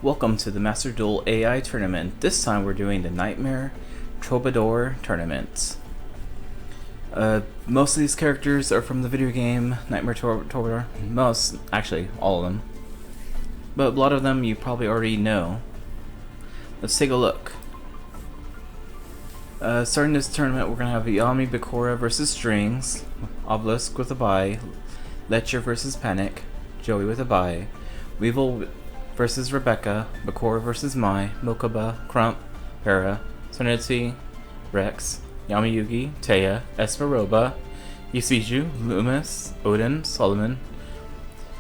Welcome to the Master Duel AI tournament. This time we're doing the Nightmare Trobadour tournament. Most of these characters are from the video game Nightmare Trobadour. Most, actually, all of them. But a lot of them you probably already know. Let's take a look. Starting this tournament, we're going to have Yami Bakura versus Strings, Obelisk with a bye, Letcher versus Panic, Joey with a bye, Weevil versus Rebecca, Bakura versus Mai, Mokuba, Crump, Hera, Serenity, Rex, Yami Yugi, Taya, Esperoba, Yusiju, Loomis, Odin, Solomon,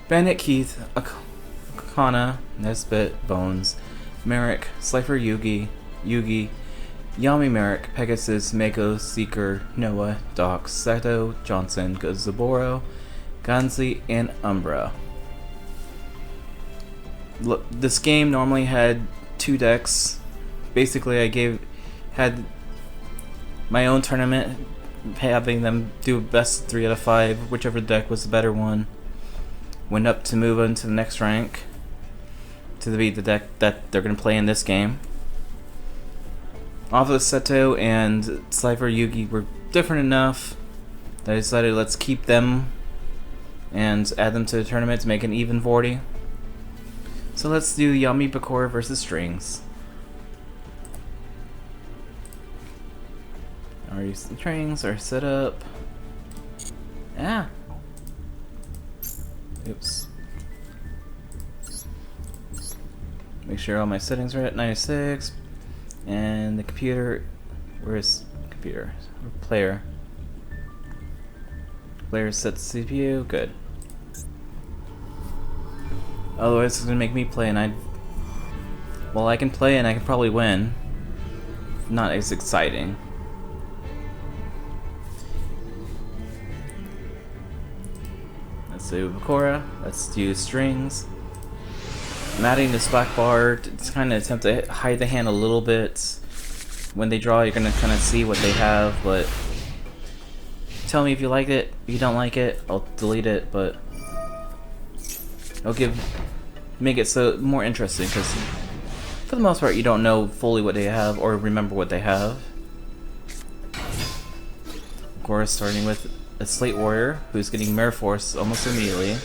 Bandit Keith, Akana, Nesbit, Bones, Merrick, Slifer Yugi, Yami Merrick, Pegasus, Mako, Seeker, Noah, Doc, Sato, Johnson, Zaboro, Ganzi, and Umbra. Look, this game normally had 2 decks. Basically, I had my own tournament, having them do best 3 out of 5, whichever deck was the better one. Went up to move into the next rank to be the deck that they're gonna play in this game. Obelisk Seto and Slifer Yugi were different enough that I decided let's keep them and add them to the tournament to make an even 40. So let's do Yami Bakura versus Strings. Our strings are set up. Oops. Make sure all my settings are at 96. And the computer, where's computer? Player. Player set the CPU, good. Otherwise it's gonna make me play, and I can play and I can probably win. Not as exciting. Let's do Bakura, let's do Strings. I'm adding this black bar to kind of attempt to hide the hand a little bit. When they draw, you're going to kind of see what they have, but tell me if you like it. If you don't like it, I'll delete it, but I'll make it so more interesting, because for the most part you don't know fully what they have or remember what they have. Of course, starting with a Slate Warrior who's getting Mirror Force almost immediately.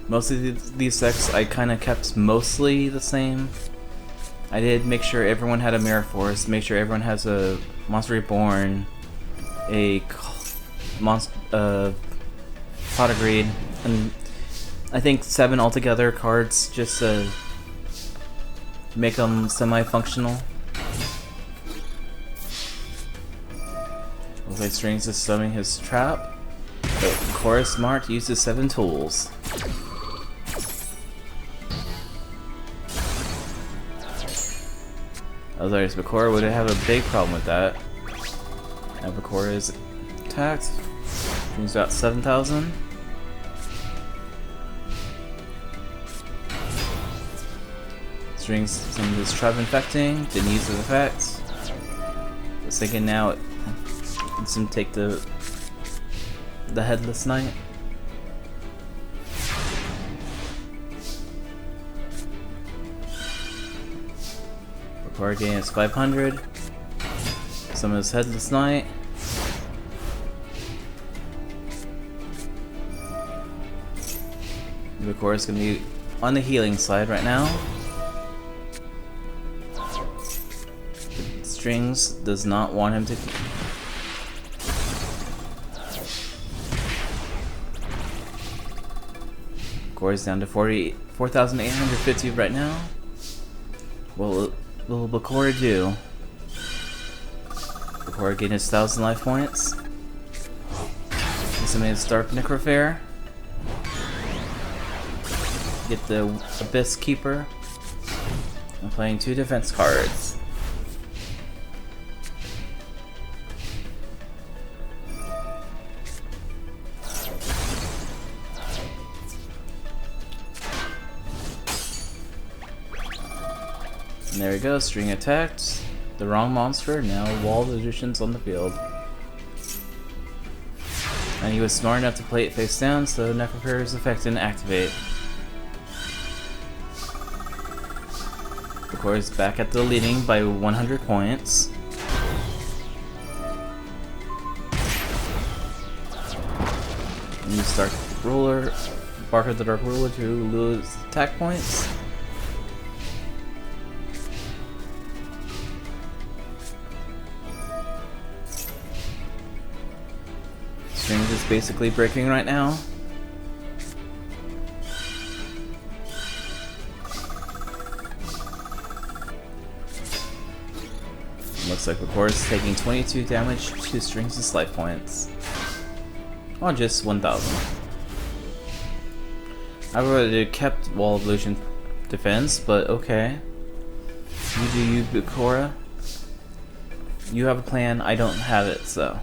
Most of these decks I kind of kept mostly the same. I did make sure everyone had a Mirror Force, make sure everyone has a Monster Reborn, a Pot of Greed, and I think 7 altogether cards just to make them semi-functional. Okay, Strings is summing his trap, but Bakura Smart uses 7 tools. Otherwise, Bakura would have a big problem with that. Now Bakura is attacked. Brings about 7,000. Strings some of this trap infecting. Didn't use his effects. Just thinking now it's him take the Headless Knight. Bakura gains 500. Some of his Headless Knight. Bakura is going to be on the healing side right now. Strings does not want him to. Bakura is down to 4,850 right now. What will Bakura do? Bakura gain his 1,000 life points. Some of his Dark Necrofair. Get the Abyss Keeper. I'm playing 2 defense cards. And there we go, String attacked. The wrong monster, now Wall of Magicians on the field. And he was smart enough to play it face down, so Necrophera's effect didn't activate. Of course, back at the leading by 100 points. And you start Ruler, Bark of the Dark Ruler to lose attack points. Strings is basically breaking right now. Looks like Bakor is taking 22 damage to Strings' life points. On just 1,000. I would have kept Wall of Illusion defense, but okay. You do you, Bakora. You have a plan, I don't have it, so.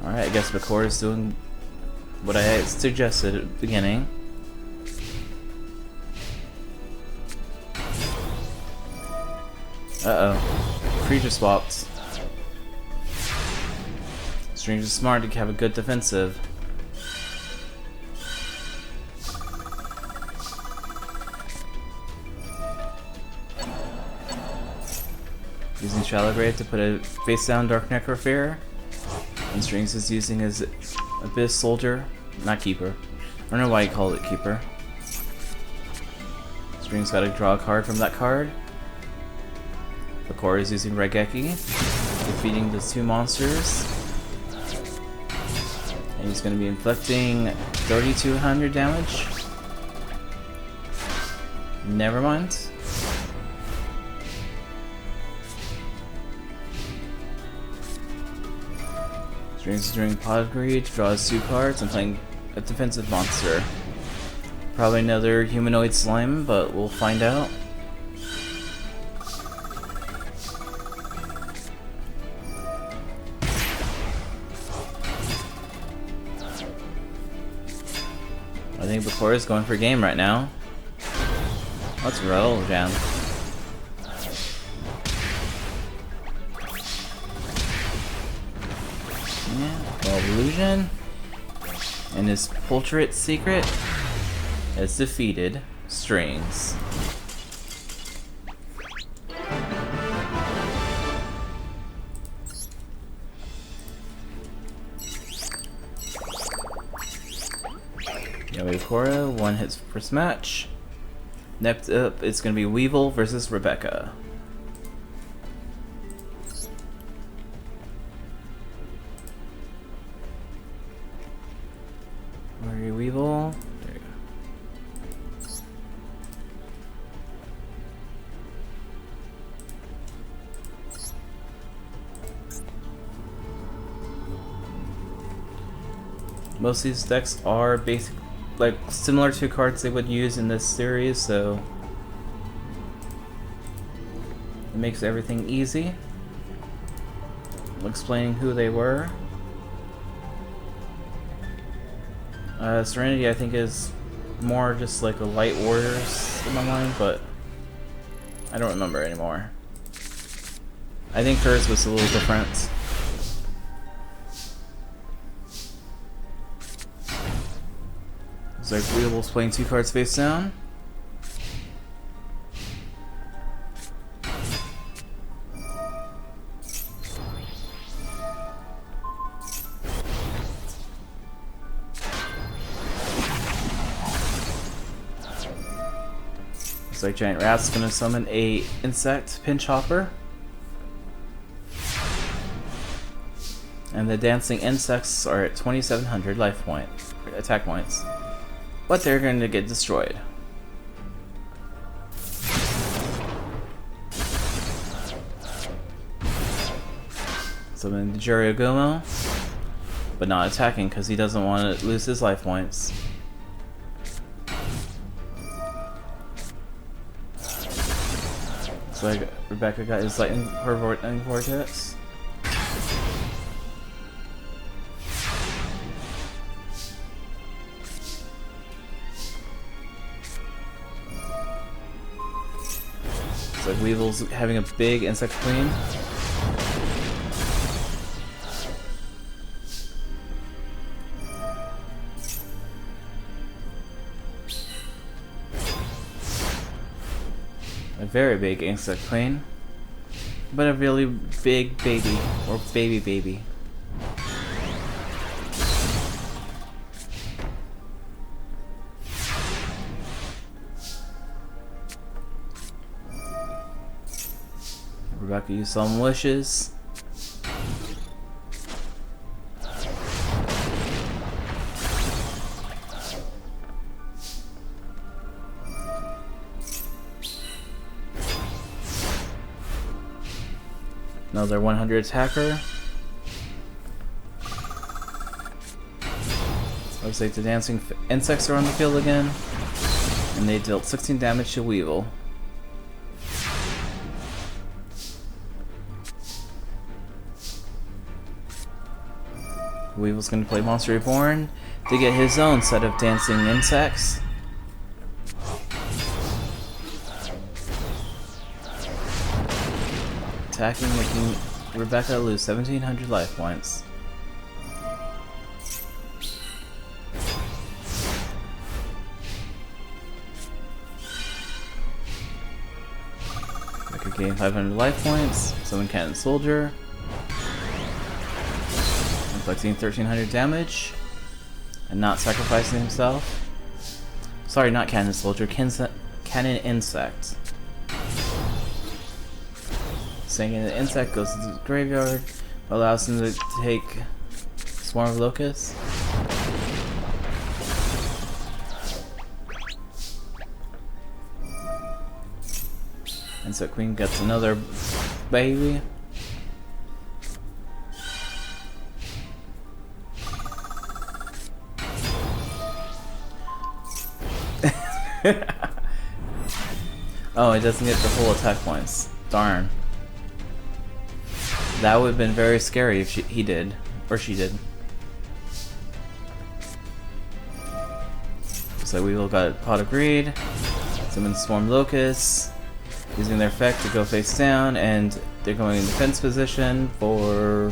Alright, I guess Bakora is doing what I suggested at the beginning. Uh-oh. Creature swapped. Strange is smart to have a good defensive. Using Shallow Grave to put a face down Dark Necrophera. And Strings is using his Abyss Soldier, not Keeper. I don't know why you call it Keeper. Strings gotta draw a card from that card. Bakor is using Regeki, defeating the two monsters. And he's gonna be inflicting 3,200 damage. Never mind. Strings is doing Pot Greed to draw his 2 cards and playing a defensive monster. Probably another humanoid slime, but we'll find out. I think Bakor is going for a game right now. Let's roll, Jam. Wall of Illusion. And his Portrait Secret has defeated Strings. Bakora won his first match. Next up, it's going to be Weevil versus Rebecca. Where are you, Weevil? There you go. Most of these decks are basic, like similar to cards they would use in this series, so it makes everything easy. I'm explaining who they were. Serenity, I think, is more just like a Light Warriors in my mind, but I don't remember anymore. I think hers was a little different. It's like Weevil's playing 2 cards face down. Looks like Giant Rat's gonna summon a insect pinch hopper. And the dancing insects are at 2,700 life point attack points. But they're going to get destroyed. Summon the Jerigomo, but not attacking because he doesn't want to lose his life points. Looks like Rebecca got his lightning vortex. Looks like Weevil's having a big insect queen. A very big insect queen. But a really big baby, or baby. Rebecca used some wishes. Another 100 attacker. Looks like the dancing insects are on the field again. And they dealt 16 damage to Weevil. Weevil's going to play Monster Reborn to get his own set of dancing insects. Attacking, making Rebecca lose 1,700 life points. Rebecca gained 500 life points. Summon Cannon Soldier. Inflicting 1,300 damage. And not sacrificing himself. Sorry, not Cannon Soldier, Cannon Insect. Singing the insect goes to the graveyard, allows him to take Swarm of Locusts. Insect Queen gets another baby. Oh, it doesn't get the full attack points. Darn. That would have been very scary if he did. Or she did. So we all got Pot of Greed. Summon Swarm Locusts. Using their effect to go face down, and they're going in defense position for...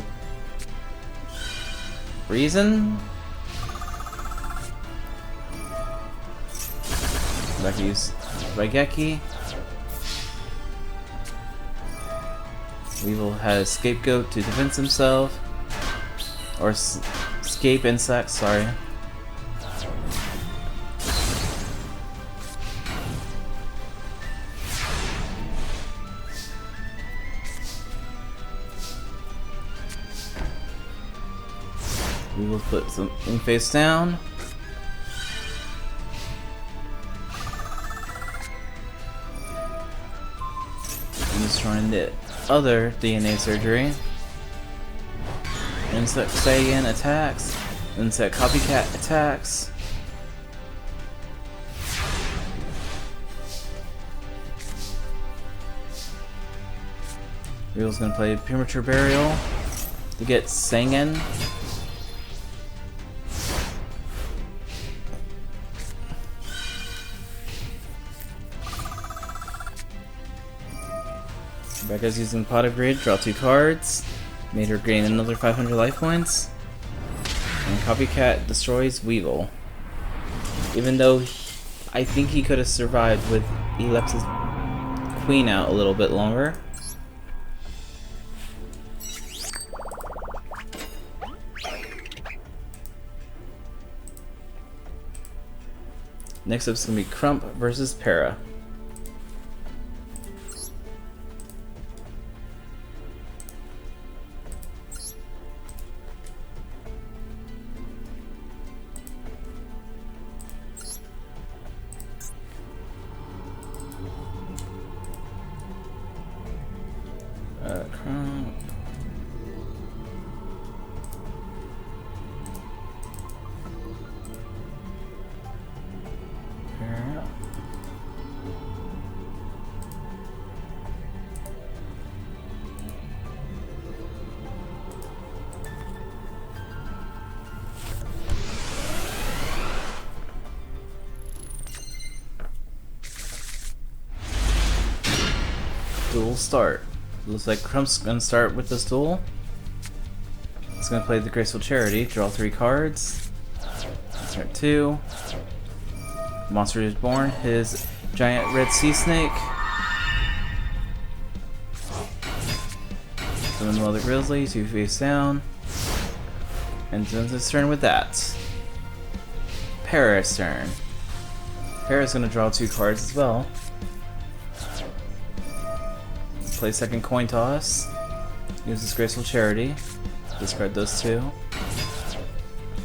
reason? I can use Raigeki. Weevil has Scapegoat to defend himself. Or Escape Insects, sorry. Weevil put something face down. And destroying the other DNA surgery. Insect Saiyan attacks. Insect Copycat attacks. Weevil's gonna play Premature Burial to get Sangan. Rebecca's using Pot of Greed, draw 2 cards. Made her gain another 500 life points. And Copycat destroys Weevil. Even though I think he could have survived with he left his queen out a little bit longer. Next up is going to be Crump versus Para. Crump. Para. Duel start. Looks like Crump's gonna start with this duel. He's gonna play the Graceful Charity, draw 3 cards. Start 2. Monster is born, his giant red sea snake. Summon Mother Grizzly, 2 face down. And ends his turn with that. Para's turn. Para's gonna draw 2 cards as well. Play second coin toss. Use this Graceful Charity. Discard those 2.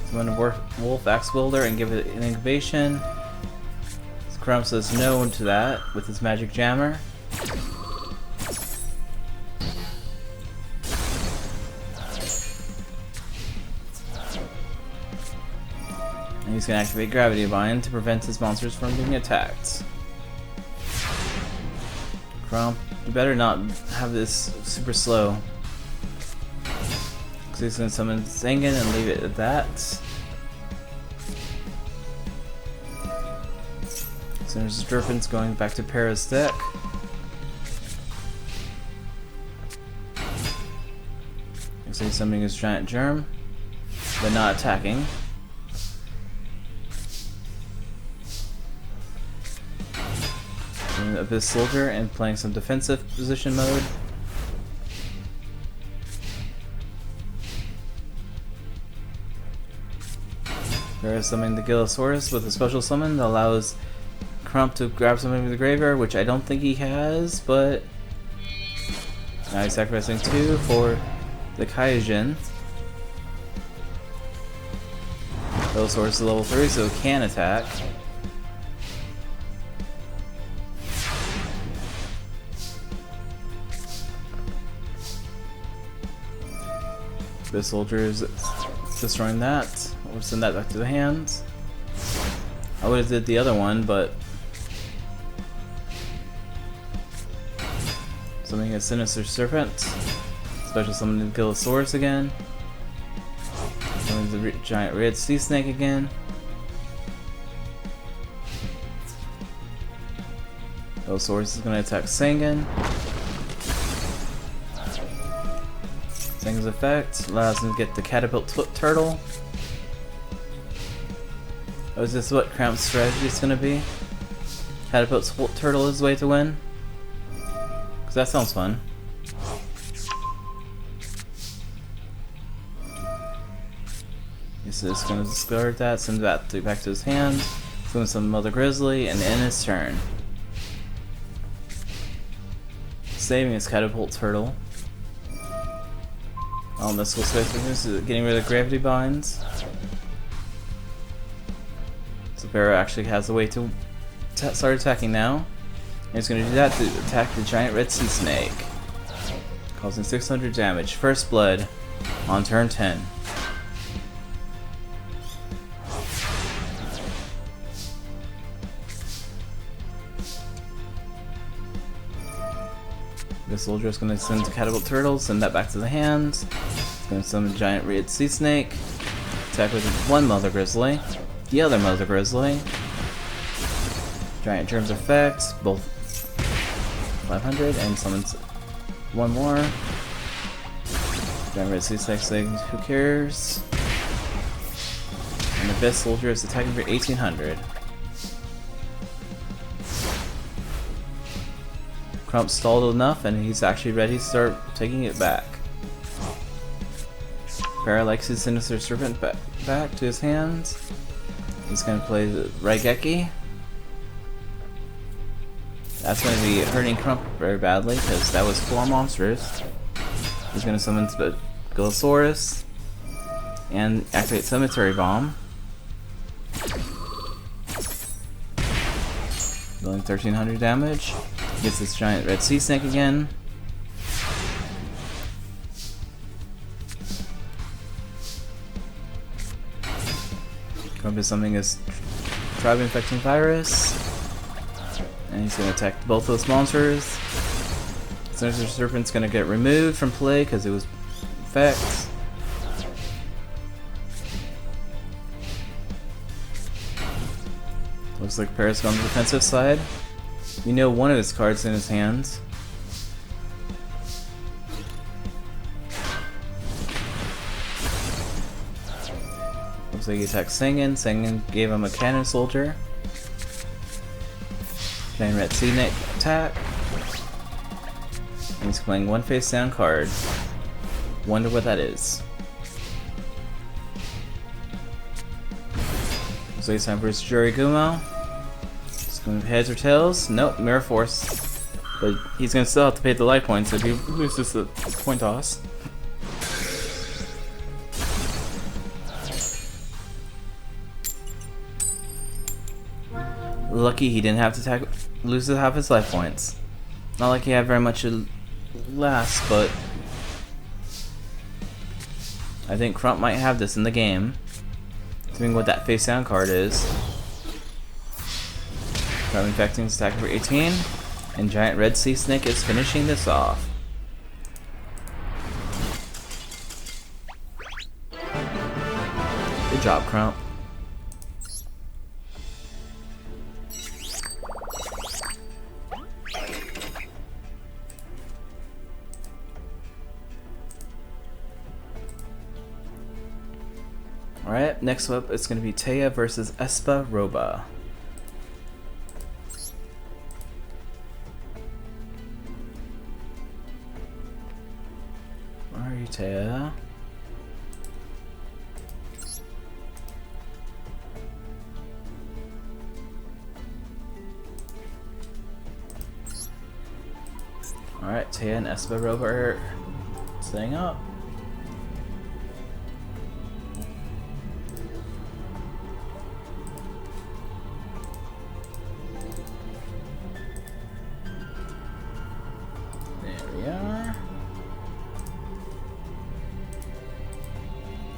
Summon a Wolf Axe Wielder and give it an incubation. Crump says no to that with his Magic Jammer. And he's going to activate Gravity Bind to prevent his monsters from being attacked. Crump, you better not have this super slow. Because he's going to summon Zangan and leave it at that. So there's Durfin's going back to Para's deck. Looks like he's summoning his Giant Germ, but not attacking. And Abyss Soldier and playing some defensive position mode. Para summoning the Gillosaurus with a special summon that allows Crump to grab something from the graveyard, which I don't think he has, but now he's sacrificing 2 for the Kaijin. Gillosaurus is level 3, so it can attack. The soldier is destroying that. We'll send that back to the hands. I would have did the other one, but summoning a Sinister Serpent. Special summoning the Gillosaurus again. Summoning the giant red sea snake again. Gillosaurus is going to attack Sangan. Sangan's effect allows him to get the Catapult Turtle. Oh, is this what Cramp's strategy is going to be? Catapult Turtle is the way to win? Because that sounds fun. He's just going to discard that, send that back to his hand. He's going to summon Mother Grizzly, and end his turn. Saving his Catapult Turtle. Mystical Space Weakness is getting rid of Gravity Binds. So Para actually has a way to start attacking now. And he's going to do that to attack the giant red sea snake, causing 600 damage. First blood on turn 10. The soldier is going to send the Catapult Turtle, send that back to the hands. He's going to summon giant red sea snake. Attack with one Mother Grizzly. The other Mother Grizzly. Giant Germ's effect, both 500, and summons one more. Giant red sea snake saying, who cares? And the Abyss Soldier is attacking for 1800. Crump stalled enough, and he's actually ready to start taking it back. Para likes his Sinister Serpent back to his hands. He's going to play the Raigeki. That's going to be hurting Crump very badly, because that was 4 monsters. He's going to summon the Gillosaurus and activate Cemetery Bomb. Dealing 1300 damage. Gets this giant red sea snake again. Crump is summoning his Tribe Infecting Virus. And he's going to attack both those monsters. Sinister Serpent's going to get removed from play because it was effect. Looks like Para's on the defensive side. You know one of his cards in his hands. Looks like he attacked Sengen. Sengen gave him a cannon soldier. Playing red Scenic attack. And he's playing one face down card. Wonder what that is. So it's time for his Jurigumo. It's going to heads or tails. Nope, Mirror Force. But he's going to still have to pay the life points if he loses the point toss. Lucky he didn't have to lose half his life points. Not like he had very much last, but I think Crump might have this in the game. Doing what that face down card is. Crump infecting is attacking for 18, and Giant Red Sea Snake is finishing this off. Good job, Crump. Alright, next up it's going to be Taya versus Espa Roba. Where are you, Taya? Alright, Taya and Espa Roba are staying up.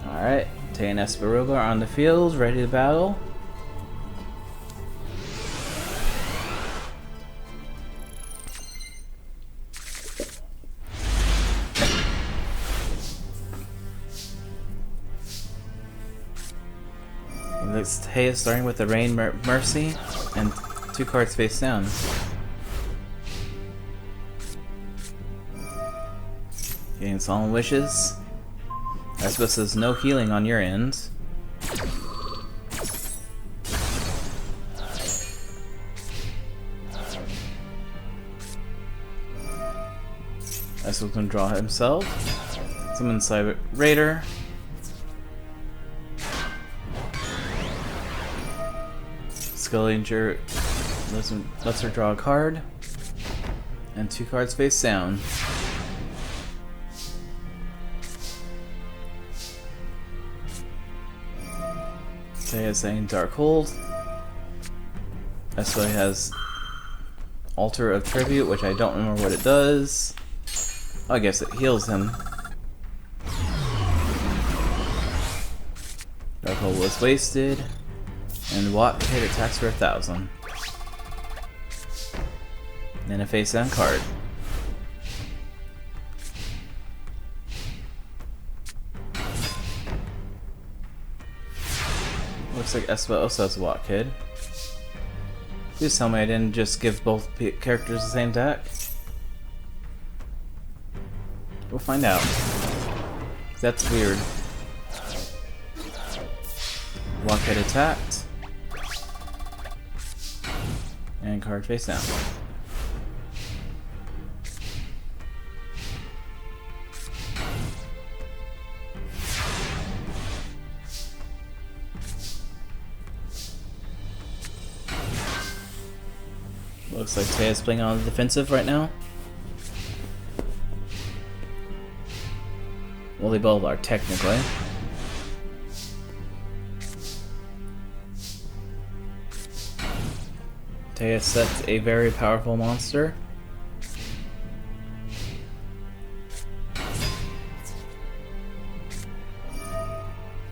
Alright, Taya and Espa Roba are on the field, ready to battle. Taya starting with the Rain Mercy and 2 cards face down. Getting Solemn Wishes. Espa says no healing on your end. Espa can draw himself. Summon Cyber Raider. Skellinger lets her draw a card. And 2 cards face down. Taya saying Dark Hold. Espa has Altar of Tribute, which I don't remember what it does. Oh, I guess it heals him. Dark Hold was wasted. And Watt hit attacks for 1,000. Then a face down card. Looks like Espa also has a Watt Kid. Please tell me I didn't just give both characters the same deck. We'll find out. That's weird. Watt Kid attacked. And card face down. Looks like Taya's playing on the defensive right now. Well, they both are technically. Taya sets a very powerful monster.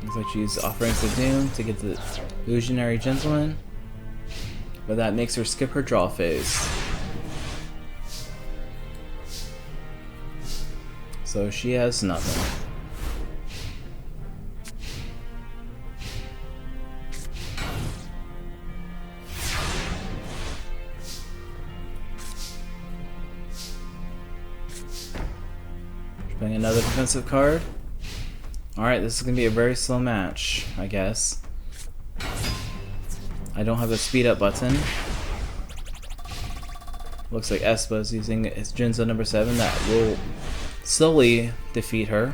Looks like she's offering the Doom to get the Illusionary Gentleman, but that makes her skip her draw phase. So she has nothing. Playing another defensive card. Alright, this is gonna be a very slow match, I guess. I don't have the speed up button. Looks like Espa is using his Jinzo number 7 that will slowly defeat her.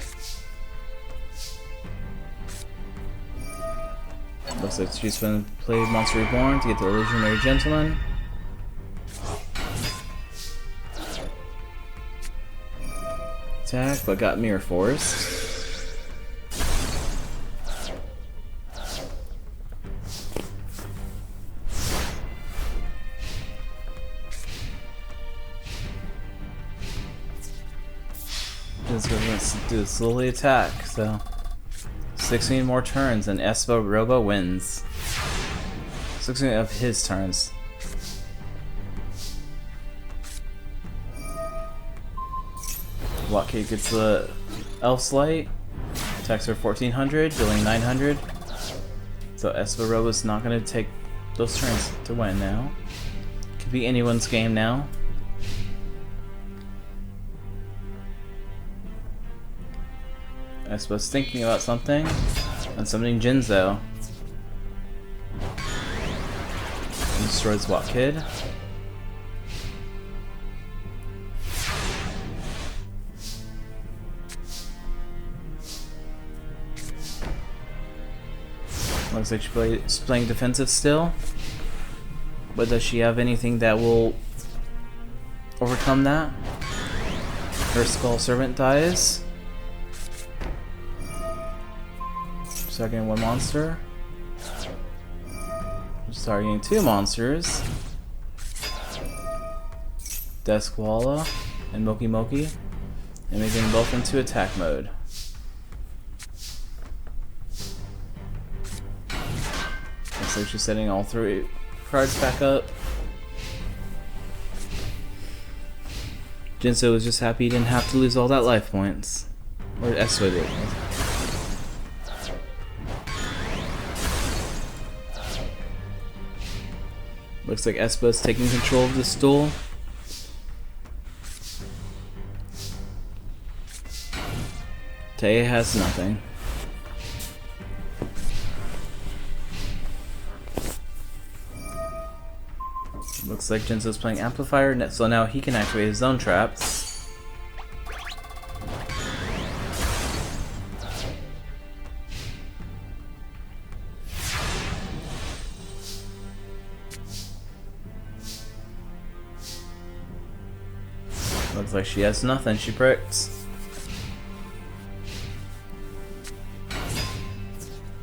Looks like she's gonna play Monster Reborn to get the Illusionary Gentleman. Attack, but got Mirror Force. Just gonna do a slowly attack, so 16 more turns and Espa Robo wins. 16 of his turns. Blockade gets the Elf's Light, attacks her 1400, dealing 900. So Espa Robo's not gonna take those turns to win now. Could be anyone's game now. Espa's thinking about something and summoning Jinzo. And destroys What Kid. Looks like she's playing defensive still. But does she have anything that will overcome that? Her Skull Servant dies. Start getting one monster. Start getting two monsters. Deskwalla and Moki Moki. And making them both into attack mode. Looks like she's setting all three cards back up. Jinzo was just happy he didn't have to lose all that life points. Or Espa did. Looks like Espa's taking control of this duel. Taya has nothing. Looks like Jinzo's playing Amplifier, so now he can activate his own traps. Looks like she has nothing, she pricks.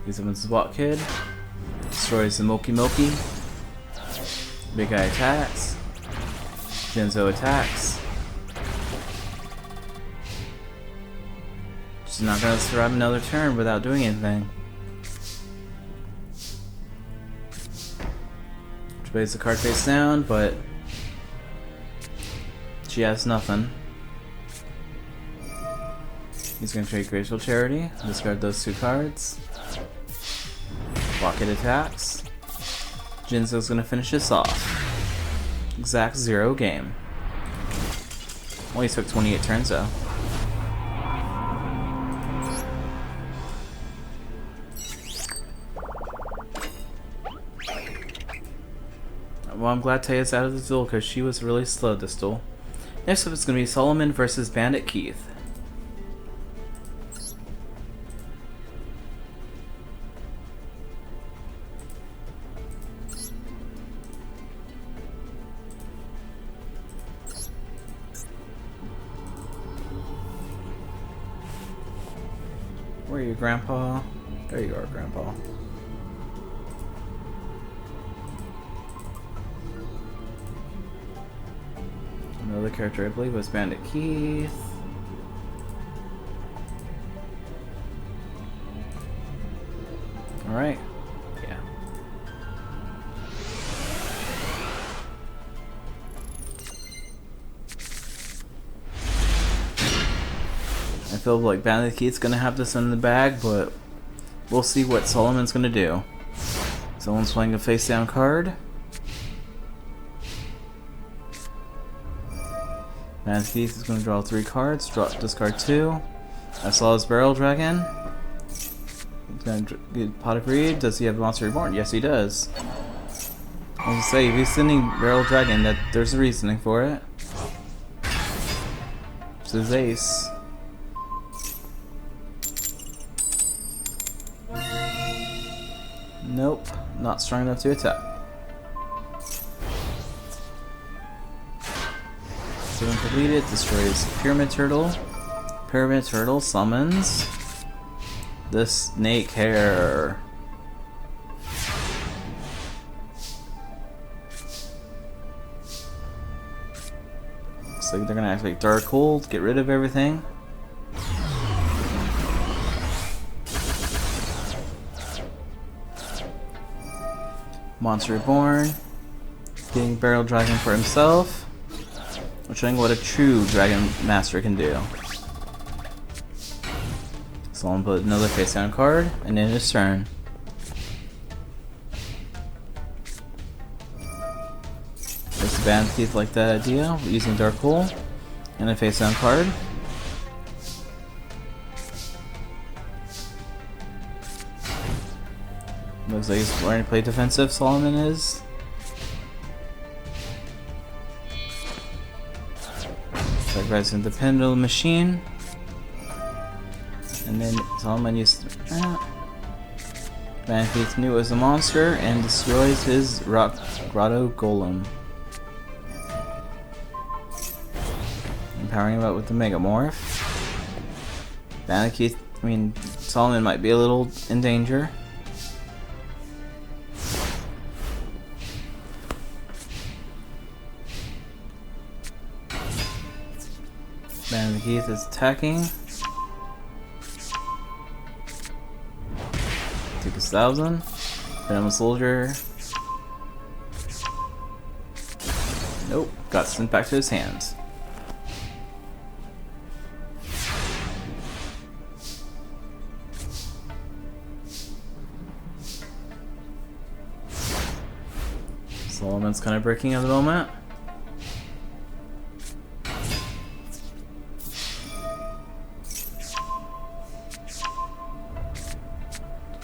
He summons What Kid. Destroys the Moki Moki. Big Guy attacks. Jinzo attacks. She's not gonna survive another turn without doing anything. She plays the card face down, but she has nothing. He's gonna trade Graceful Charity, discard those two cards. Pocket attacks. Jinzo's gonna finish this off. Exact 0 game. Only took 28 turns though. Well, I'm glad Taya's out of the duel because she was really slow this duel. Next up is going to be Solomon versus Bandit Keith. Where are you, Grandpa? There you are, Grandpa. Another character I believe was Bandit Keith. Alright. Yeah. I feel like Bandit Keith's gonna have this in the bag, but we'll see what Solomon's gonna do. Someone's playing a face down card. Bandit Keith is going to draw 3 cards, discard 2. I saw his Barrel Dragon, Gonna get Pot of Greed. Does he have Monster Reborn? Yes, he does. I was gonna say, if he's sending Barrel Dragon, that there's a reasoning for it. It's his ace. Nope, not strong enough to attack. So completed, destroys Pyramid Turtle. Pyramid Turtle summons the Snake Hair. Looks like they're gonna activate Dark Hold, get rid of everything. Monster Reborn, getting Barrel Dragon for himself. We're showing what a true Dragon Master can do. So I'm gonna put another face down card, and then his turn. There's the Band Teeth like that idea, using Dark Hole, and a face down card. Looks like he's learning to play defensive, Solomon is. Sacrificing the Pendulum Machine. And then Solomon used Manfaith knew it was a monster and destroys his Rock Grotto Golem. Empowering him up with the Megamorph. Solomon might be a little in danger. Keith is attacking. Take 1,000. Venom Soldier. Nope. Got sent back to his hands. Solomon's kind of breaking at the moment.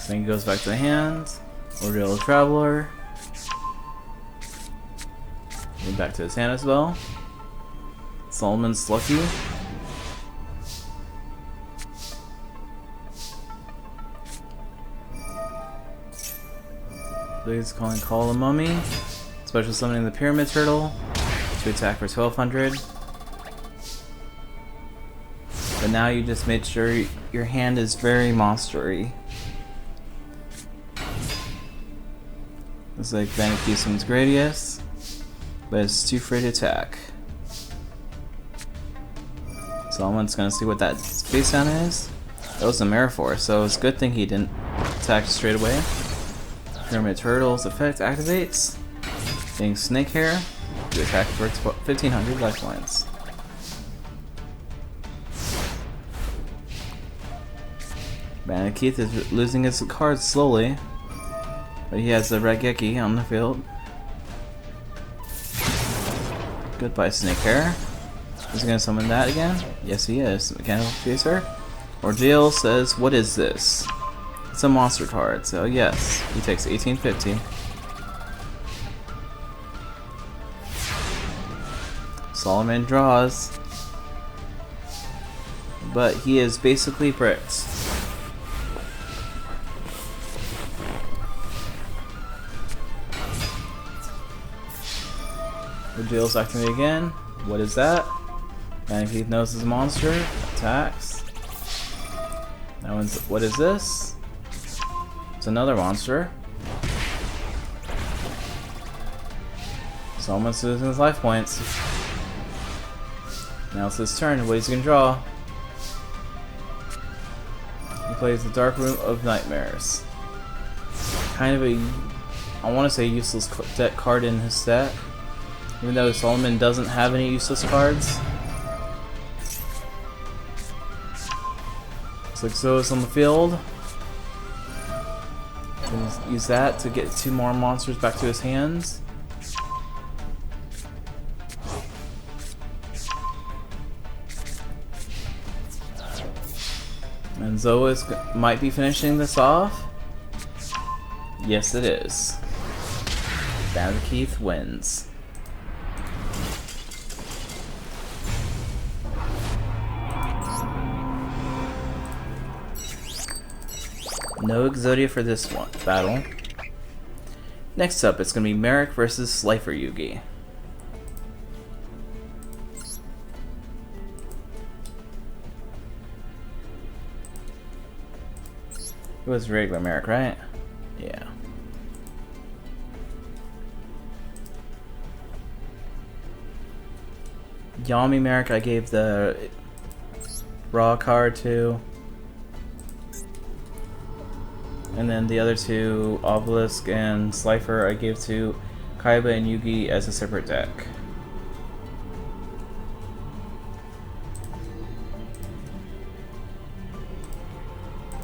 Then he goes back to the hands. Ordeal Traveler. And back to his hand as well. Solomon's lucky. He's calling Call the Mummy. Special summoning the Pyramid Turtle to attack for 1,200. But now you just made sure your hand is very monstery. Looks like Vanity summons Gradius, but it's too free to attack. Solomon's gonna see what that face down is. That was a Marafor, so it's a good thing he didn't attack straight away. Pyramid Turtle's effect activates, getting Snake Hair to attack for 1,500 lifelines. Bandit Keith is losing his cards slowly. But he has the Regeki on the field. Goodbye, Snake Hair. Is he gonna summon that again? Yes, he is. Mechanical Chaser. Ordeal says, "What is this?" It's a monster card, so yes, he takes 1850. Solomon draws, but he is basically bricked. Ordeal's activating again. What is that? And he knows it's a monster. Attacks. That one's. What is this? It's another monster. Solomon's losing his life points. Now it's his turn. What is he gonna draw? He plays the Dark Room of Nightmares. Kind of a, I want to say, useless deck card in his set. Even though Solomon doesn't have any useless cards. Looks like Zoa's on the field. Can use that to get 2 more monsters back to his hands. And Zoa's might be finishing this off. Yes, it is. Band Keith wins. No Exodia for this one battle. Next up, it's going to be Merrick versus Slifer Yugi. It was regular Merrick, right? Yeah. Yami Merrick I gave the raw card to. And then the other two, Obelisk and Slifer, I gave to Kaiba and Yugi as a separate deck.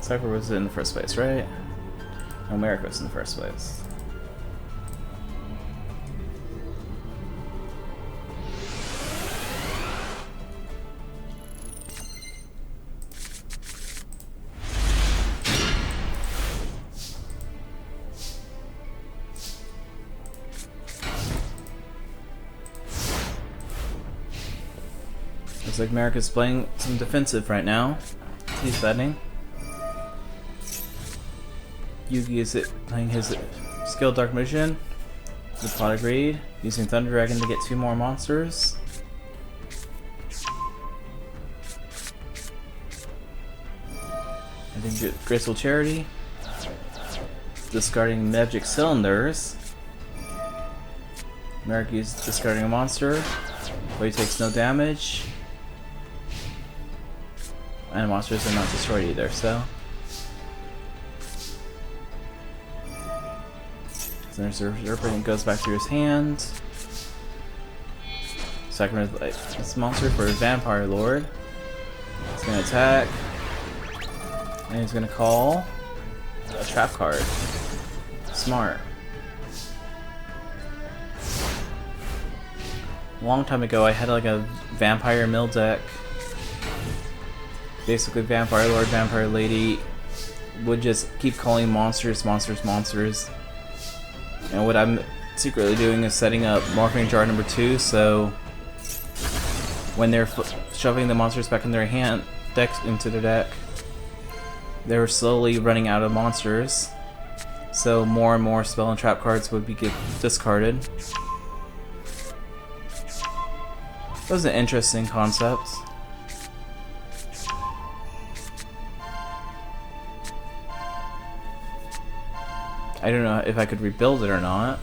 Slifer was in the first place, right? No, Merrick was in the first place. Looks like Merrick is playing some defensive right now. He's betting. Yugi is playing his skill Dark Magician. The plot agreed. Using Thunder Dragon to get 2 more monsters. I think Graceful Charity. Discarding Magic Cylinders. Merrick is discarding a monster, but he takes no damage. And monsters are not destroyed either, so. There's a Usurper and goes back to his hand. Sacrifice this monster for a Vampire Lord. He's gonna attack. And he's gonna call a trap card. Smart. A long time ago I had like a Vampire Mill deck. Basically Vampire Lord, Vampire Lady would just keep calling monsters, monsters, monsters. And what I'm secretly doing is setting up Morphing Jar number 2, so when they're shoving the monsters back in their hand decks into their deck, they're slowly running out of monsters. So more and more spell and trap cards would get discarded. That was an interesting concept. I don't know if I could rebuild it or not.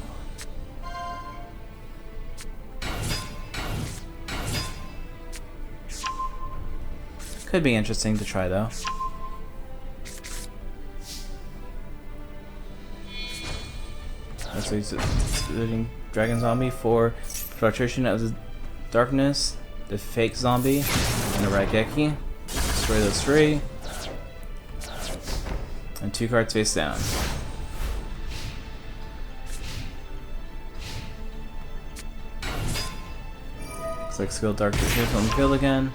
Could be interesting to try though. So he's using Dragon Zombie for Filtration of the Darkness, the Fake Zombie, and a Raigeki. Destroy those 3. And 2 cards face down. Looks like Skill Dark Magician on the field again.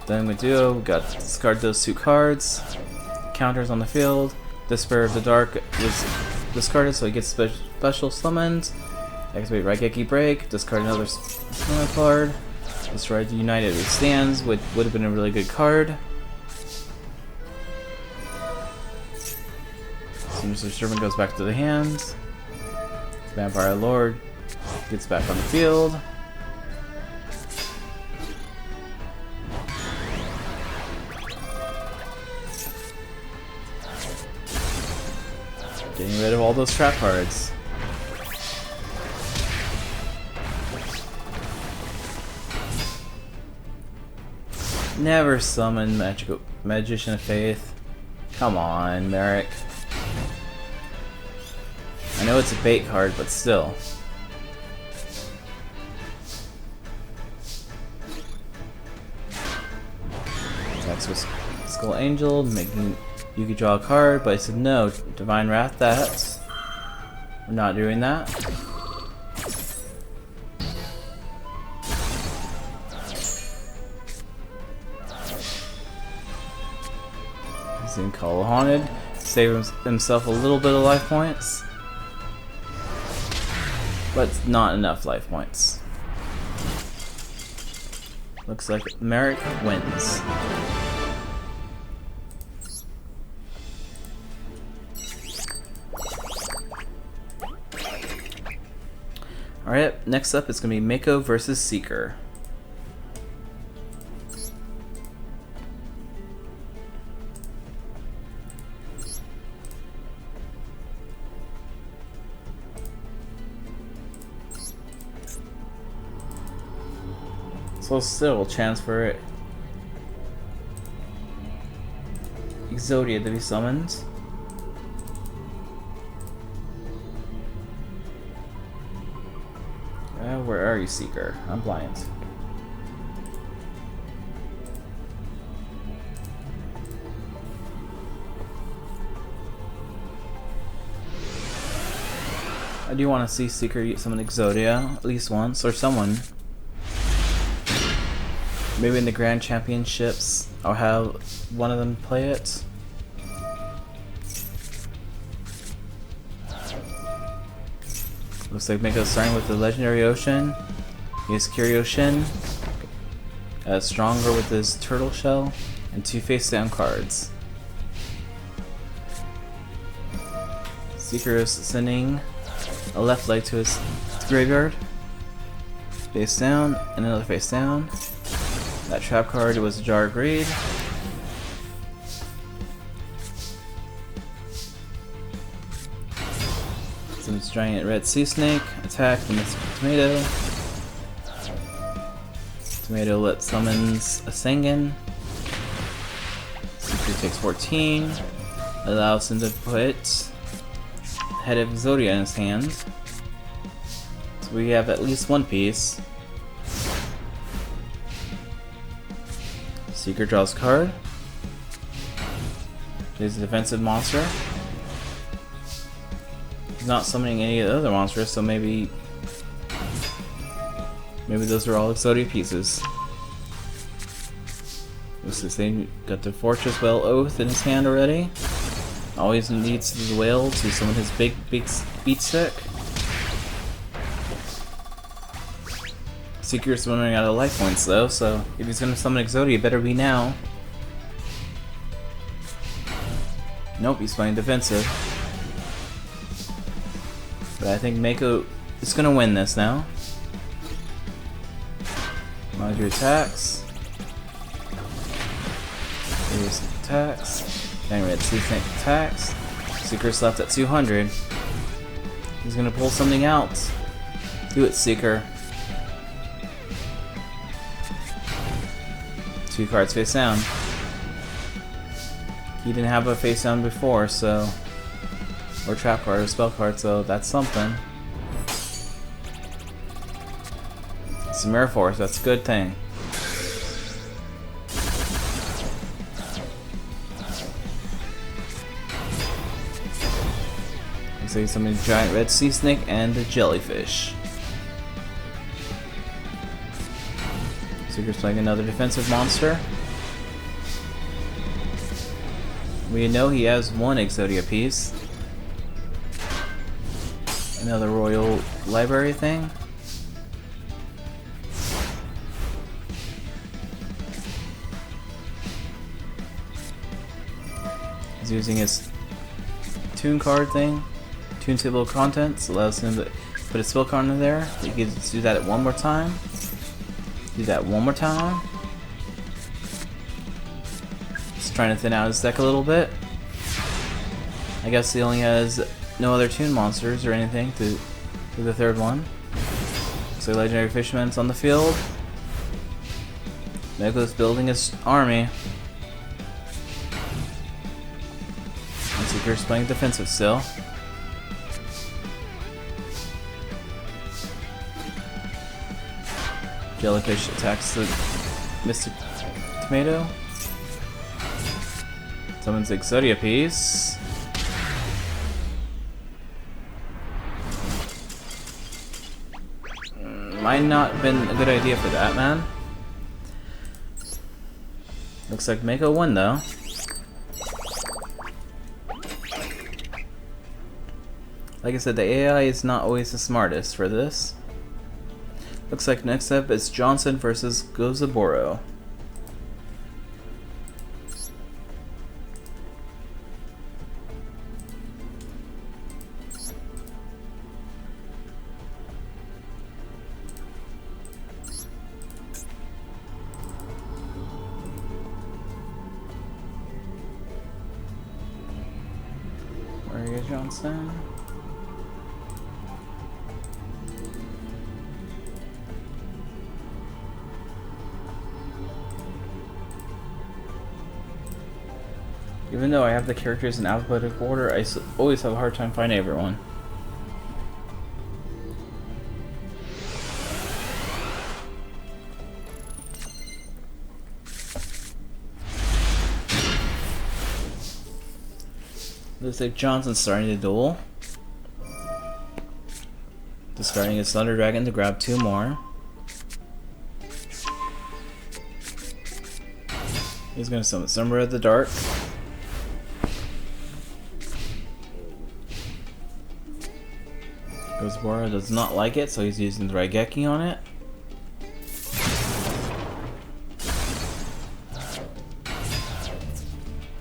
Then with Duo, we got to discard those 2 cards. Counters on the field. Despair of the Dark was discarded, so he gets special summoned. Activate Raigeki Break. Discard another summon card. Destroy the United Withstands, which would have been a really good card. Sinister Servant goes back to the hand. Vampire Lord gets back on the field. Getting rid of all those trap cards. Never summon Magician of Faith. Come on, Merrick. I know it's a bait card, but still. Attacks with Skull Angel, making Yugi draw a card, but I said no. Divine Wrath that. We're not doing that. Using Call Haunted, save himself a little bit of life points, but not enough life points. Looks like Merrick wins. Alright, next up is going to be Mako versus Seeker. So still chance for Exodia to be summoned. Where are you, Seeker? I'm blind. I do want to see Seeker summon Exodia at least once, or someone. Maybe in the Grand Championships, I'll have one of them play it. Looks like Mako's starting with the Legendary Ocean. He has Kyrioshin, stronger with his Turtle Shell, and 2 face-down cards. Seeker is sending a left leg to his graveyard. Face down, and another face down. That trap card was a Jar of Greed. Some giant red sea snake attack from this tomato. Tomato summons a Sengen. Seeker takes 14. Allows him to put Head of Exodia in his hand. So we have at least one piece. Seeker draws a card. He's a defensive monster. He's not summoning any of the other monsters, so maybe those are all Exodia pieces. Looks like they got the Fortress Whale Oath in his hand already. Always needs the whale to summon his big beat stick. Seeker's running out of life points though, so if he's gonna summon Exodia, it better be now. Nope, he's playing defensive. But I think Mako is gonna win this now. Mod your attacks. Here's attacks. Dang red sea snake attacks. Seeker's left at 200. He's gonna pull something out. Do it, Seeker. 2 cards face down. He didn't have a face down before, so... or trap card or spell card, so that's something. Some Air Force, that's a good thing. Looks like somebody's giant red sea snake and a jellyfish. Seeker's playing another defensive monster. We know he has one Exodia piece. Another Royal Library thing. He's using his tune card thing. Tune table of contents allows him to put a spell card in there. He can do that one more time. Do that one more time. Just trying to thin out his deck a little bit. I guess he only has no other tune monsters or anything to do the third one. So Legendary Fisherman's on the field. Mako's building his army. And Seeker's playing defensive still. Jellyfish attacks the Mystic Tomato. Summons Exodia piece. Might not have been a good idea for that, man. Looks like Mako won though. Like I said, the AI is not always the smartest for this. Looks like next up is Johnson versus Gozaboro. Where are you, Johnson? Even though I have the characters in alphabetical order, I always have a hard time finding everyone. Looks like Johnson's starting to duel. Discarding his Thunder Dragon to grab 2 more. He's going to summon Summer of the Dark. Gozaboro does not like it, so he's using the Raigeki on it.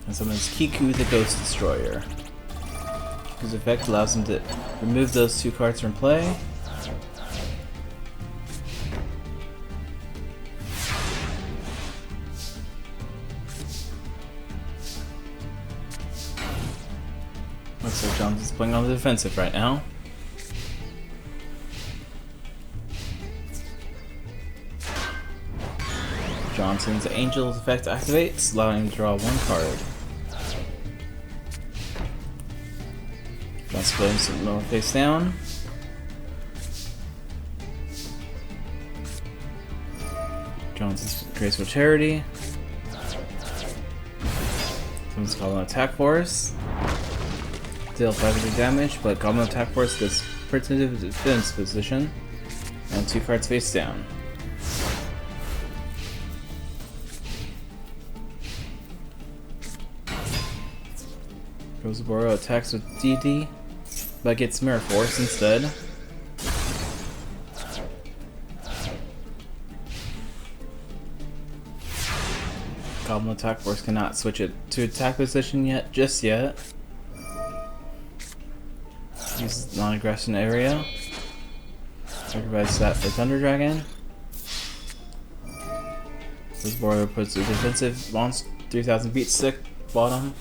And summons Kiku the Ghost Destroyer. His effect allows him to remove those 2 cards from play. Looks like Johnson's playing on the defensive right now. Johnson's Angel's effect activates, allowing him to draw 1 card. Johnson plays some lower face down. Johnson's Graceful Charity. Someone's Goblin Attack Force. Deal 500 damage, but Goblin Attack Force gets protective defense position. And 2 cards face down. Gozaboro attacks with DD, but gets Mirror Force instead. Goblin Attack Force cannot switch it to attack position just yet. Uses non-aggression area. Sacrifice that for Thunder Dragon. Gozaboro puts a defensive monster 3000 feet stick bottom.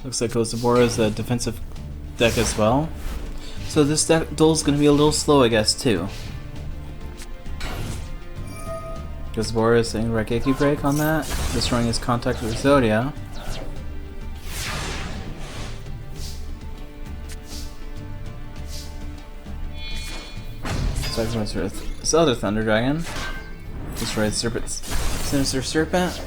Looks like Gozaboro is a defensive deck as well. So this duel is going to be a little slow, I guess, too. Gozaboro is saying Raigeki Break on that, destroying his contact with Exodia. Sacrifice with this other Thunder Dragon. Destroy the Sinister Serpent.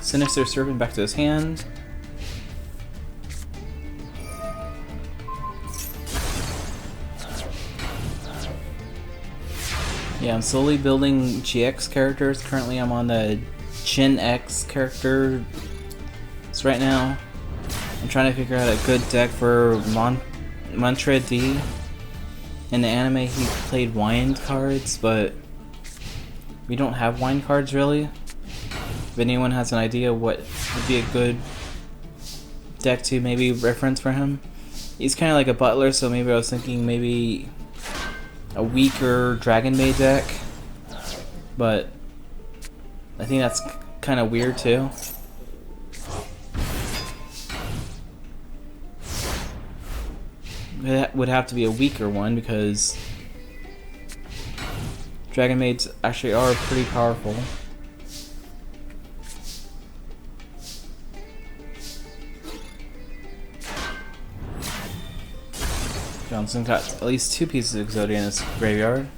Sinister Serpent back to his hand. Yeah, I'm slowly building GX characters. Currently I'm on the Gen X character. So right now I'm trying to figure out a good deck for Mantra D. In the anime he played wind cards, but we don't have wine cards really. If anyone has an idea what would be a good deck to maybe reference for him. He's kind of like a butler, so maybe I was thinking maybe a weaker Dragon Maid deck. But I think that's kind of weird too. It would have to be a weaker one because Dragon Maids actually are pretty powerful. Johnson got at least 2 pieces of Exodia in his graveyard.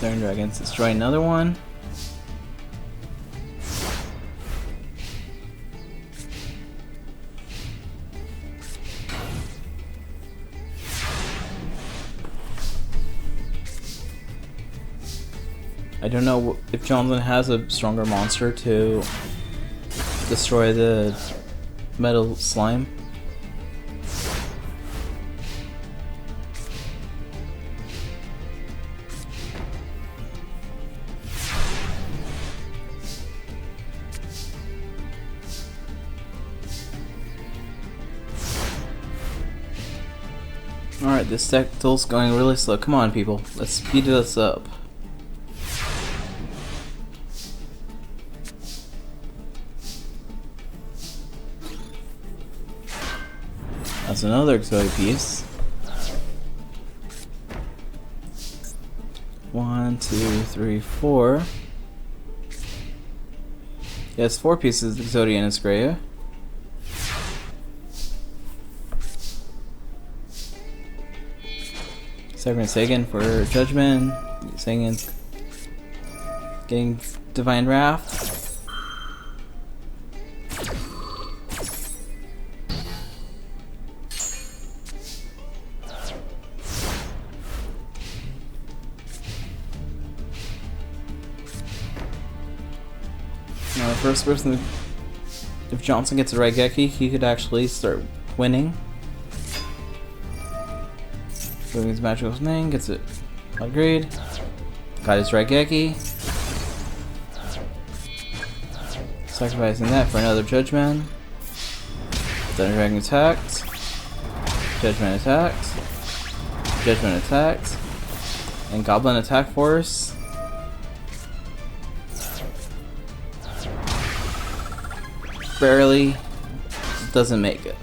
Iron Dragons destroy another one. I don't know if Johnson has a stronger monster to destroy the metal slime. Alright, this deck duel's going really slow. Come on, people. Let's speed this up. That's another exotic piece. 1, 2, 3, 4. Yes, 4 pieces of Exodia in his grave. Severing Sagan for Judgment. Sagan's getting Divine Wrath. Now, the first person, if Johnson gets a Raigeki, he could actually start winning. So his magical thing, gets it upgrade. Got his Raigeki. Sacrificing that for another Judgment. Thunder Dragon attacks. Judgment attacks. Judgment attacks. And Goblin attack force. Barely doesn't make it.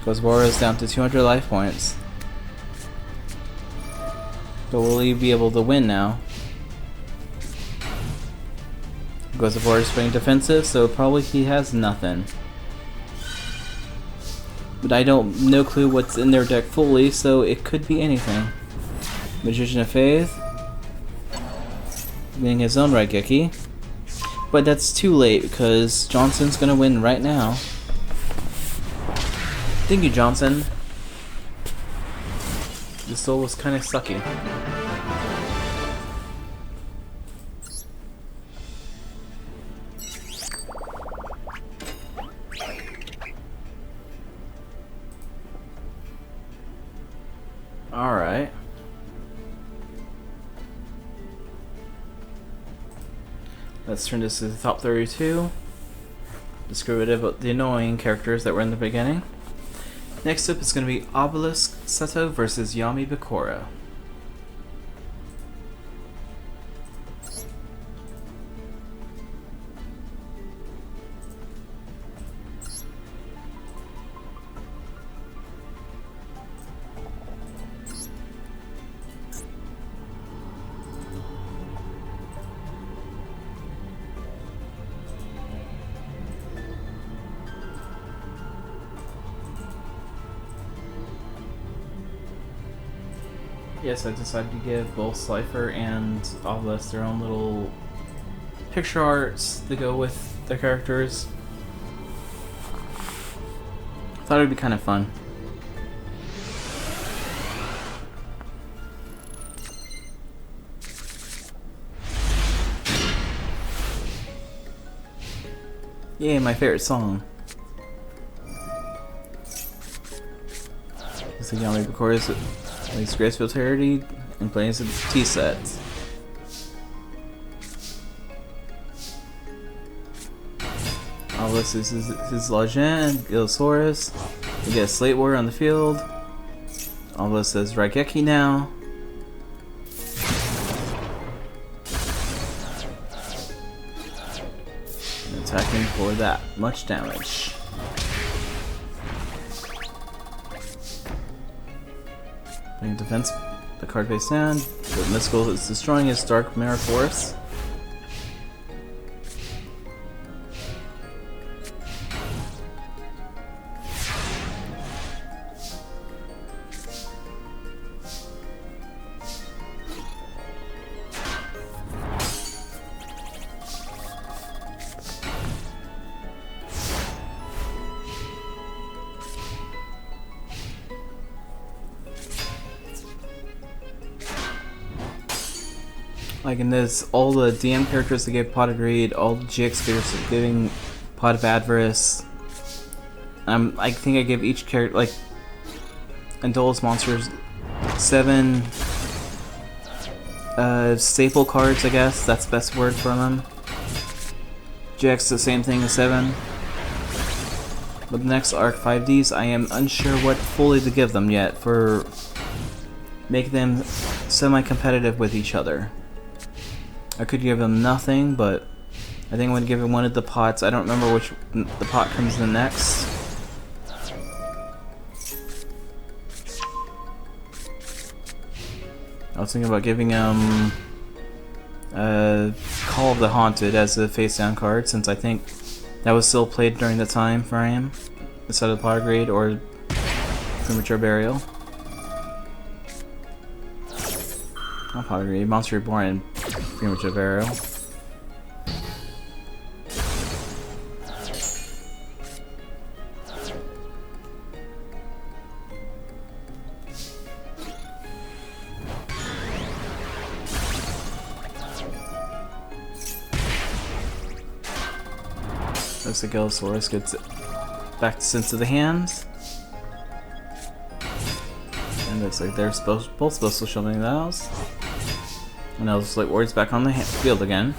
Gozbora is down to 200 life points. But will he be able to win now? Gozbora is playing defensive, so probably he has nothing. But I don't no clue what's in their deck fully, so it could be anything. Magician of Faith, getting his own Raigeki. But that's too late because Johnson's gonna win right now. Thank you, Johnson. This soul was kind of sucky. Alright. Let's turn this to the top 32. Let's get rid of the annoying characters that were in the beginning. Next up is going to be Obelisk Seto versus Yami Bakura. Yes, I decided to give both Slifer and Obelisk their own little picture arts to go with their characters. Thought it would be kind of fun. Yay, my favorite song. This is Yami Bakura's Makes graceful charity and plays a tea set. Obelisk is his legend, Gilsaurus. We get a Slate Warrior on the field. Obelisk says Raigeki now. And attacking for that much damage. Playing defense, the card face down. The Mystical is destroying his Dark Mirror Force. Like in this, all the DM characters that gave Pot of Greed, all the GX figures are giving Pot of Avarice. I think I give each character, like, Indolus monsters 7 staple cards, I guess. That's the best word for them. GX, the same thing as 7. But the next arc 5Ds, I am unsure what fully to give them yet for making them semi-competitive with each other. I could give them nothing, but I think I'm going to give him one of the pots. I don't remember which the pot comes in next. I was thinking about giving him Call of the Haunted as a face-down card, since I think that was still played during the time frame, instead of Pot of Greed or Premature Burial. Not Pot of Greed, Monster Reborn and Premature Burial. Looks like Gillosaurus gets it back into the hands. And looks like they're both supposed to show me those. And now looks like Ward's back on the field again.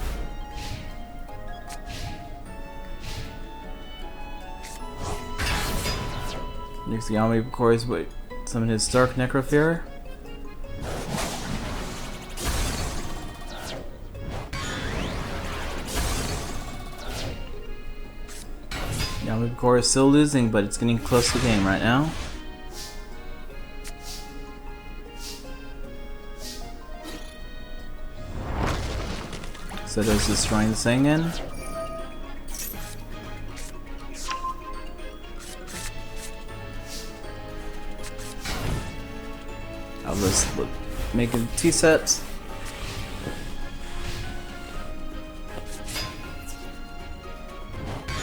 Next, the Yami Bakori's summon his Dark Necrofear. Yami Bakori is still losing, but it's getting close to the game right now. Zeto's destroying the Sengen. I'll just make a T-set.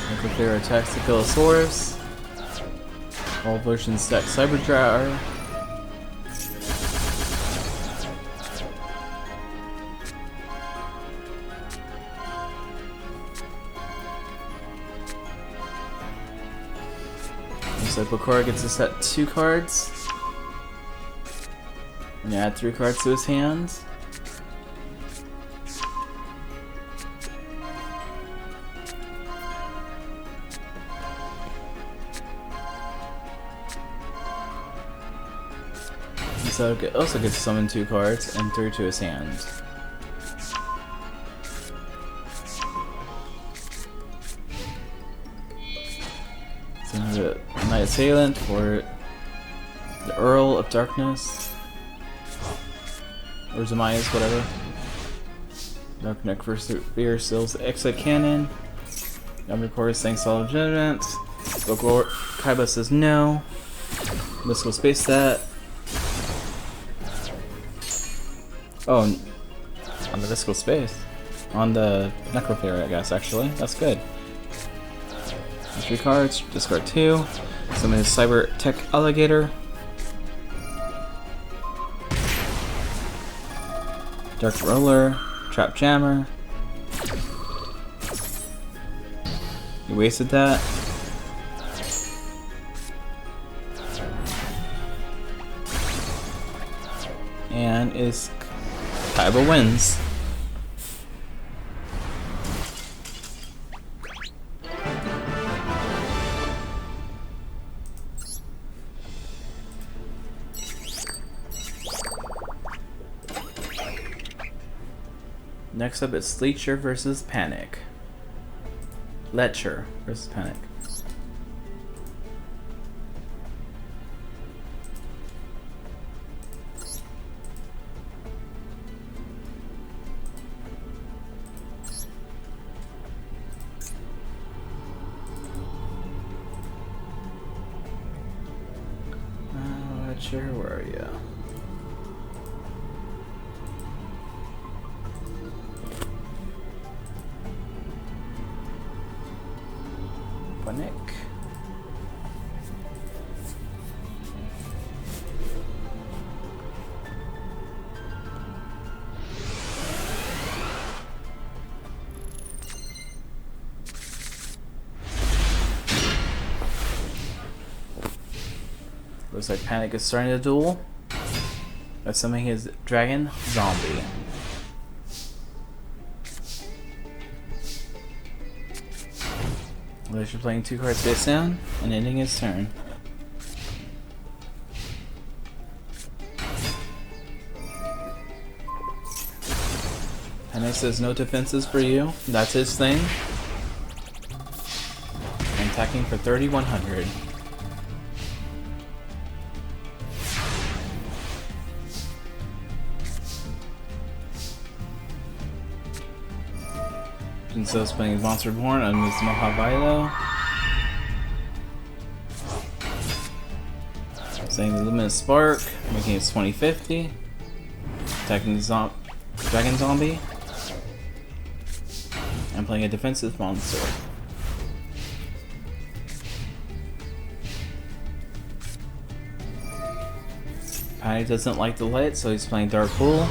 Necrofear attacks the Gillosaurus. All versions stack Cyber Drawer. So Bakora gets to set 2 cards. And add 3 cards to his hand. And so also gets to summon 2 cards and 3 to his hand. The Knight Assailant for the Earl of Darkness, or Zemaya's, whatever. Dark Necrofear steals the Exit Cannon. Yami Bakori is saying Solid Judgment. Kaiba says no. Let's go space that. Oh, on the Visco Space. On the Necrofear, I guess, actually. That's good. 3 cards, discard 2. Summon his Cyber Tech Alligator. Dark Roller, Trap Jammer. You wasted that. And Kaiba wins. Next up, it's Leecher versus Panic. Lecher versus Panic. Lecher, where are you? Panic. Looks like Panic is starting the duel by summoning his dragon zombie. Glacier playing 2 cards face down and ending his turn. Panic says no defenses for you. That's his thing. And attacking for 3,100. Jinso's playing his Monster Reborn on his Mahavilo. Saying the Luminous Spark, making it 2050. Attacking the Dragon Zombie. And playing a defensive monster. Patty doesn't like the light, so he's playing Dark Pool.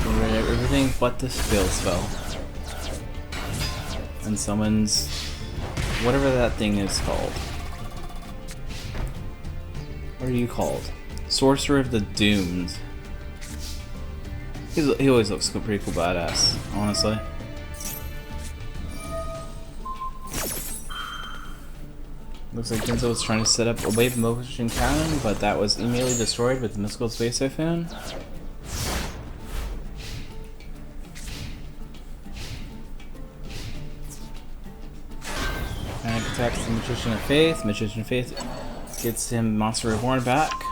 Everything but the field spell. And summons whatever that thing is called. What are you called? Sorcerer of the Doomed. He always looks pretty cool badass, honestly. Looks like Genzo was trying to set up a wave motion cannon, but that was immediately destroyed with the Mystical Space Typhoon. Panic attacks the Magician of Faith. Magician of Faith gets him Monster Reborn back.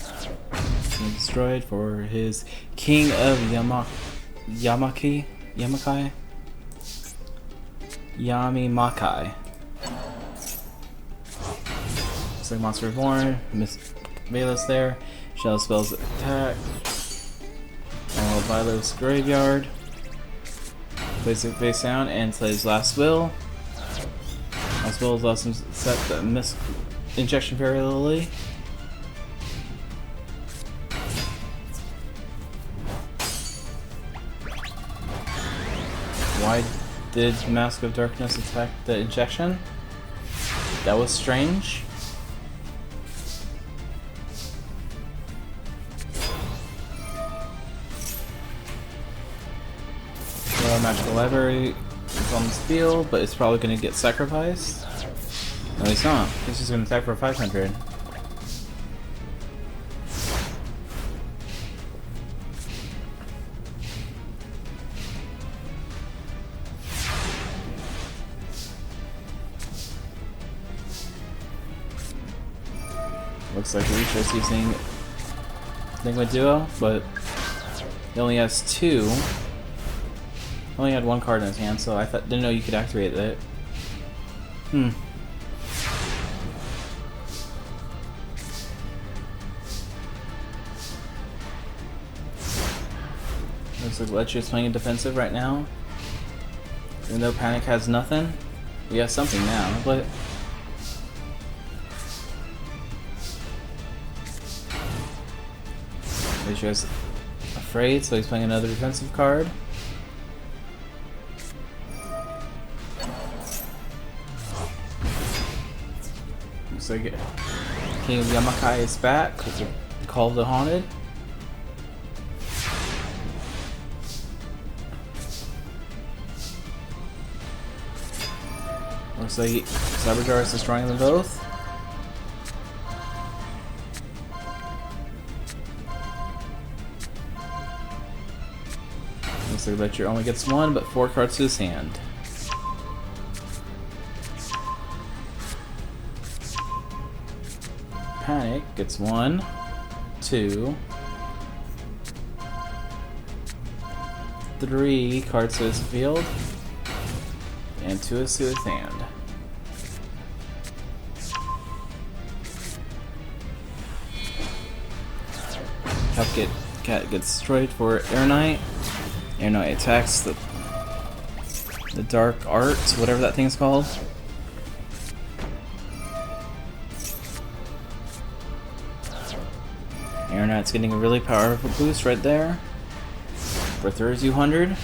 And destroyed for his King of Yami Makai. Looks like Monster Reborn. Miss Velos there. Shell spells attack. Vilo's Graveyard. Plays it face down and plays Last Will. Last Will allows him to set the injection very lily. Why did Mask of Darkness attack the injection? That was strange. Magical Library is on this field, but it's probably going to get sacrificed. No, he's not. He's just going to attack for 500. Looks like Richo's using Enigma Duo, but he only has 2. Only had 1 card in his hand, so I didn't know you could activate it. Looks like Lecher's playing defensive right now. Even though Panic has nothing, we have something now, but Lecher's afraid, so he's playing another defensive card. So King of Yamakai is back because of Call of the Haunted. Looks like Trobadour is destroying them both. Looks like Ledger only gets 1, but 4 cards to his hand. Panic gets 1, 2, 3 cards to his field, and 2 is to his hand. Cat gets destroyed for Air Knight. Air Knight attacks the Dark Arts, whatever that thing's called. Air Knight's getting a really powerful boost right there for 3,200.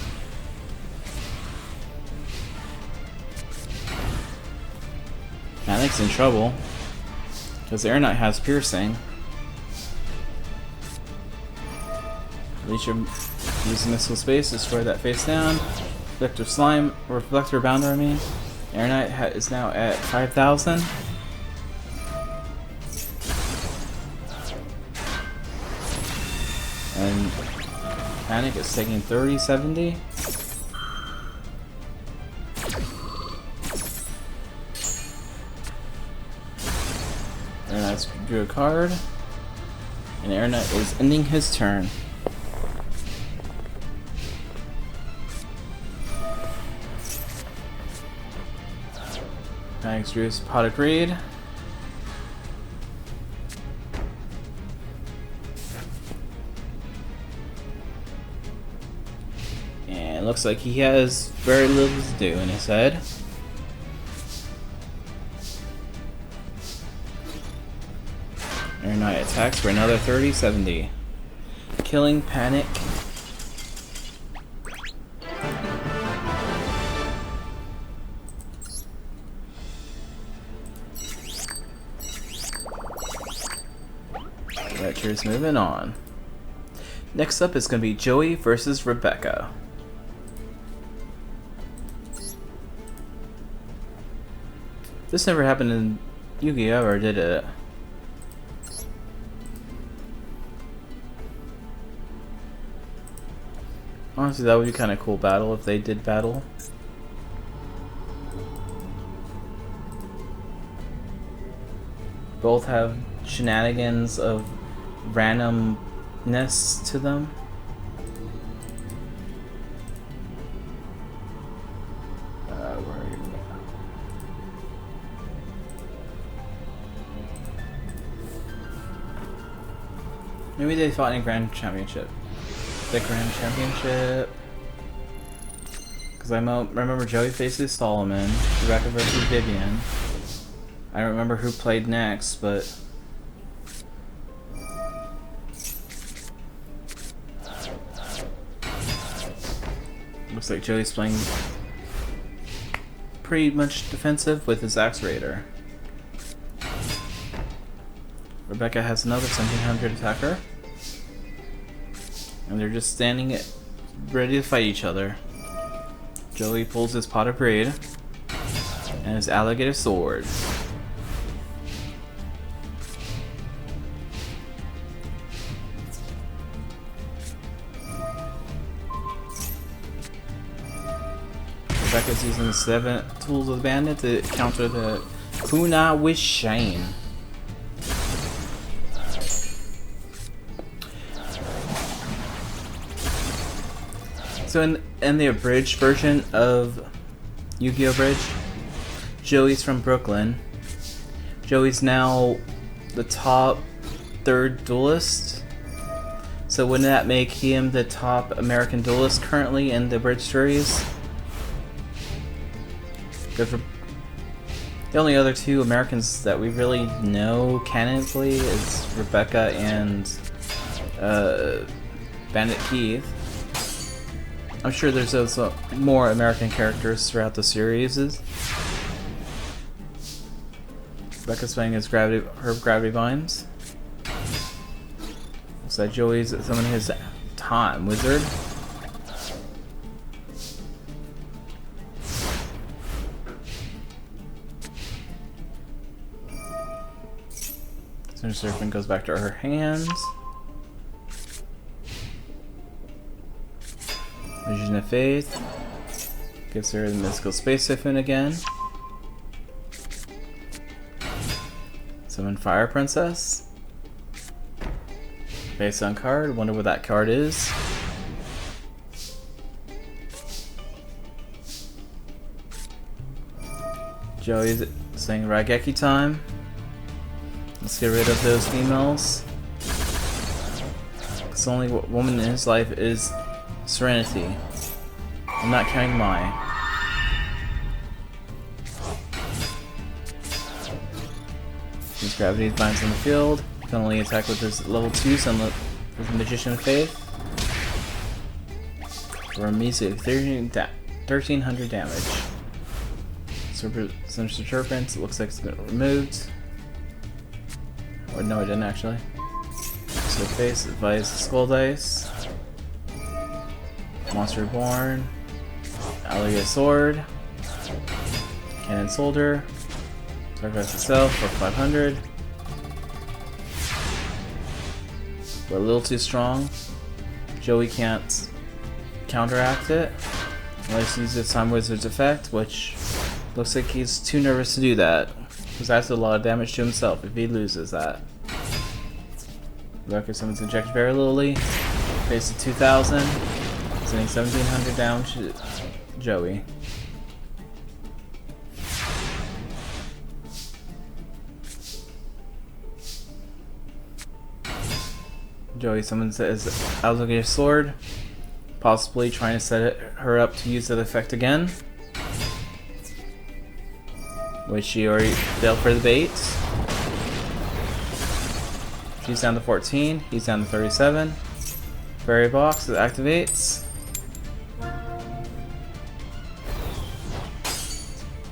Panic's in trouble. Because Air Knight has piercing. At least you're using missile space to destroy that face down. Reflector Slime, or Reflector Bounder, I mean. Air Knight is now at 5,000. And Panic is taking 30-70. Air Knight drew a card. And Air Knight is ending his turn. Panic's drew his Pot of Greed. And it looks like he has very little to do in his head. Air Knight attacks for another 30-70. Killing Panic. Cheers, moving on. Next up is going to be Joey versus Rebecca. This never happened in Yu-Gi-Oh! Or did it? Honestly, that would be kind of cool battle if they did battle. Both have shenanigans of randomness to them. Where are you? Maybe they fought in Grand Championship. The Grand Championship. Because I remember Joey faces Solomon, Rebecca versus Vivian. I don't remember who played next, but looks like Joey's playing pretty much defensive with his Axe Raider. Rebecca has another 1700 attacker. And they're just standing ready to fight each other. Joey pulls his Pot of Greed and his Alligator Sword. Rebecca's using the 7 tools of the bandit to counter the Kuna with Shane. So in the abridged version of Yu-Gi-Oh! Bridge, Joey's from Brooklyn. Joey's now the top 3rd duelist. So wouldn't that make him the top American duelist currently in the Bridge series? Because the only other 2 Americans that we really know canonically is Rebecca and Bandit Keith. I'm sure there's also more American characters throughout the series. Rebecca's playing his her Gravity Vines. Looks like Joey's summoning his Time Wizard. Cinder Serpent goes back to her hands. Vision of Faith gives her the Mystical Space Siphon again. Summon Fire Princess. Face on card. Wonder what that card is. Joey's saying Raigeki time. Let's get rid of those females. Because the only woman in his life is Serenity. I'm not counting Mai. His Gravity binds on the field. He can only attack with his level 2 with the Magician of Faith. For a measly 1300 damage. Sinister Serpents, it looks like it's been removed. Or no, it didn't actually. So face, advice, Skull Dice. Monster Reborn. Alligator Sword. Cannon Soldier. Sacrifice itself for 500. We're a little too strong. Joey can't counteract it unless he uses Time Wizard's effect, which looks like he's too nervous to do that. Because that's a lot of damage to himself if he loses that. Look, if someone's injected very literally, face to 2,000, sending 1,700 down to Joey. Joey summons his Alligator Sword, possibly trying to set her up to use that effect again. Which she already failed for the bait. She's down to 14, he's down to 37. Fairy Box that activates.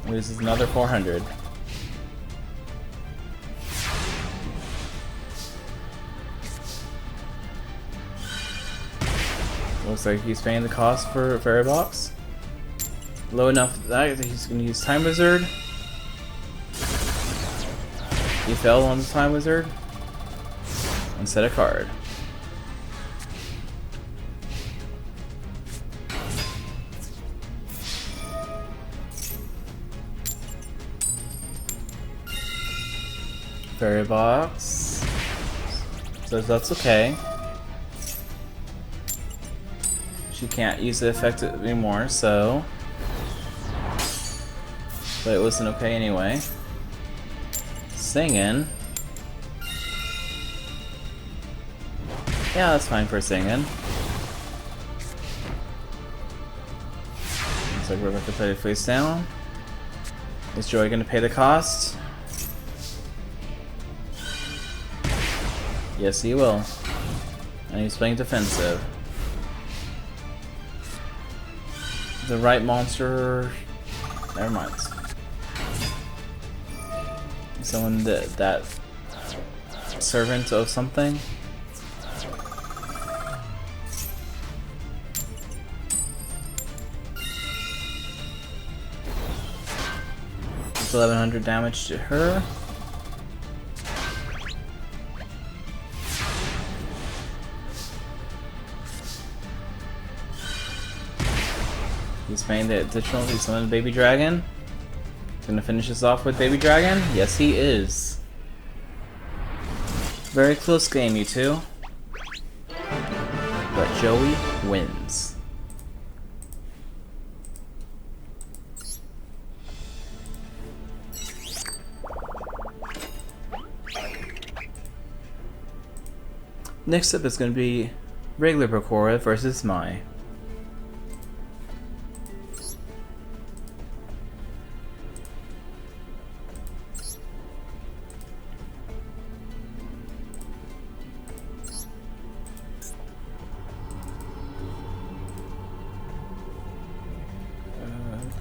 Loses another 400. Looks like he's paying the cost for Fairy Box. Low enough that he's going to use Time Wizard. He fell on the Time Wizard. And set a card. Fairy Box. Says that's okay. She can't use the effect anymore, so. But it wasn't okay anyway. Singing. Yeah, that's fine for singing. Looks like Rebecca played it face down. Is Joey gonna pay the cost? Yes, he will. And he's playing defensive. The right monster. Never mind. Someone that servant of something. It's 1,100 damage to her. He's paying the additional. He's summoning Baby Dragon. Gonna finish this off with Baby Dragon? Yes, he is. Very close game, you two. But Joey wins. Next up is going to be regular Bakura versus Mai.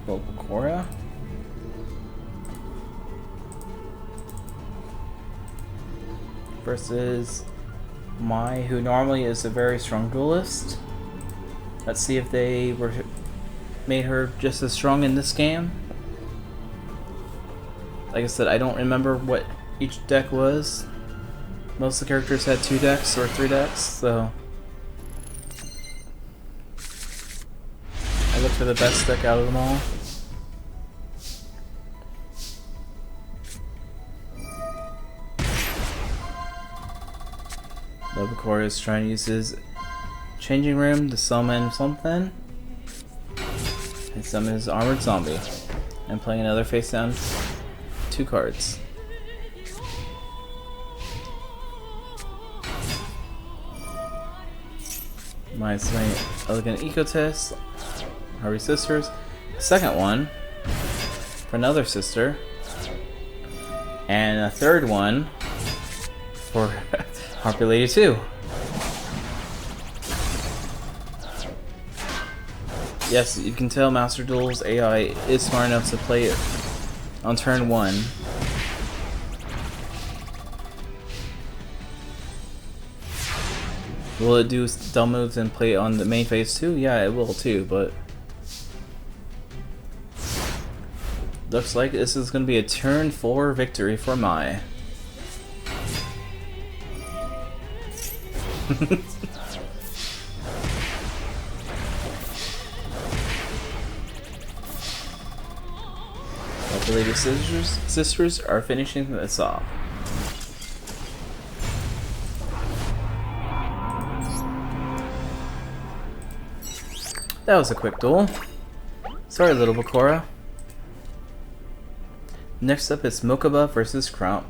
Bakura. Versus Mai, who normally is a very strong duelist. Let's see if they made her just as strong in this game. Like I said, I don't remember what each deck was. Most of the characters had 2 decks or 3 decks, so I looked for the best deck out of them all. Bakura is trying to use his changing room to summon something. And summon his armored zombie. And playing another face down 2 cards. My Elegant Ecotist. Harvey Sisters. Second one for another sister. And a third one for Harpy Lady 2. Yes, you can tell Master Duel's AI is smart enough to play on turn 1. Will it do dumb moves and play on the main phase too? Yeah, it will too, but looks like this is going to be a turn 4 victory for Mai. I believe the sisters are finishing this off. That was a quick duel. Sorry, little Bakura. Next up is Mokuba versus Crump.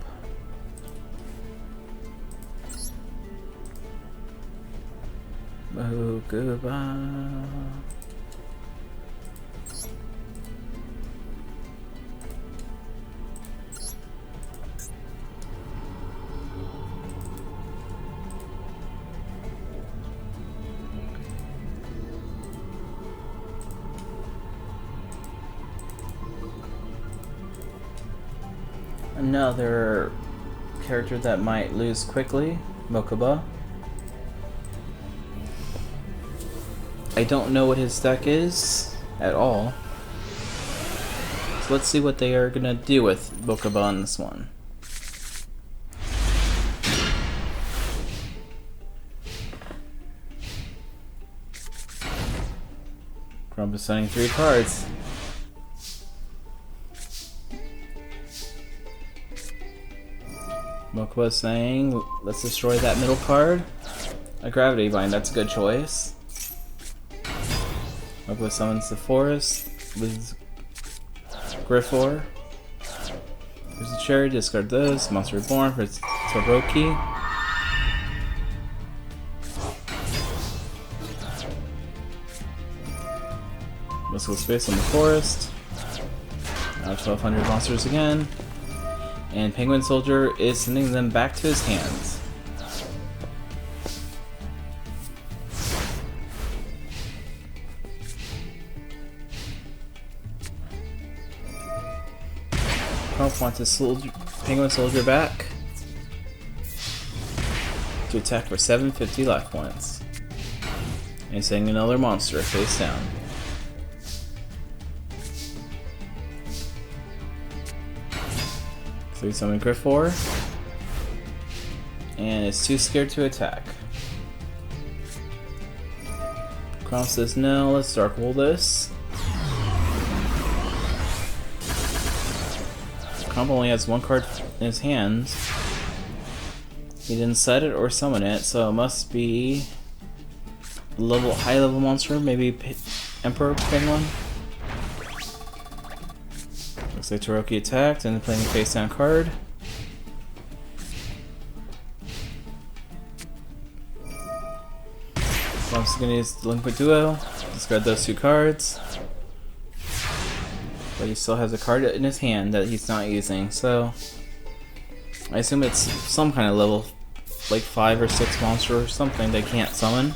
Mokuba. Another character that might lose quickly, Mokuba. I don't know what his deck is at all. So let's see what they are gonna do with Mokuba on this one. Crump is sending 3 cards. Mokuba saying, let's destroy that middle card. A Gravity Bind, that's a good choice. Mokuba summons the Forest with Griffor. There's a Cherry, discard those. Monster Reborn for Toroki. Let's go space on the Forest. Now 1200 monsters again. And Penguin Soldier is sending them back to his hands. Crump wants his Penguin Soldier back to attack for 750 life points. And he's sending another monster face down. So we summon Griffor, and it's too scared to attack. Crump says no, let's Dark Hole this. Crump only has 1 card in his hand. He didn't set it or summon it, so it must be a high level monster, maybe Emperor Penguin. Looks like Toroki attacked and playing a face down card. Crump's gonna use Delinquent Duo, discard those 2 cards. But he still has a card in his hand that he's not using, so I assume it's some kind of level, like 5 or 6 monster or something they can't summon.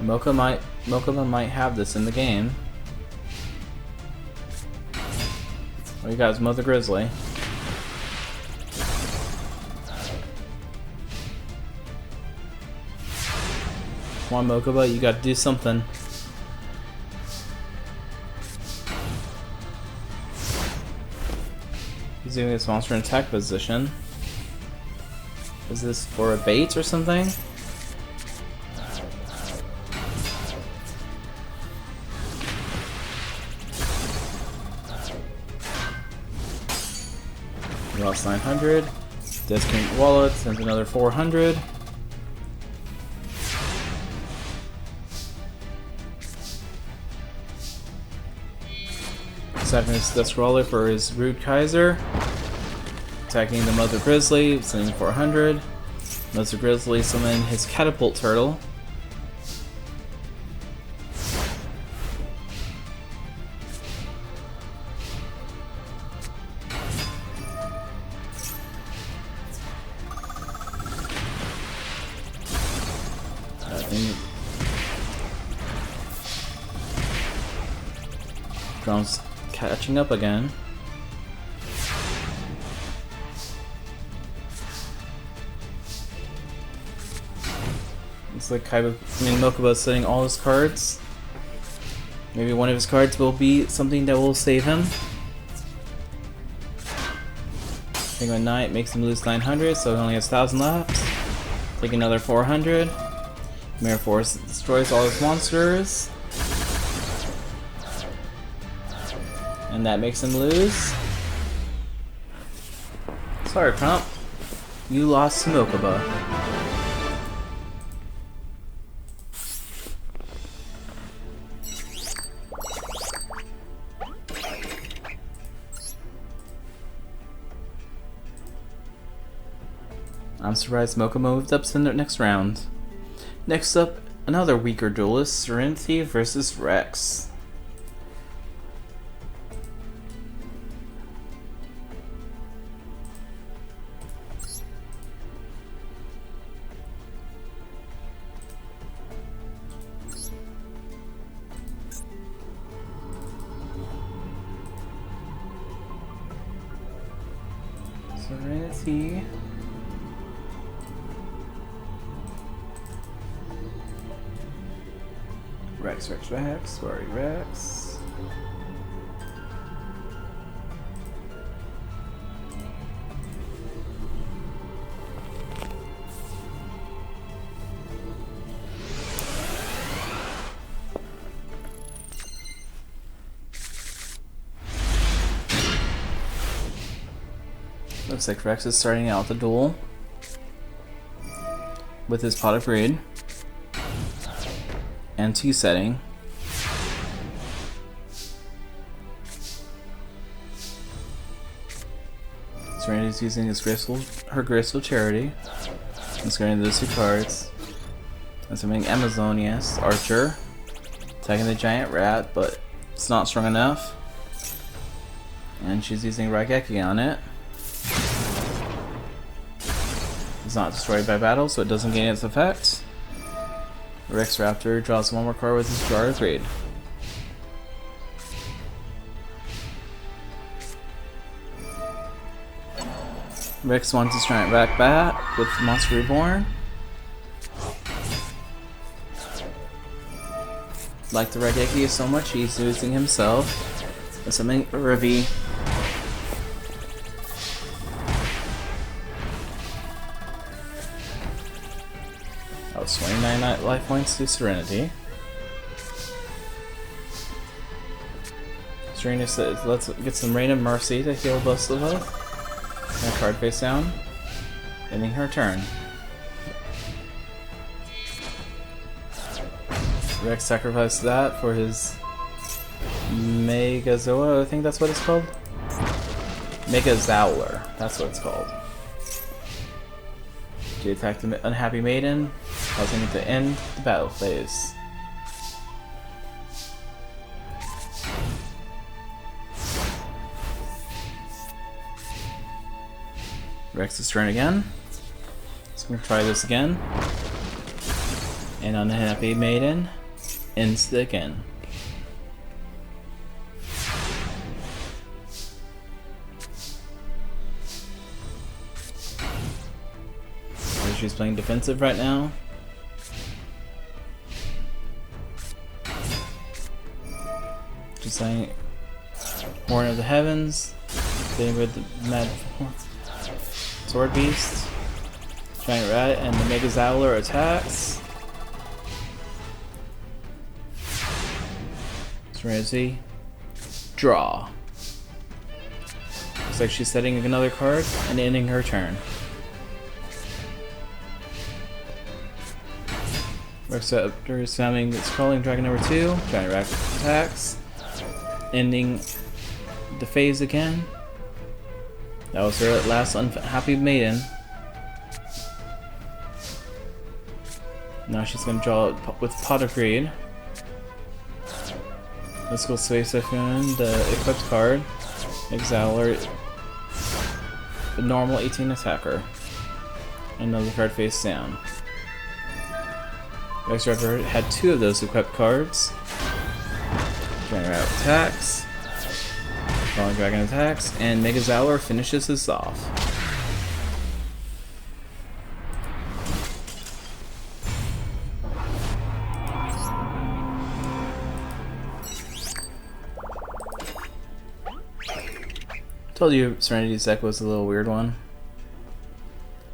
Mokuba might have this in the game. Oh, you got his Mother Grizzly. Come on, Mokuba, you gotta do something. He's doing this monster in attack position. Is this for a bait or something? He lost 900. Desking Wallet sends another 400. Attacking his Deskrawler for his Rude Kaiser. Attacking the Mother Grizzly, sending 400. Mother Grizzly summoning his Catapult Turtle. Ground's catching up again. Looks like Mokuba's setting all his cards. Maybe one of his cards will be something that will save him. Penguin Knight makes him lose 900, so he only has 1,000 left. Take another 400. Mirror Force destroys all his monsters. And that makes him lose. Sorry, Crump. You lost to Mokuba. I'm surprised Mokuba moved up to the next round. Next up, another weaker duelist, Serenity versus Rex. Serenity. Rex, sorry, Rex. Looks like Rex is starting out the duel with his Pot of Greed and T setting. Serenity's using her graceful charity. And scoring those two cards. Assuming Amazon, yes, Archer. Attacking the giant rat, but it's not strong enough. And she's using Raigeki on it. It's not destroyed by battle, so it doesn't gain its effect. Rex Raptor draws one more card with his Jar of Greed. Rex wants his giant rat bat with Monster Reborn. Like the Raigeki so much, he's using himself. Assuming Rivi. That was 29 life points to Serenity. Serena says, let's get some Rain of Mercy to heal both of us. And a card face down. Ending her turn. Rex sacrificed that for his Megazoa, I think that's what it's called. Megazowler, that's what it's called. She attacked the unhappy maiden, causing it to end the battle phase. Rex's turn again. So we're gonna try this again. And unhappy maiden ends again. She's playing defensive right now. Just saying, Horn of the Heavens, getting rid of the Mad Sword Beast, Giant Rat, and the Megazowler attacks. Serenity, draw. Looks like she's setting another card and ending her turn. Rex Raptor is spamming its Crawling Dragon number 2. Giant Rat attacks. Ending the phase again. That was her last unhappy maiden. Now she's gonna draw it with Pot of Greed. Let's go Space Typhoon, the equipped card. Exhaler, the normal 18 attacker. Another card face down. Rex Raptor had 2 of those equipped cards. Giant Rat attacks. Falling Dragon attacks, and Megazaur finishes this off. Told you Serenity's deck was a little weird one.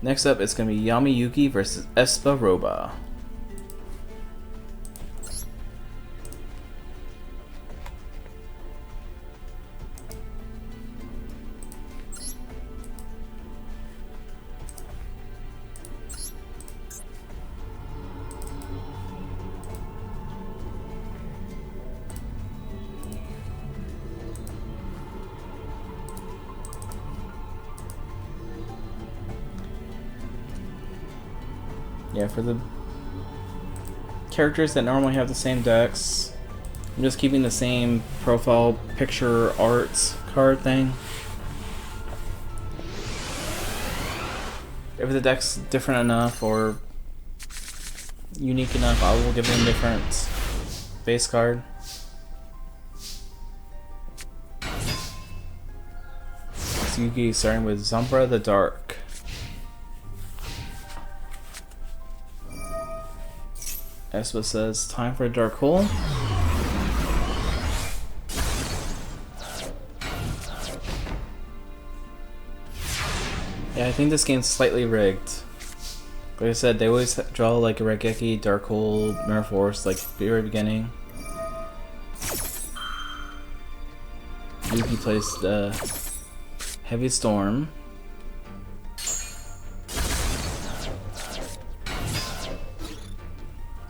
Next up, it's going to be Yami Yugi versus Esparoba. Yeah, for the characters that normally have the same decks, I'm just keeping the same profile picture arts card thing. If the deck's different enough or unique enough, I will give them a different base card. It's Yugi starting with Sombra the Dark. Espa says, time for a dark hole. Yeah, I think this game's slightly rigged. Like I said, they always draw like a Regeki, Dark Hole, Mirror Force, like the very beginning. Yugi plays the Heavy Storm.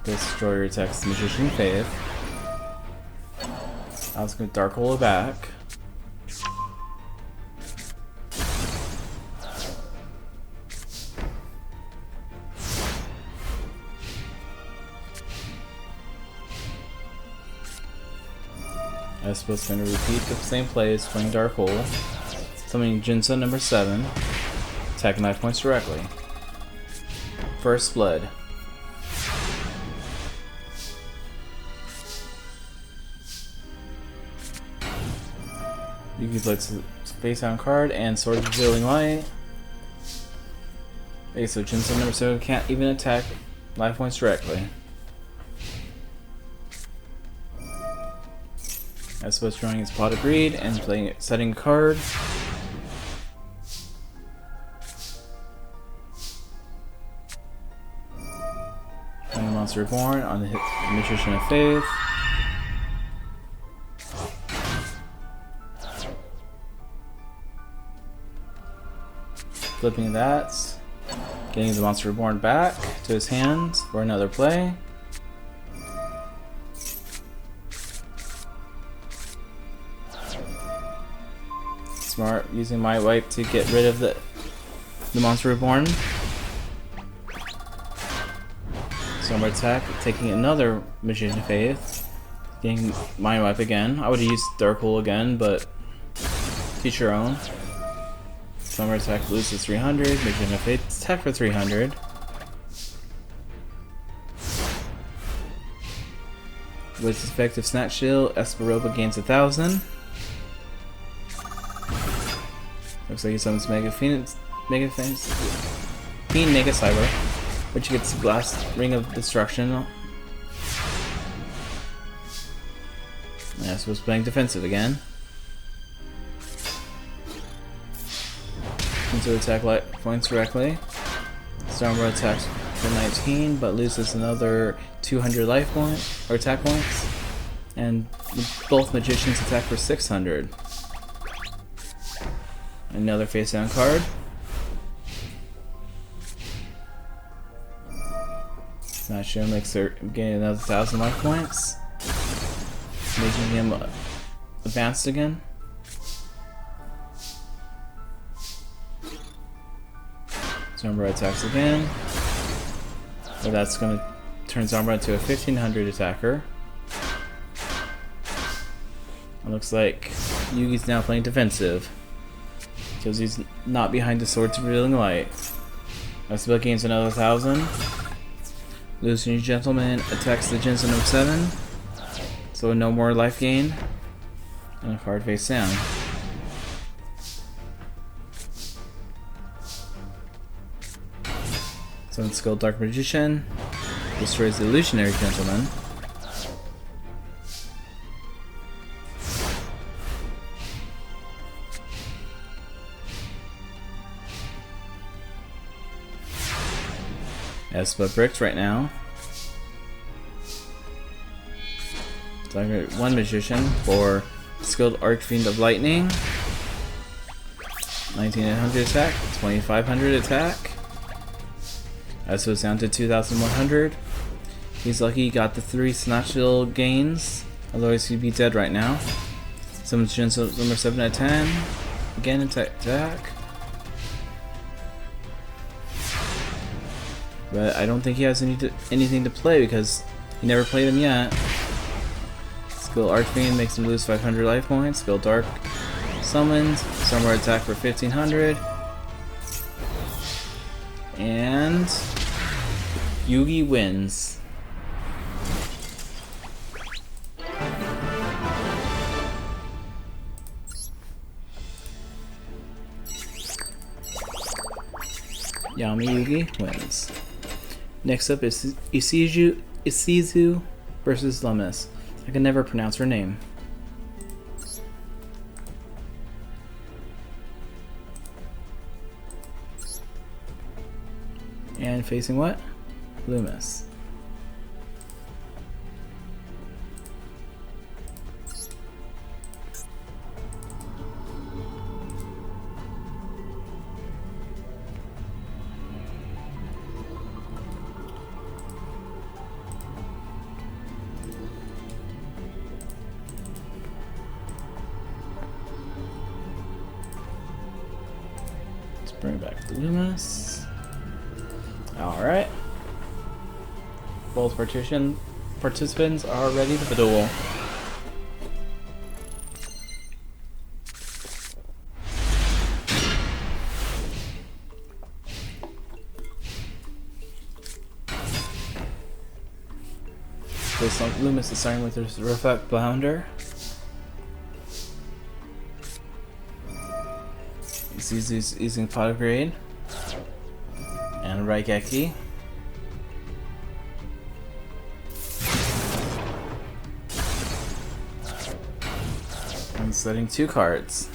Destroyer attacks Magician Faith. I was going to Dark Hole it back. Espa's going to repeat the same plays, playing Dark Hole. Summoning Jinso number 7. Attacking 9 points directly. First Blood. Yugi plays face down card and Sword of Revealing Light. Okay, so Jinso number 7 can't even attack 5 points directly. Espo's drawing his Pot of Greed and setting a card. Playing Monster Reborn on the Magician of Faith. Flipping that, getting the Monster Reborn back to his hand for another play. Smart, using my wipe to get rid of the Monster Reborn. Somber attack, taking another Magician Faith, getting Mind Wipe again. I would have used Dark Hole again, but teach your own. Summer attack loses 300, Magician of Faith attack for 300. With effective Snatch Shield, Esparoba gains 1000. Looks like he summons Mega Fiend, Mega Cyber, which gets the Glass Ring of Destruction. Yeah, so it's playing defensive again. To attack light points directly. Stormbird attacks for 19, but loses another 200 life points or attack points, and both magicians attack for 600. Another face down card. Smash Show makes her gain another 1000 life points, making him advanced again. Zombra attacks again. So that's going to turn Zombra into a 1500 attacker. It looks like Yugi's now playing defensive, because he's not behind the Swords of Revealing Light. Espa gains another 1000. Losing Gentleman attacks the Jinso number 7. So no more life gain. And a card face down. Summon skill Dark Magician. Destroys the Illusionary Gentleman. Espa bricks right now. Target one Magician for skilled Archfiend of Lightning. 1900 attack, 2500 attack. So it's down to 2100. He's lucky he got the 3 Snatchill gains, otherwise he'd be dead right now. Summon Shinso number 7 at 10. Again, attack. But I don't think he has anything to play because he never played him yet. Skill Archfiend makes him lose 500 life points. Skill Dark summons. Summer attack for 1500. And Yugi wins. Yami Yugi wins. Next up is Isizu versus Lemus. I can never pronounce her name. And facing what? Loomis. Let's bring back Loomis. Alright. Both participants are ready for the duel. This Loomis is starting with his Reflect Bounder. He's using Pot of Grade. And Raigeki. I'm setting 2 cards.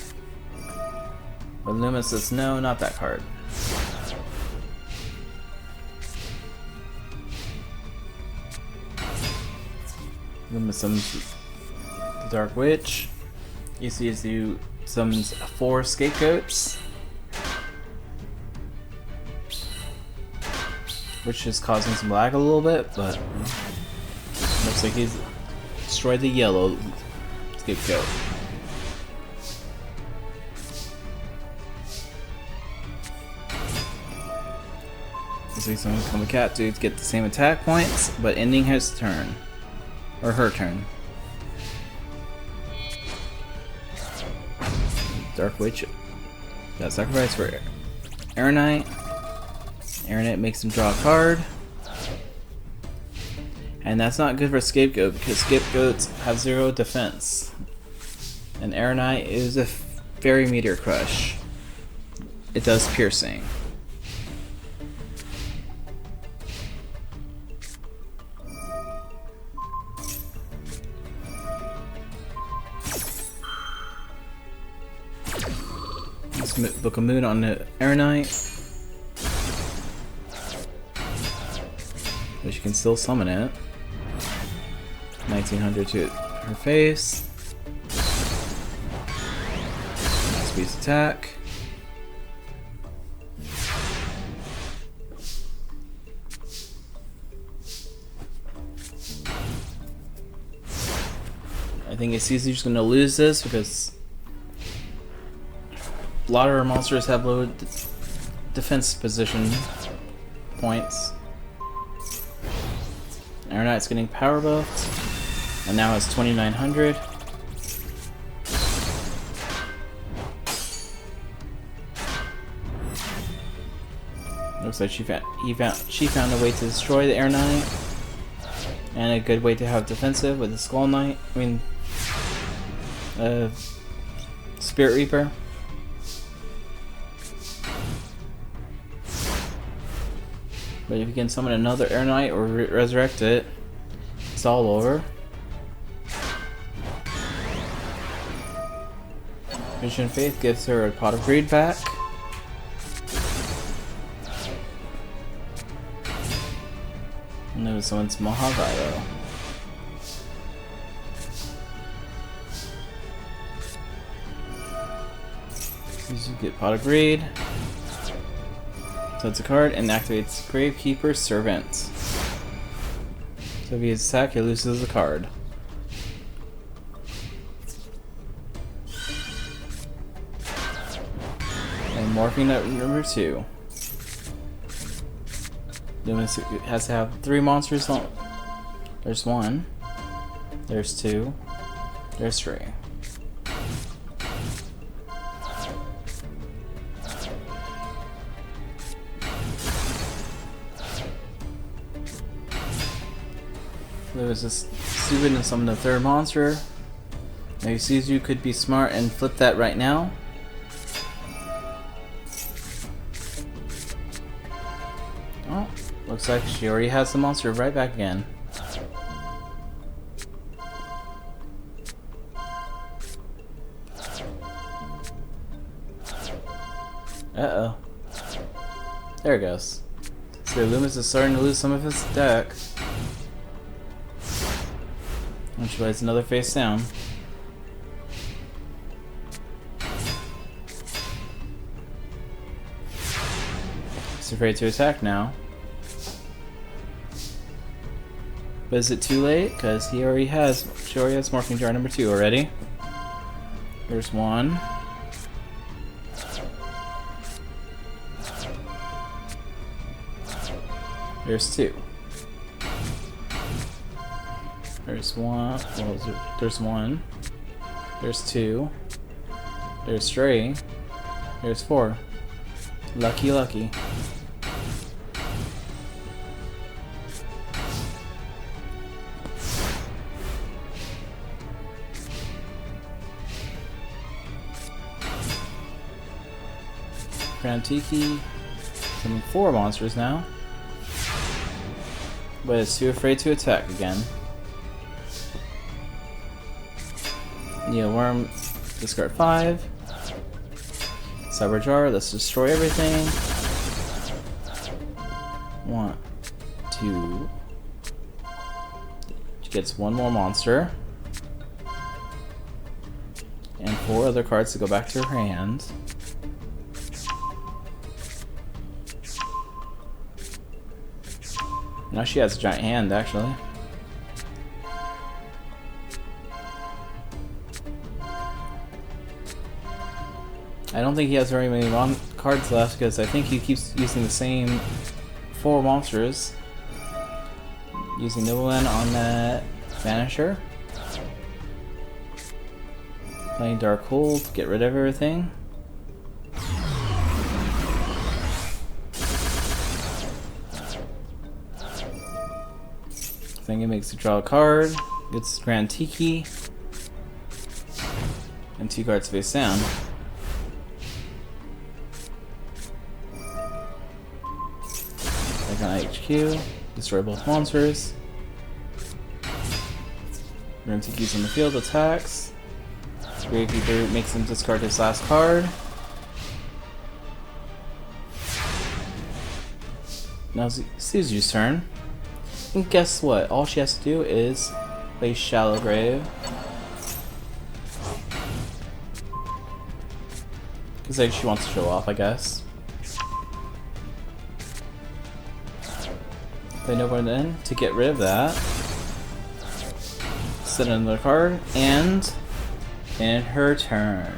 But Loomis says no, not that card. Loomis summons the Dark Witch. Isizu summons 4 Scapegoats. Which is causing some lag a little bit, but looks like he's destroyed the yellow Scapegoat. Looks like someone's become a cat to get the same attack points, but ending his turn. Or her turn. Dark Witch. Got sacrifice for Aeronite. Aeronite makes him draw a card. And that's not good for Scapegoat because Scapegoats have 0 defense. And Aeronite is a Fairy Meteor Crush. It does piercing. Let's book a moon on the Aeronite. But she can still summon it. 1900 to her face. Squeeze attack. I think Isizu's just gonna lose this because a lot of her monsters have low defense position points. Aeronite's getting power buffed, and now it's 2900. Looks like she found a way to destroy the Aeronite, and a good way to have defensive with the Skull Knight. I mean, Spirit Reaper. But if you can summon another Air Knight or resurrect it, it's all over. Vision of Faith gives her a Pot of Greed back. And then someone's Mahavairo. You get Pot of Greed. So it's a card and activates Gravekeeper's Servant. So if he attacks, he loses a card. And morphing at number 2. Loomis has to have 3 monsters. There's 1. There's 2. There's 3. Lewis is stupid and summon the 3rd monster. Now he sees you could be smart and flip that right now. Oh, looks like she already has the monster right back again. Uh-oh. There it goes. So Loomis is starting to lose some of his deck. Which was another face down. He's afraid to attack now. But is it too late? Because she already has Morphing Jar number 2 already. There's 1. There's 2. There's 1. Well, there's 1. There's 2. There's 3. There's 4. Lucky, lucky. Grand Tiki. Summoning 4 monsters now. But it's too afraid to attack again. Worm, discard 5. Cyber Jar, let's destroy everything. 1, 2. She gets 1 more monster. And 4 other cards to go back to her hand. Now she has a giant hand, actually. I don't think he has very many cards left because I think he keeps using the same 4 monsters. Using Nobleman on that Vanisher. Playing Dark Hole to get rid of everything. I think it makes you draw a card. Gets Grand Tiki. And 2 cards face down. On HQ, destroy both monsters. Grand Tiki's on the field, attacks. Gravekeeper makes him discard his last card. Now it's Suzu's turn. And guess what? All she has to do is play Shallow Grave. Because like she wants to show off, I guess. Play Nobleman in to get rid of that. Set another card, and in her turn.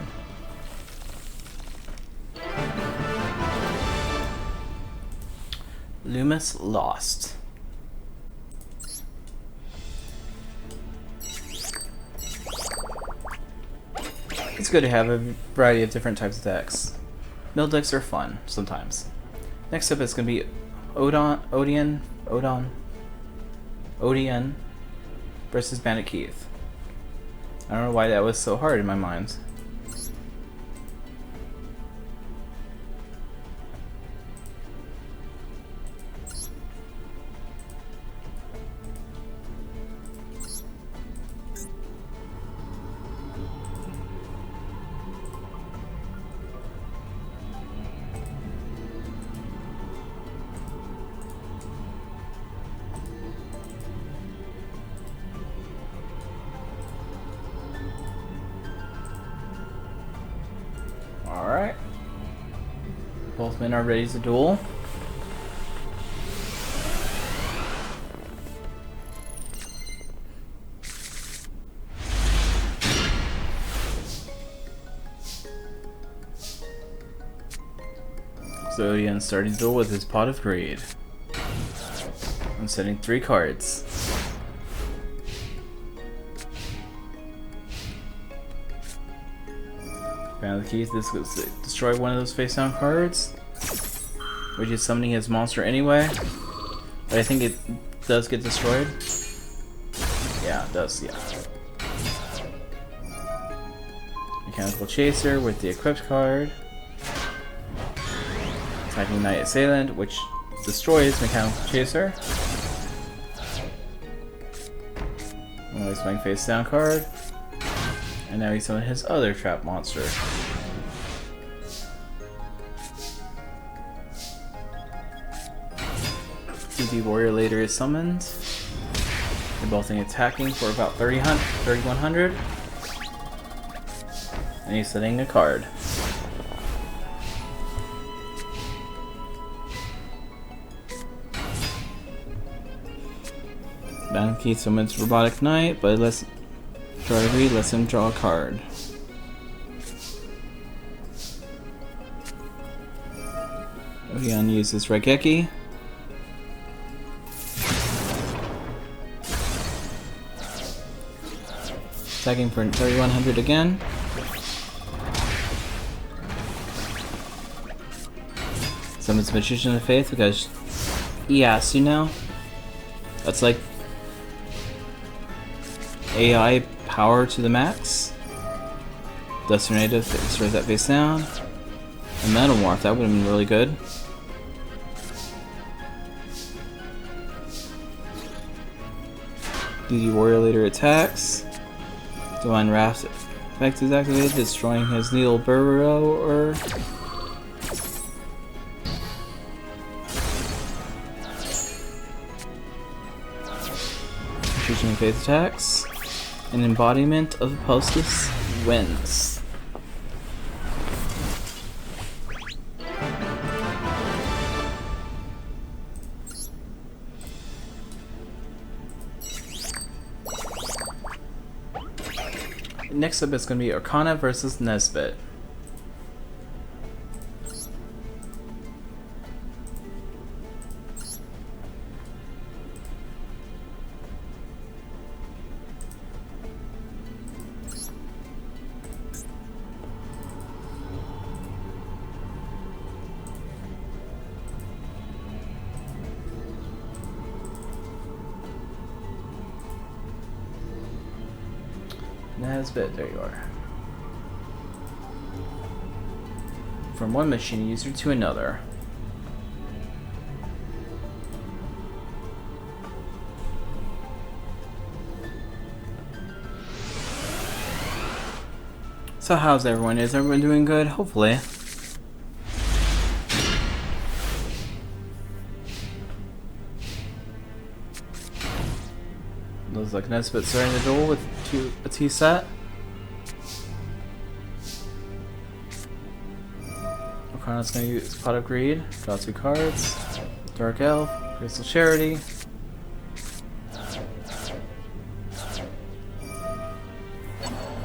Loomis lost. It's good to have a variety of different types of decks. Mill decks are fun, sometimes. Next up is going to be Odion versus Bandit Keith. I don't know why that was so hard in my mind. Alright. Both men are ready to duel. Zodian starting to duel with his Pot of Greed. I'm setting 3 cards. Found the keys. This goes to destroy one of those face down cards, which is summoning his monster anyway. But I think it does get destroyed. Yeah, it does, yeah. Mechanical Chaser with the equipped card. Attacking Knight Assailant, which destroys Mechanical Chaser. Now he's playing face down card. And now he's summoned his other trap monster. DD Warrior later is summoned. They're both attacking for about 3100. And he's setting a card. Banky summons Robotic Knight, but lets him draw a card. Oyan uses Raigeki. Attacking for 3100 again. Summons Magician of Faith because Ieyasu now. That's like AI power to the max. Dust Tornado destroys that face down. A Metamorph, that would have been really good. DD Warrior later attacks. Divine Wrath effect is activated, destroying his Needle Burrow or Magician of Faith attacks. An embodiment of the Postus wins. Next up is going to be Arcana versus Nesbit. Nesbit, there you are. From one machine user to another. So how's everyone? Is everyone doing good? Hopefully. Looks like Nesbit starting the duel with a T set. Arcana's gonna use Pot of Greed, draw 2 cards. Dark Elf, Crystal Charity.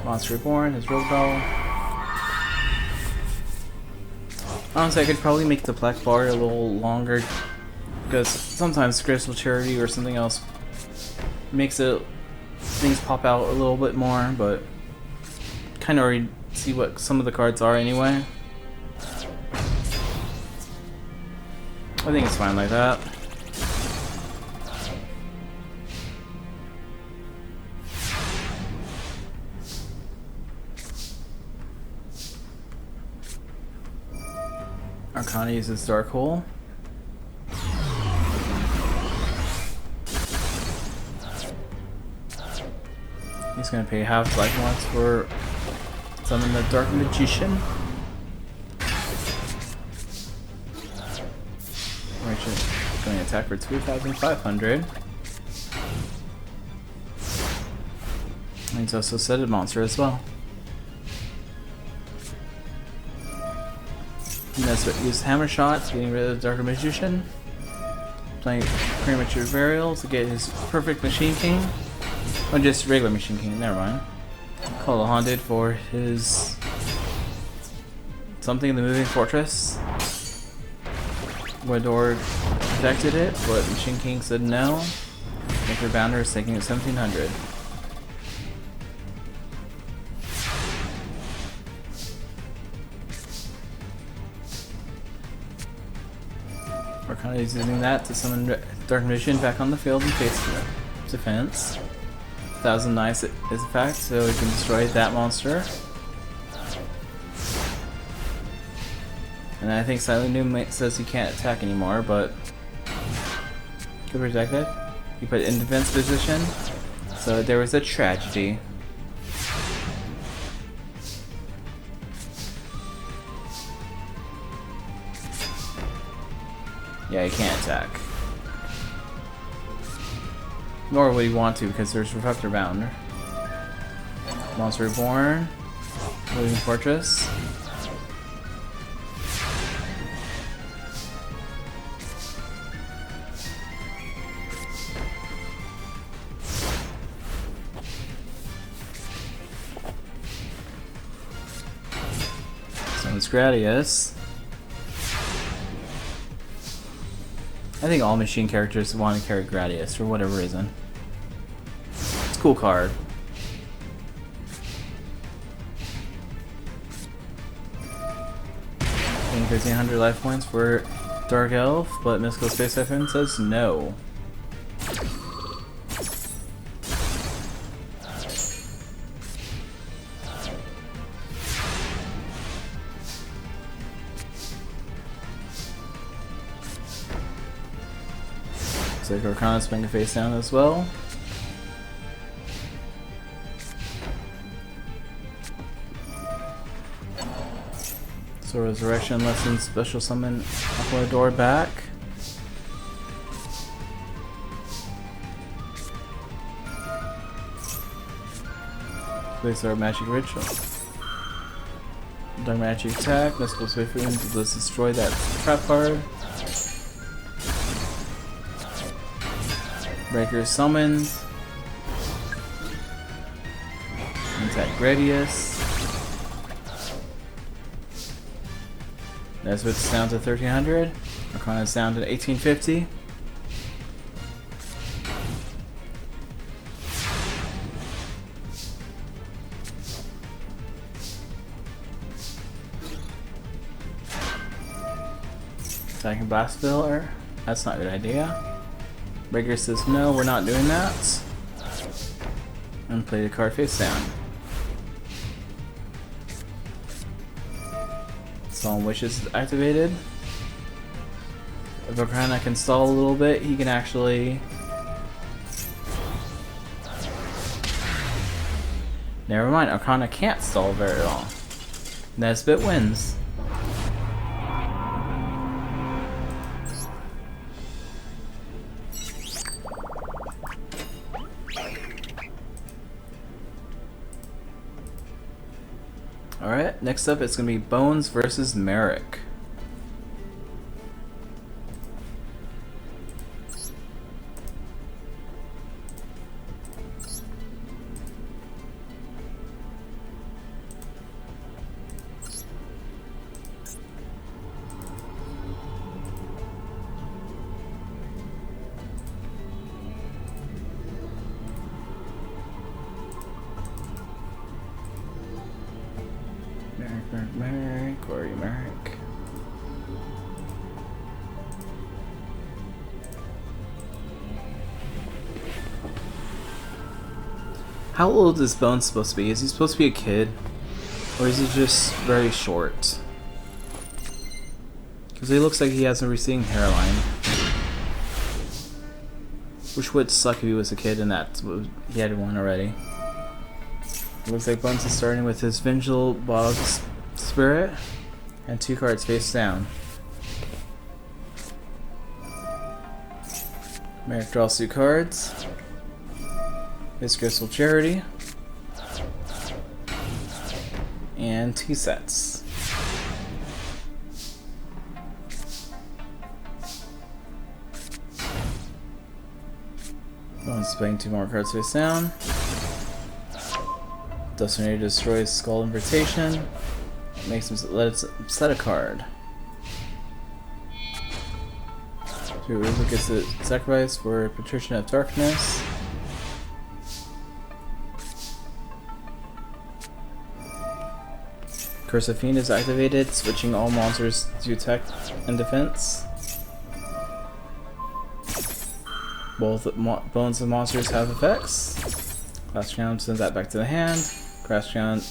Monster Reborn, his Rogue Bell. Honestly, I could probably make the Black Bar a little longer because sometimes Crystal Charity or something else makes things pop out a little bit more, but kind of already see what some of the cards are anyway. I think it's fine like that. Arcana uses Dark Hole. He's gonna pay half life points for summon the Dark Magician. Rachel going to attack for 2,500. And he's also set a monster as well. Nesbit used hammer shots, getting rid of the Darker Magician. Playing Premature Burial to get his perfect Machine King. Or just regular Machine King, never mind. Call the Haunted for his something in the Moving Fortress. Trobadour protected it, but Machine King said no. Maker Bounder is taking it 1700. We're kind of using that to summon Dark Magician back on the field and face defense. 1000 Knights is a fact, so we can destroy that monster. And I think Silent Doom says he can't attack anymore, but good protected. He put it in defense position, so there was a tragedy. Yeah, he can't attack. Nor would he want to, because there's Reflector Bounder. Monster Reborn. Moving Fortress. Summons Gradius. I think all machine characters want to carry Gradius for whatever reason. It's a cool card. Getting 1500 life points for Dark Elf, but Mystical Space Siphon says no. Looks like Arcana's spinning face down as well. So Resurrection Lesson special summon Trobadour back. Place our magic ritual. Dark magic attack, mystical swift room, let's destroy that trap card. Breaker summons. Attack Gradius. Nesbit's down to 1300. Arcana's down to 1850. Attacking Blast Filler. That's not a good idea. Breaker says no, we're not doing that. And play the card face down. Solemn Wishes is activated. If Arcana can stall a little bit, he can actually... Never mind, Arcana can't stall very long. Nesbit wins. Alright, next up it's going to be Bones versus Merrick. Merrick, where are you, Merrick? How old is Bones supposed to be? Is he supposed to be a kid? Or is he just very short? Because he looks like he has a receding hairline. Which would suck if he was a kid and that he had one already. It looks like Bones is starting with his Vengeful Bog Spirit and 2 cards face down. Merrick draws 2 cards. His Crystal Charity. And 2 sets. Bones playing 2 more cards face down. Destinator destroys Skull Invitation. Makes him let it set a card. Whoever gets a sacrifice for Patrician of Darkness. Curse of Fiend is activated, switching all monsters to attack and defense. Both bones of monsters have effects. Crash Ground sends that back to the hand. Crash Ground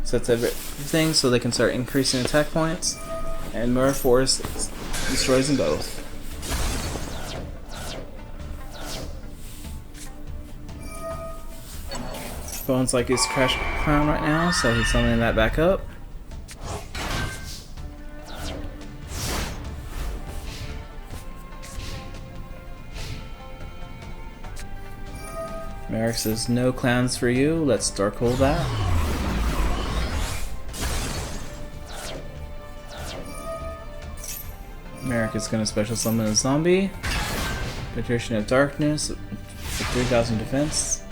sets everything so they can start increasing attack points. And Mirror Force destroys them both. Bones like his Crash Crown right now, so he's summoning that back up. Merrick says, no clowns for you, let's Darkhold that. Merrick is going to special summon a zombie. Patrician of Darkness for 3000 defense.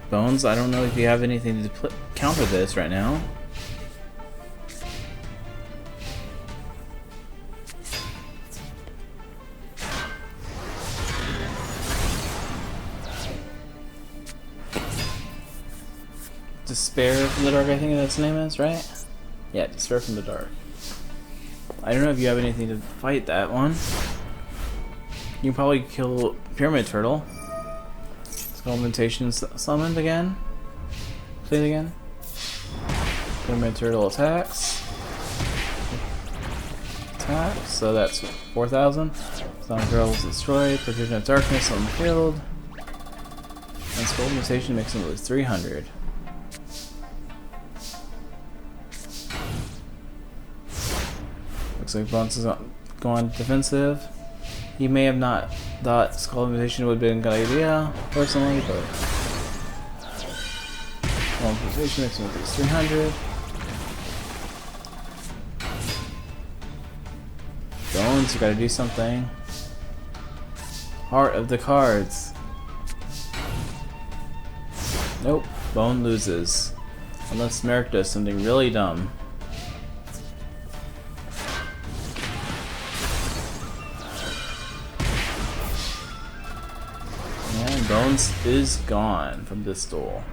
Bones, I don't know if you have anything to counter this right now. Despair from the Dark, I think that's the name is, right? Yeah, Despair from the Dark. I don't know if you have anything to fight that one. You can probably kill Pyramid Turtle. Augmentation summoned again. Played again. Pyramid Turtle attacks. So that's 4,000. Sonic Turtle is destroyed. Patrician of Darkness on the field. And Skull Mutation makes him lose 300. Looks like Bones is going defensive. He may have not thought Skull Invitation would have been a good idea, personally, but Skull Invitation makes him lose 300. Bones, you gotta do something. Heart of the cards. Nope, Bone loses. Unless Merrick does something really dumb. And Bones is gone from this duel.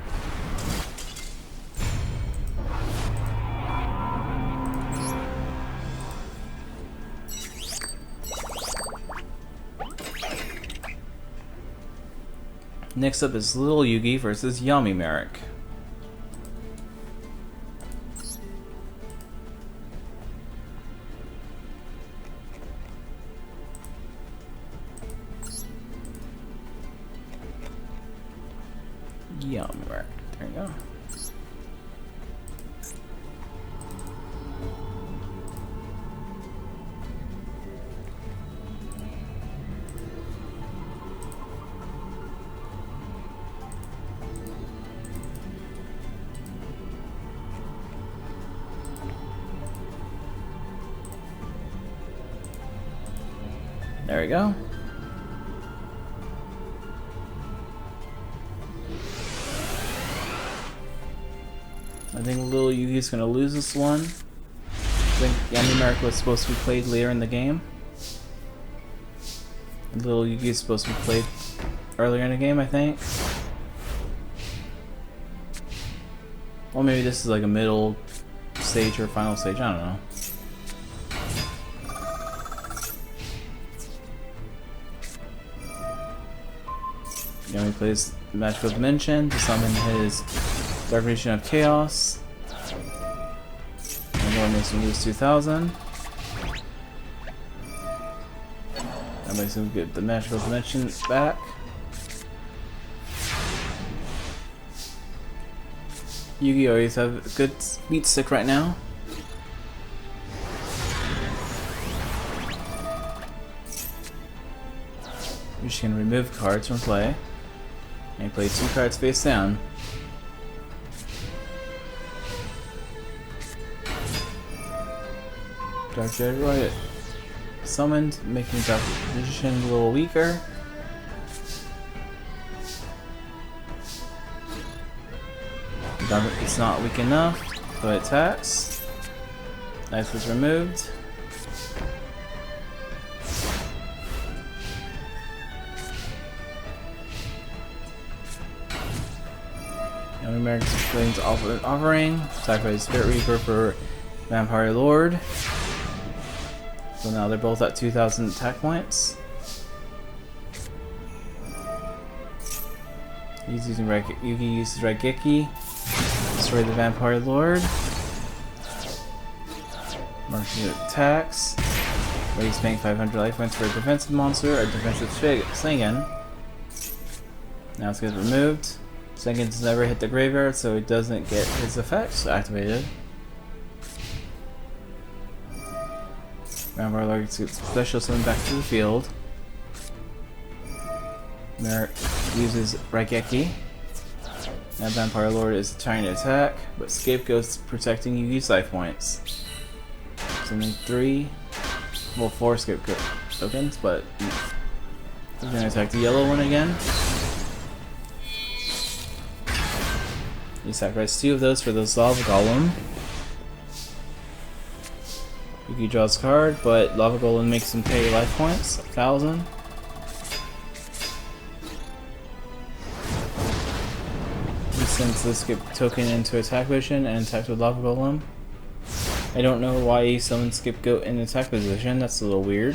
Next up is Little Yugi versus Yummy Merrick. Yummy Merrick. There you go. There we go. I think Little Yugi's gonna lose this one. I think Yummy Merrick was supposed to be played later in the game. And Little Yugi is supposed to be played earlier in the game, I think. Or maybe this is like a middle stage or final stage, I don't know. Yummy plays Magical Dimension to summon his Dark Region of Chaos. And one makes him lose 2,000. That makes him get the Magical Dimension back. Yugi always have a good beat stick right now. You're just gonna remove cards from play. And he played 2 cards face down. Dark Jedi summoned, making the position a little weaker. It's not weak enough, so it attacks. Knife was removed. Young American explains offering. Sacrifice Spirit Reaper for Vampire Lord. So now they're both at 2,000 attack points. He's using Yugi uses Raigeki. Destroy the Vampire Lord. Marking attacks. Where he's paying 500 life points for a defensive monster or defensive Singen. Now it's getting removed. Singen's never hit the graveyard, so he doesn't get his effects activated. Vampire Lord gets special summon back to the field. Merrick uses Raigeki. Now Vampire Lord is trying to attack, but Scapegoat's protecting Yugi's life points. Sending 4 Scapegoat tokens, but he's gonna attack the yellow one again. He sacrificed 2 of those for the Lava Golem. Yugi draws a card, but Lava Golem makes him pay life points, 1,000. He sends the skip token into attack position and attacks with Lava Golem. I don't know why he summoned Scapegoat in attack position, that's a little weird.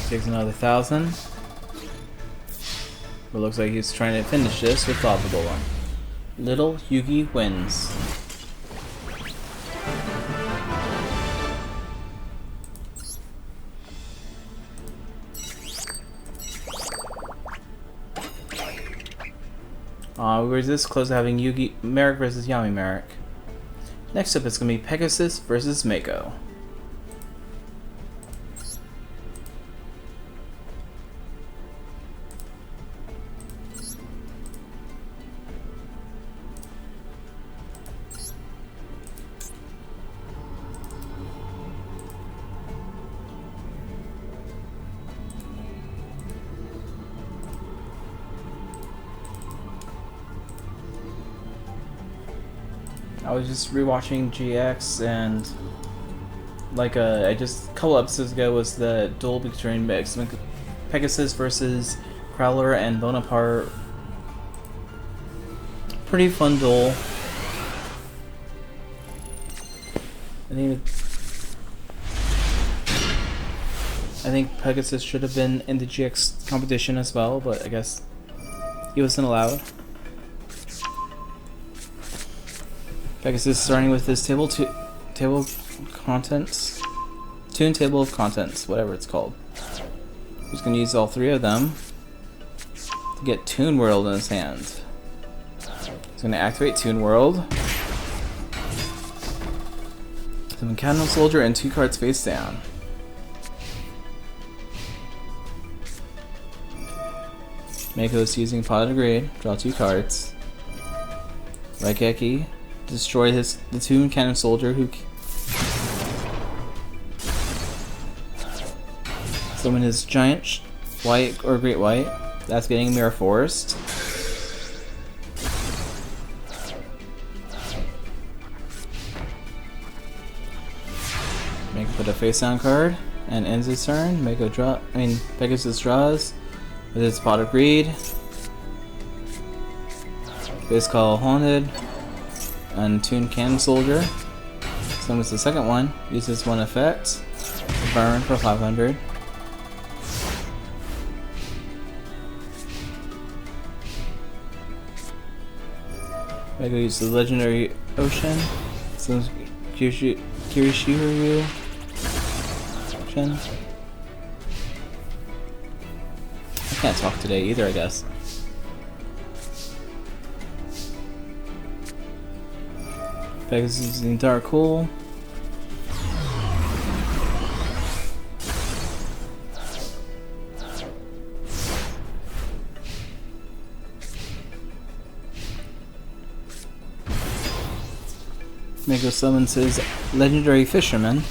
Takes another 1,000. But looks like he's trying to finish this with Lava Golem. Little Yugi wins. We were this close to having Merrick versus Yami Merrick. Next up, it's gonna be Pegasus versus Mako. I was just rewatching GX and a couple episodes ago was the duel between Pegasus versus Crowler and Bonaparte. Pretty fun duel. I think Pegasus should have been in the GX competition as well, but I guess he wasn't allowed. Pegasus starting with this table of contents, whatever it's called. He's going to use all 3 of them to get Toon World in his hand. He's going to activate Toon World. Summon Cannon Soldier and 2 cards face down. Mako's using Potted Grade, draw 2 cards. Raigeki. Destroy the Toon Cannon Soldier who summon his giant white or great white. That's getting Mirror Forest. Mako put a face down card and ends his turn. Pegasus draws with his Pot of Greed. Base Call Haunted. And Toon Cannon Soldier. Summons the second one, uses 1 effect, burn for 500. Mako uses the Legendary Ocean, summons Kirishiru Ocean. I can't talk today either, I guess. Pegasus using Dark Hole. Mako summons his legendary fisherman.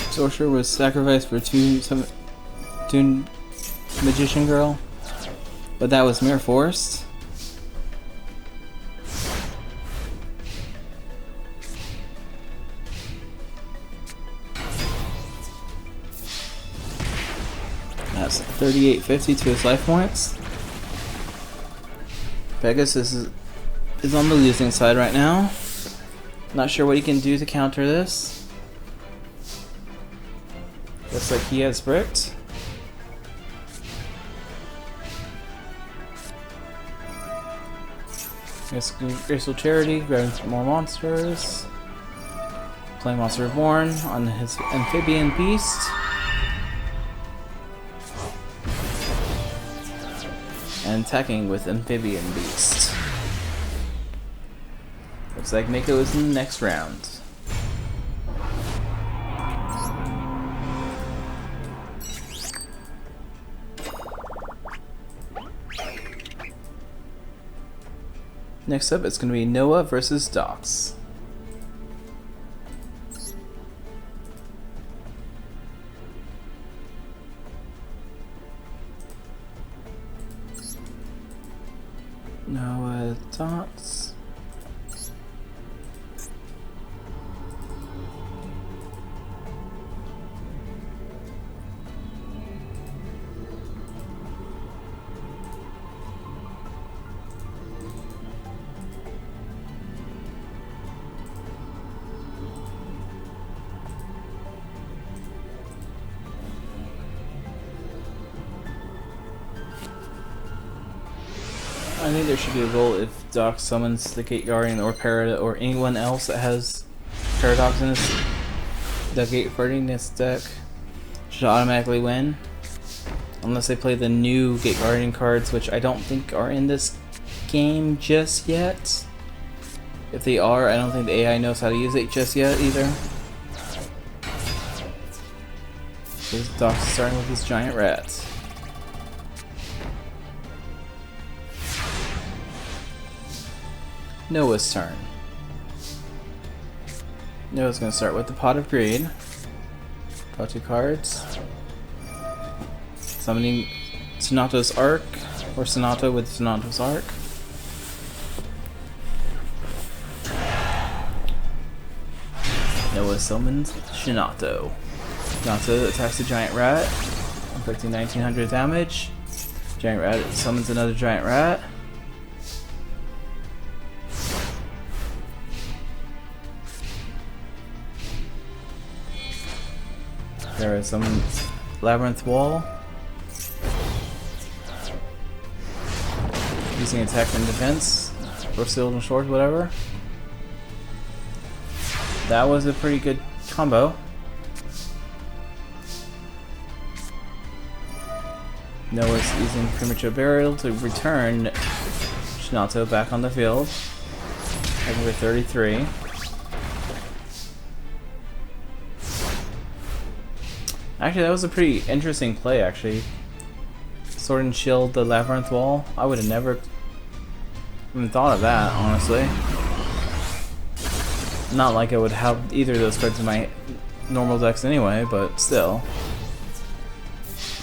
Sorcerer was sacrificed for Toon Magician Girl, but that was mere force. That's 3850 to his life points. Pegasus is on the losing side right now. Not sure what he can do to counter this. Looks like he has bricked. Graceful Charity, grabbing some more monsters. Playing Monster Reborn on his Amphibian Beast. And attacking with Amphibian Beast. Looks like Mako is in the next round. Next up, it's going to be Noah versus Docs. Noah Docs. I think there should be a role if Doc summons the Gate Guardian or Parrot or anyone else that has Paradox in the Gate Guardian in its deck should automatically win. Unless they play the new Gate Guardian cards, which I don't think are in this game just yet. If they are, I don't think the AI knows how to use it just yet either. So Doc's starting with his giant rat. Noah's turn. Noah's gonna start with the Pot of Greed. Draw 2 cards. Summoning Sonato's Arc, or Sonato with Sonato's Arc. Noah summons Shinato. Shinato attacks the giant rat, inflicting 1900 damage. Giant rat summons another giant rat. There is some Labyrinth Wall. Using attack and defense, or shield and sword, whatever. That was a pretty good combo. Noah's using Premature Burial to return Shinato back on the field. Heading with 33. Actually, that was a pretty interesting play, actually. Sword and Shield the Labyrinth Wall. I would have never even thought of that, honestly. Not like I would have either of those cards in my normal decks anyway, but still.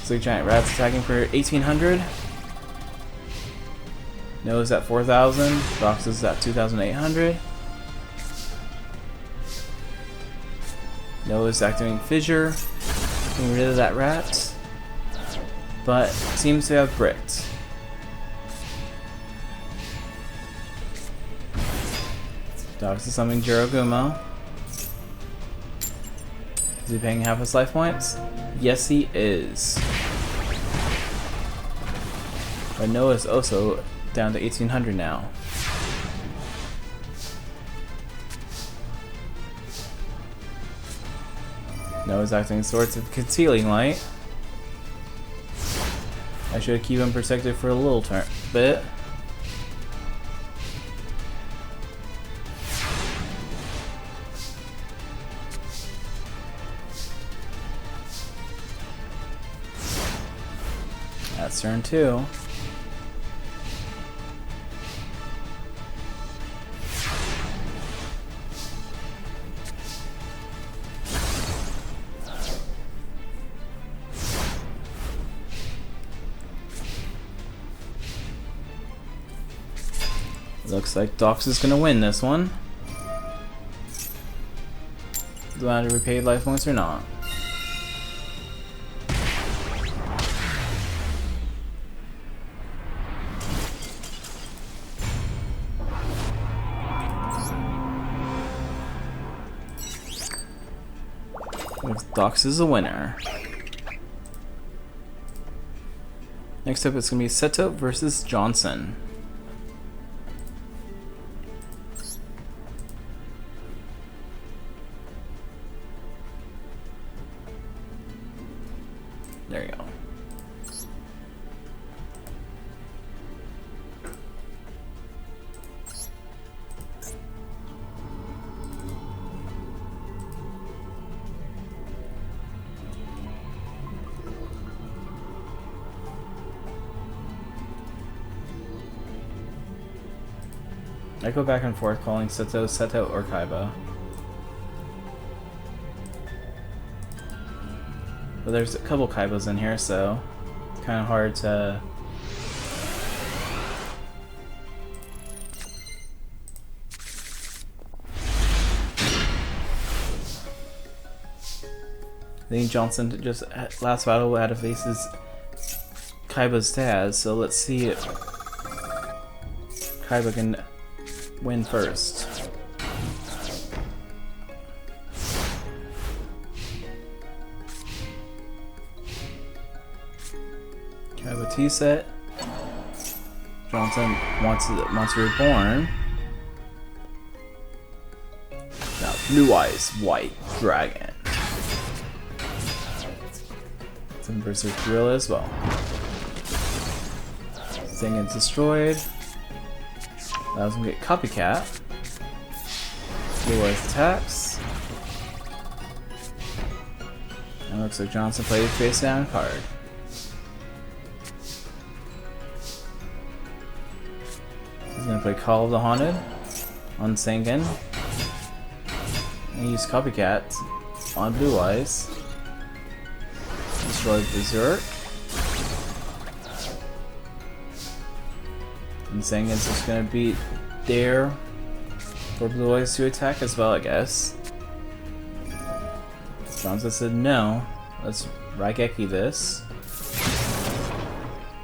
So Giant Rat's attacking for 1800. Noah's at 4000. Dox is at 2800. Noah's activating Fissure. Getting rid of that rat, but seems to have bricked. Dogs is summoning Jiragumo. Is he paying half his life points? Yes, he is. But Noah's also down to 1800 now. Noah's acting Swords of Concealing Light. I should keep him protected for a little bit. That's turn 2. Looks like Dox is gonna win this one. Do I have to repay life points or not? Dox is a winner. Next up, it's gonna be Seto versus Johnson. There you go. I go back and forth calling Seto, Seto, or Kaiba. But there's a couple Kaibas in here, so it's kind of hard to... I think Johnson just last battle had to face his Kaiba's dad, so let's see if Kaiba can win first. Kaiba T-set. Johnson wants Reborn. Now Blue Eyes White Dragon. Some Berserk Gorilla as well. Thing is destroyed. Allows him to get Copycat. Blue Eyes attacks. And looks like Johnson played face down card. He's gonna play Call of the Haunted on Sengen. And use Copycat on Blue Eyes. Destroy Berserk. And Sengen's just gonna be there for Blue Eyes to attack as well, I guess. Johnson said no. Let's Raigeki this.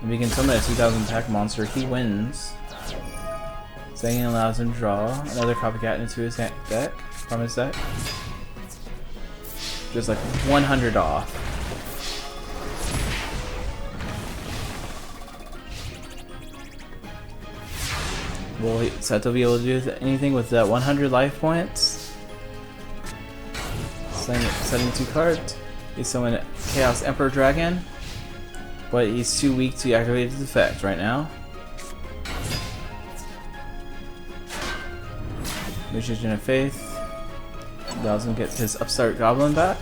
And we can summon a 2000 attack monster. He wins. Sengen allows him to draw another Copycat into his deck, from his deck. Just like 100 off. Will Seto be able to do anything with that 100 life points? Setting 2 cards. He's summoning Chaos Emperor Dragon, but he's too weak to activate his effect right now. Musician of Faith allows him to get his Upstart Goblin back.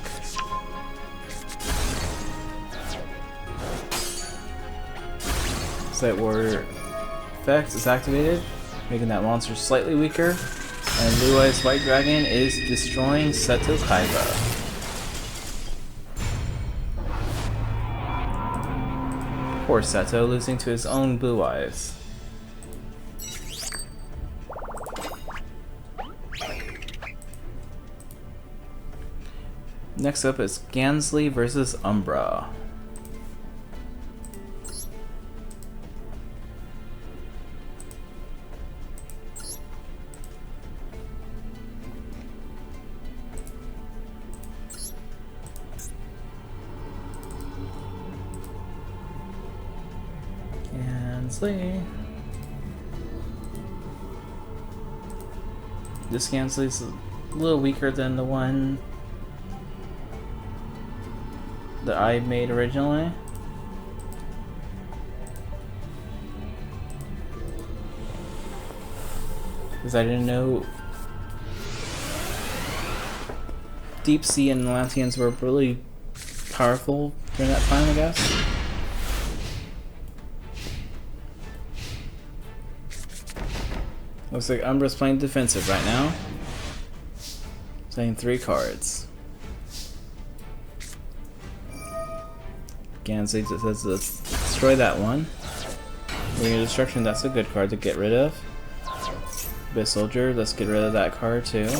Sight Warrior effect is activated, making that monster slightly weaker. And Blue Eyes White Dragon is destroying Seto Kaiba. Poor Seto, losing to his own Blue Eyes. Next up is Gansley versus Umbra. Gansley. This Gansley's a little weaker than the one that I made originally. Because I didn't know Deep Sea and Atlanteans were really powerful during that time, I guess. Looks like Umbra's playing defensive right now. Playing 3 cards. Gansey says let's destroy that one. Ring of Destruction, that's a good card to get rid of. Abyss Soldier, let's get rid of that card too.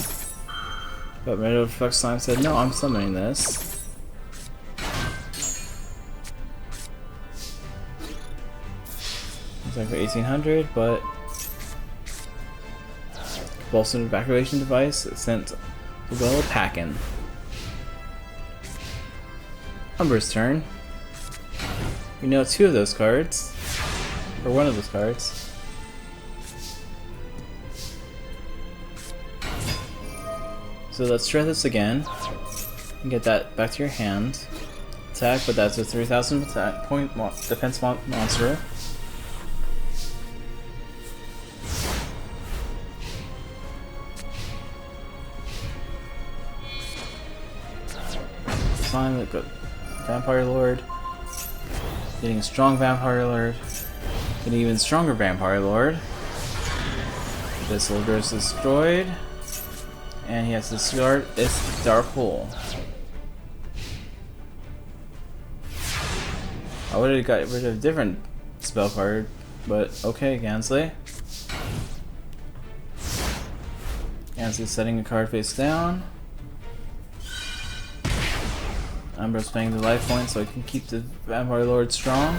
But Red Reflex Slime said, no, I'm summoning this. It's like for 1800, but Compulsive Evacuation Device sent well packing. Umbra's turn. We know 2 of those cards. Or 1 of those cards. So let's try this again. And get that back to your hand. Attack, but that's a 3000 point defense monster. Fine, look good. Vampire Lord. Getting a strong Vampire Lord. Getting even stronger Vampire Lord. This soldier is destroyed. And he has to start its Dark Hole. I would have got rid of a different spell card, but okay, Gansley. Gansley's setting a card face down. Umbra's playing the life point so I can keep the Vampire Lord strong.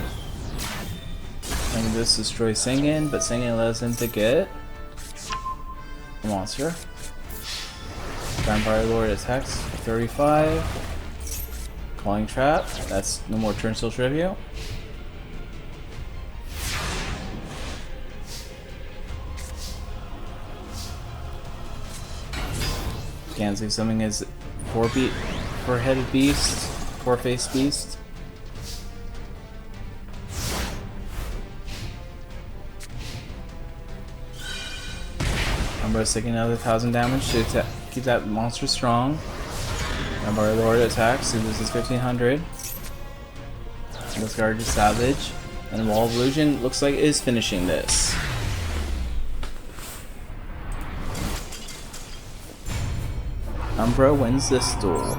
Playing this to destroy Singin, but Singin allows him to get a monster. Vampire Lord attacks 35. Calling Trap. That's no more turn still tribute. Gansey summoning his 4-headed beast, 4-faced beast. Umbra's taking another 1000 damage to keep that monster strong. Vampire Lord attacks, he loses 1500. This card is Savage. And Wall of Illusion looks like it is finishing this. Umbra wins this duel.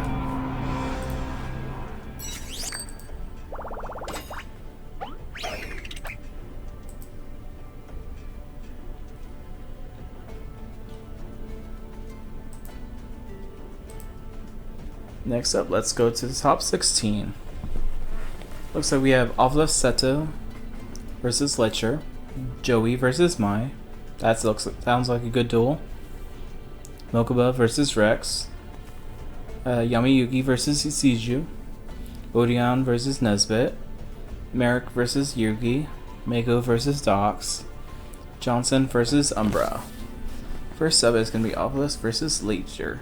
Next up, let's go to the top 16. Looks like we have Avla Seto versus Lecher, Joey versus Mai. Sounds like a good duel. Mokuba versus Rex, Yami Yugi versus Isiju, Odion versus Nesbit, Merrick versus Yugi, Mako versus Dox, Johnson versus Umbra. First up is going to be Obelisk versus Lecher.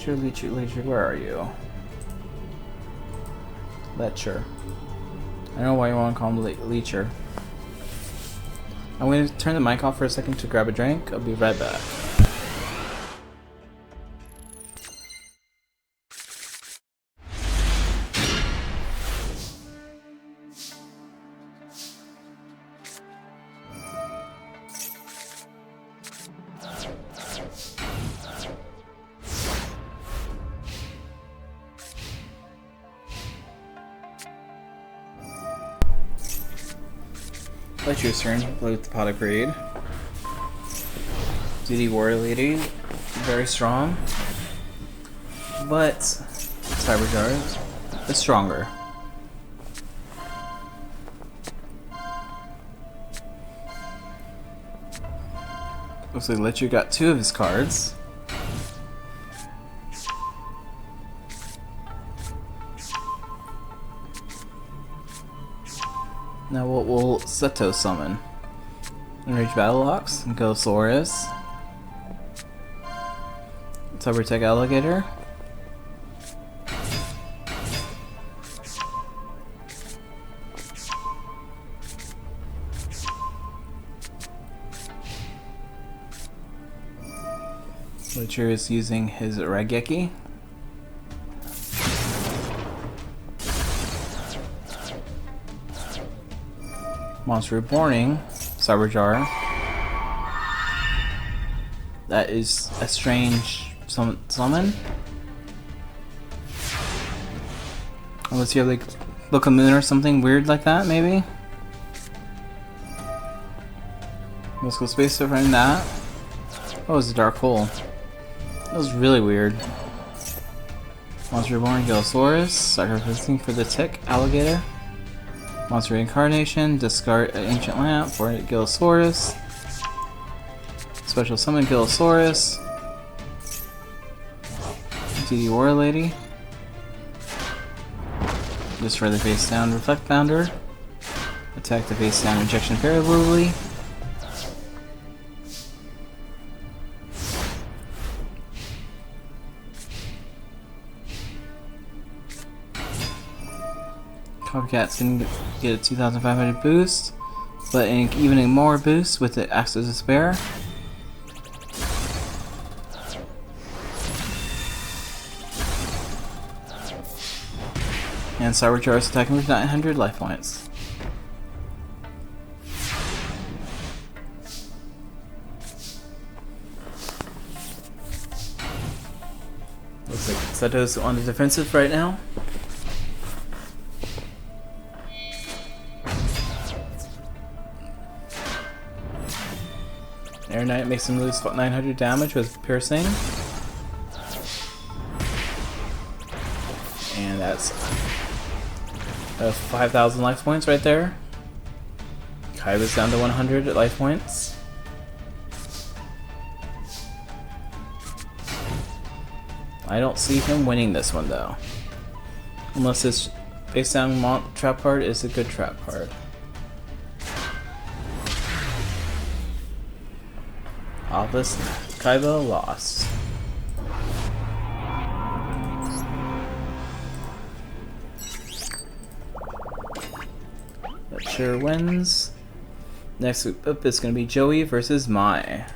Lecher, where are you? Lecher. I don't know why you want to call him Lecher. I'm going to turn the mic off for a second to grab a drink. I'll be right back. Lecher's turn, play with the Pot of Greed. DD Warrior Lady, very strong. But Cyberjar is stronger. Looks like Lecher got 2 of his cards. Now what will Seto summon? Enrage Battle Ox, Gilsaurus, Cybertech Alligator, Witcher is using his Raigeki. Monster Reborning, Cyberjar. That is a strange summon. Unless you have like Book of Moon or something weird like that, maybe? Let's go space from that. Oh, it's a dark hole. That was really weird. Monster Reborn, Gilsaurus, sacrificing for the tick, Alligator. Monster Reincarnation, discard an Ancient Lamp for Gilsaurus. Special summon Gilsaurus. DD War Lady. Destroy the face down Reflect Bounder. Attack the face down Injection Fairy Lily. Copycat's gonna get a 2,500 boost, but even a more boost with the Axe of Despair. And Cyberjar is attacking with 900 life points. Looks like Seto's on the defensive right now. Air Knight makes him lose 900 damage with piercing. And that's 5,000 life points right there. Kaiba's down to 100 life points. I don't see him winning this one though. Unless his face down trap card is a good trap card. Obvious, Kaiba lost. That sure wins. Next up is going to be Joey versus Mai.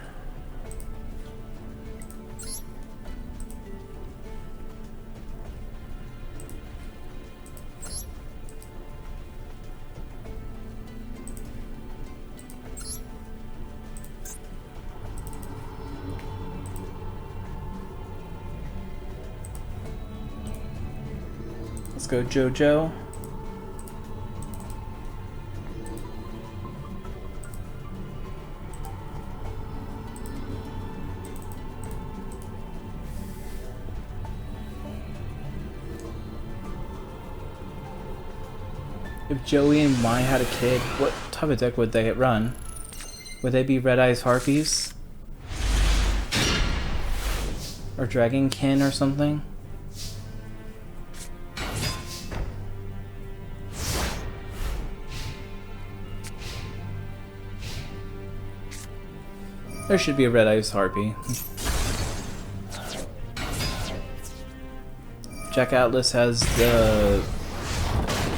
Let's go JoJo. If Joey and Mai had a kid, what type of deck would they run? Would they be Red Eyes Harpies? Or Dragonkin or something? There should be a Red Eyes Harpy. Jack Atlas has the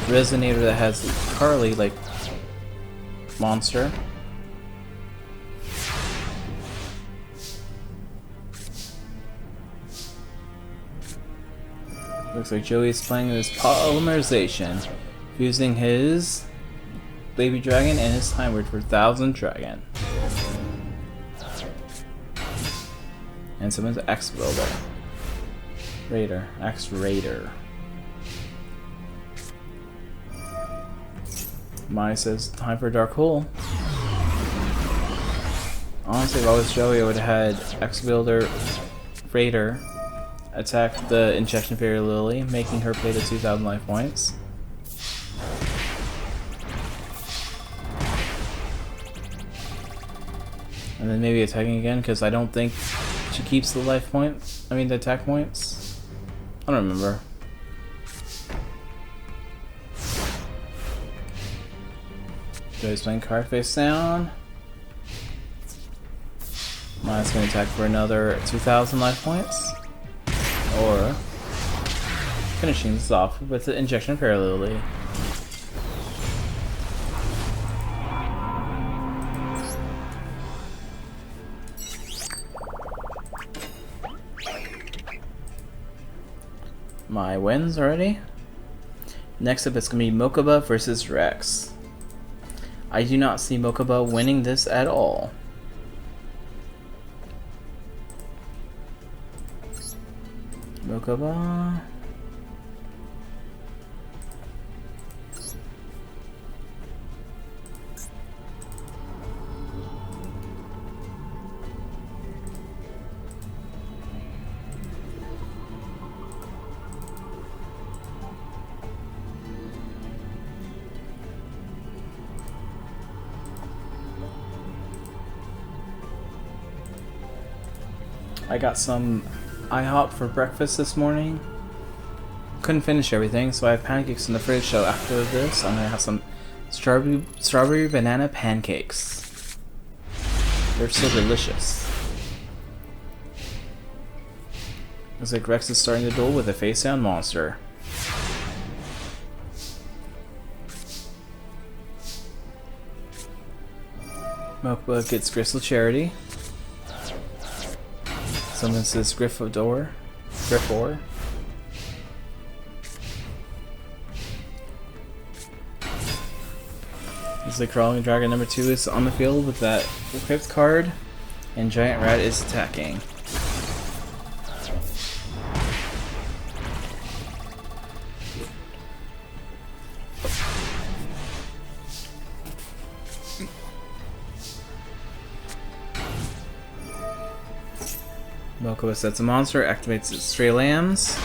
Resonator that has Carly like monster. Looks like Joey's playing this polymerization, using his Baby Dragon and his Time Word for 1,000 Dragon. And someone's X Builder. Raider. X Raider. Mai says time for Dark Hole. Honestly, if I was Joey, I would have had X Builder Raider attack the Injection Fairy Lily, making her pay the 2,000 life points. And then maybe attacking again, because I don't think she keeps the life points. I mean the attack points. I don't remember. Joey's playing card face down. Mine's going to attack for another 2,000 life points. Or finishing this off with the injection of Paralily. My wins already. Next up, it's going to be Mokuba versus Rex. I do not see Mokuba winning this at all. Mokuba. I got some IHOP for breakfast this morning. Couldn't finish everything, so I have pancakes in the fridge. So after this, I'm gonna have some strawberry banana pancakes. They're so delicious. Looks like Rex is starting to duel with a face-down monster. Mokuba gets Crystal Charity. Someone says Griffor. It's like Crawling Dragon number 2 is on the field with that equipped card, and Giant Rat is attacking. Mokuba sets a monster, activates its Stray Lambs,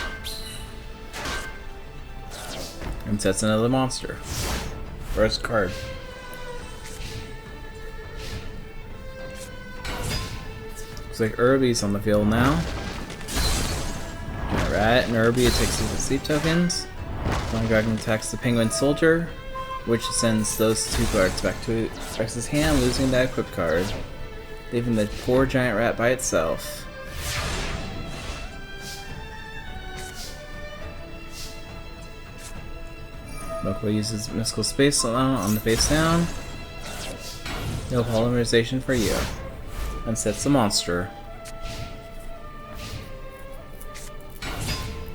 and sets another monster. First card. Looks like Irby's on the field now. Giant Rat and Irby takes the sleep tokens. Flying Dragon attacks the Penguin Soldier, which sends those 2 cards back to Rex's hand, losing that equipped card, leaving the poor Giant Rat by itself. Mokuba uses Mystical Space on the face down. No polymerization for you. And sets the monster.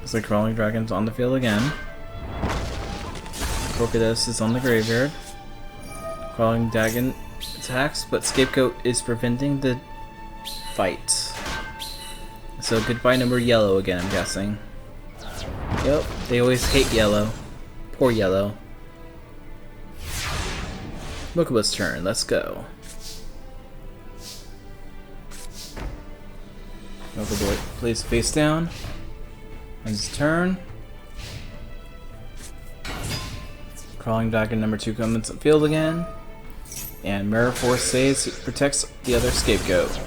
Looks like Crawling Dragon's on the field again. Crocodile is on the graveyard. Crawling Dragon attacks, but Scapegoat is preventing the fight. So goodbye number yellow again, I'm guessing. Yep, they always hate yellow. Poor yellow. Mokuba's turn, let's go. Mokuba plays face down. And his turn. Crawling Dragon number 2 comes on the field again. And Mirror Force saves, protects the other Scapegoat.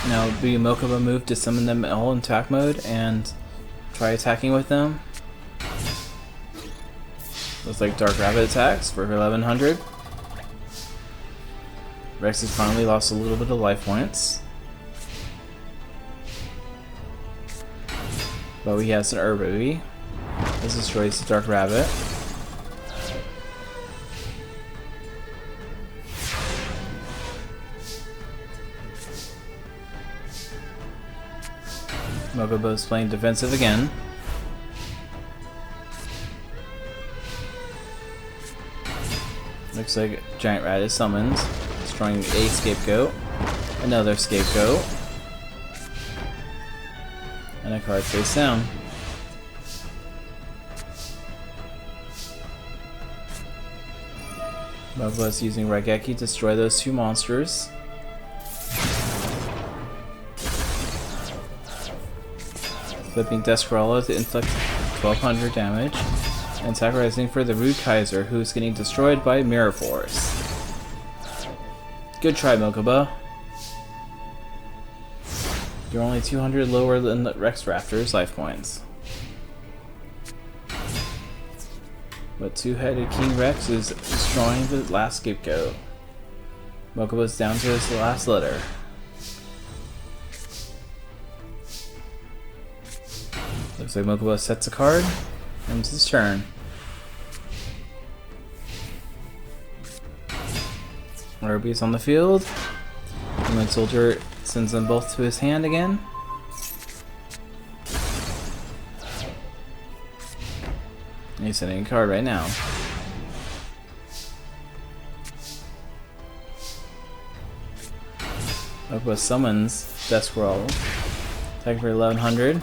Now, do Mokuba move to summon them all in attack mode and try attacking with them? Looks like Dark Rabbit attacks for 1100. Rex has finally lost a little bit of life points. But he has an Urby. This destroys the Dark Rabbit. Mokuba is playing defensive again. Looks like Giant Rat is summoned, destroying a Scapegoat, another Scapegoat, and a card face down. Mokuba is using Raigeki to destroy those 2 monsters. Flipping Desperella to inflict 1200 damage, and sacrificing for the Rude Kaiser, who is getting destroyed by Mirror Force. Good try, Mokuba. You're only 200 lower than the Rex Raptor's life points. But two-headed King Rex is destroying the last scapegoat. Mokuba's down to his last letter. Looks like Mokuba sets a card. Ends his turn. Ruby's on the field. And then Soldier sends them both to his hand again. And he's sending a card right now. Mokuba summons Death Scroll. Attack for 1100.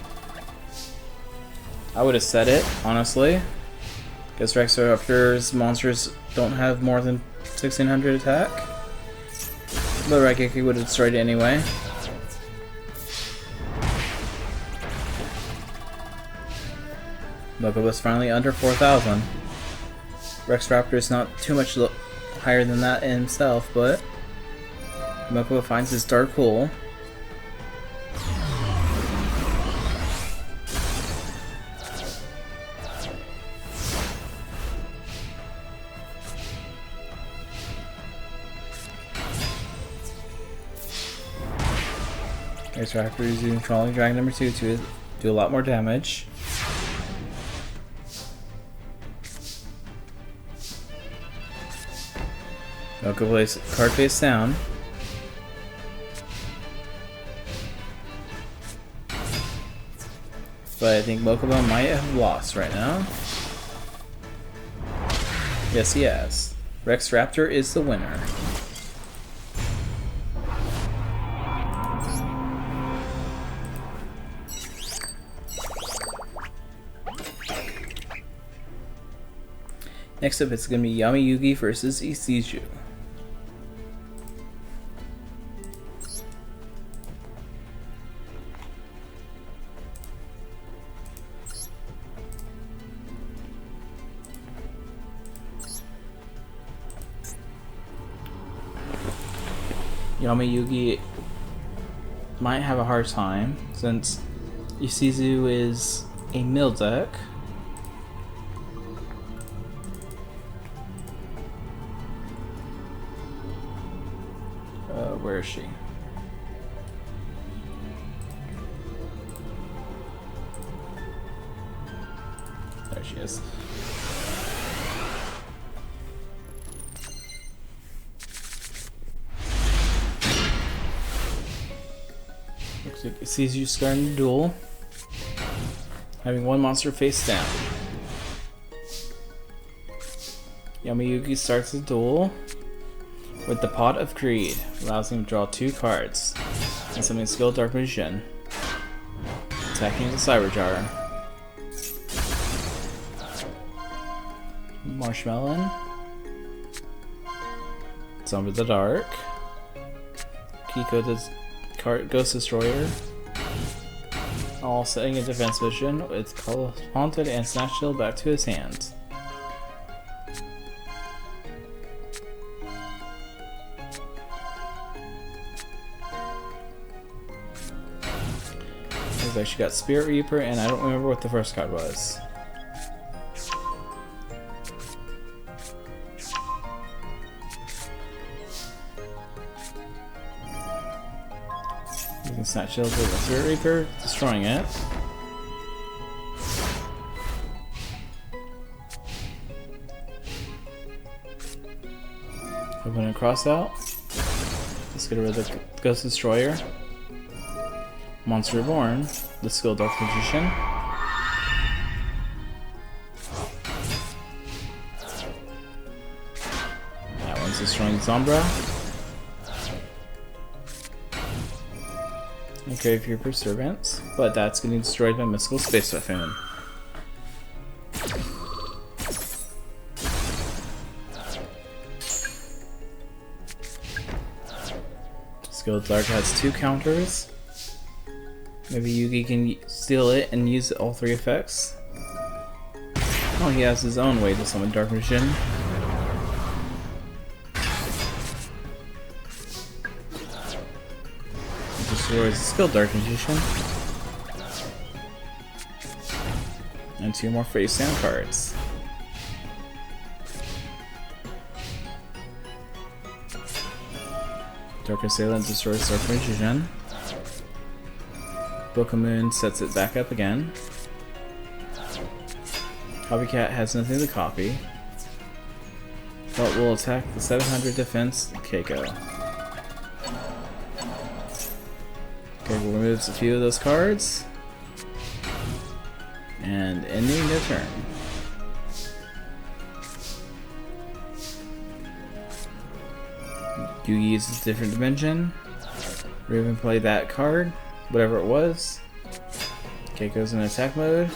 I would have said it, honestly. Guess Raptor's monsters don't have more than 1600 attack. But Raigeki would have destroyed it anyway. Mokuba's finally under 4000. Rex Raptor is not too much higher than that in himself, but Mokuba finds his Dark Hole. Rex Raptor is using Trolling Dragon number 2 to do a lot more damage. Mokuba plays card face down. But I think Mokuba might have lost right now. Yes, he has. Rex Raptor is the winner. Next up, it's going to be Yami Yugi versus Isuzu. Yami Yugi might have a hard time since Isuzu is a mill deck. Where is she? There she is. Looks like it sees you starting the duel. Having one monster face down. Yami Yugi starts the duel with the Pot of Greed. Allows him to draw 2 cards. And summon skill Dark Magician. Attacking the Cyber Jar. Marshmallow. Zone of the Dark. Kiko the Ghost Destroyer. All setting a defense vision with Haunted and Snatch Shield back to his hand. Looks like she got Spirit Reaper, and I don't remember what the first card was. Using Snatch Shield with the Spirit Reaper, destroying it. Open a cross out. Let's get rid of the Ghost Destroyer. Monster Reborn, the skill Dark Magician. That one's destroying Sombra. And Grave Reaper Servants, but that's getting destroyed by Mystical Space Typhoon. Skill Dark has 2 counters. Maybe Yugi can steal it and use all 3 effects. Oh, he has his own way to summon Dark Magician. Destroys the skill Dark Magician. And 2 more face down cards. Dark Assailant destroys Dark Magician. Book of Moon sets it back up again. Copycat has nothing to copy, but will attack the 700 defense Keiko. Okay, we'll remove a few of those cards. And ending their turn. Yugi uses a different dimension. Raven played that card, whatever it was. Keiko's in attack mode.